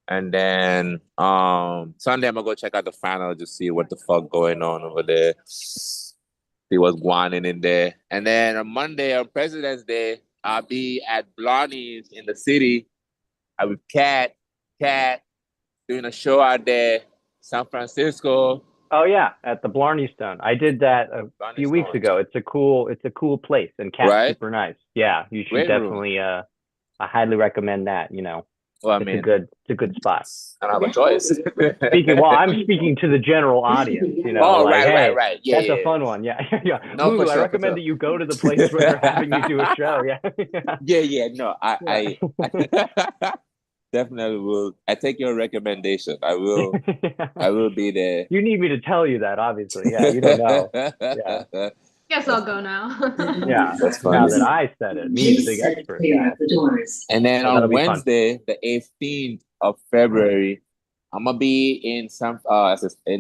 And then Sunday I'm gonna go check out the final, just see what the fuck going on over there. See what's going on in there. And then on Monday, on President's Day, I'll be at Blondie's in the city. I'm with Kat doing a show out there, San Francisco. Oh yeah, at the Blarney Stone. I did that a few weeks ago. It's a cool place, and Kat's super nice. Yeah, you should definitely. I highly recommend that. Well, I it's mean, a good spot. I don't have a choice. I'm speaking to the general audience. Right. Yeah, that's a fun one. Yeah, yeah. No, Lulu, I recommend that you go to the place where they're having you do a show. Yeah. Yeah. No, I definitely will. I take your recommendation. I will. I will be there. You need me to tell you that, obviously. Yeah, you don't know. Yeah. Guess I'll go now. Yeah, that's funny. Now that I said it, me, the big expert. Yeah. And then on Wednesday, the 18th of February, I'm gonna be in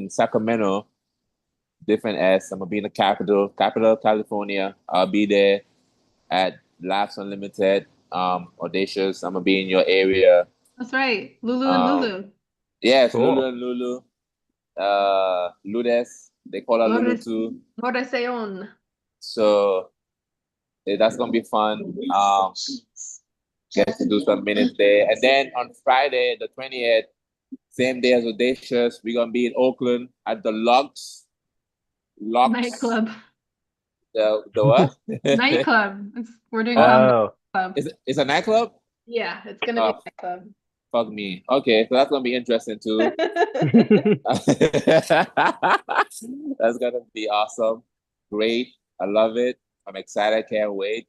Sacramento. Different S. I'm gonna be in the capital of California. I'll be there at Laughs Unlimited. Audacious. I'm gonna be in your area. That's right, Lulu and Lulu. Yes, cool. Lulu and Lulu. Ludes. They call her Lulu too. Moraseon. So that's gonna be fun. Get to do some minutes there. And then on Friday, the 20th, same day as Audacious, we're gonna be in Oakland at the Lux nightclub. The what? Nightclub. We're doing club. It's a nightclub? Yeah, it's gonna be a nightclub. Fuck me. Okay, so that's gonna be interesting too. That's gonna be awesome. Great. I love it. I'm excited. Can't wait.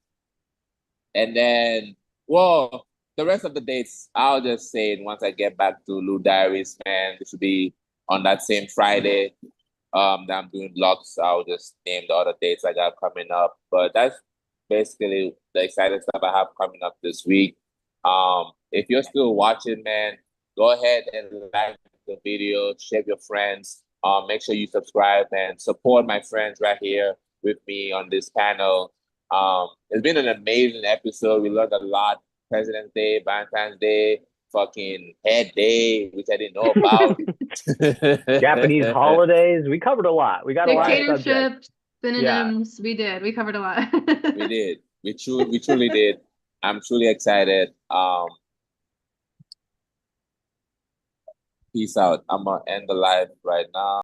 And then, well, the rest of the dates, I'll just say it once I get back to LUdiaries, man. This will be on that same Friday. That I'm doing vlogs. I'll just name the other dates I got coming up. But that's basically the exciting stuff I have coming up this week. If you're still watching, man, go ahead and like the video, share with your friends. Make sure you subscribe and support my friends right here with me on this panel. It's been an amazing episode. We learned a lot. President's Day, Valentine's Day, fucking Head Day, which I didn't know about. Japanese holidays. We covered a lot. We got a lot of subjects. Dictatorships, synonyms. Yeah. We did. We covered a lot. We did. We truly did. I'm truly excited. Peace out. I'm gonna end the live right now.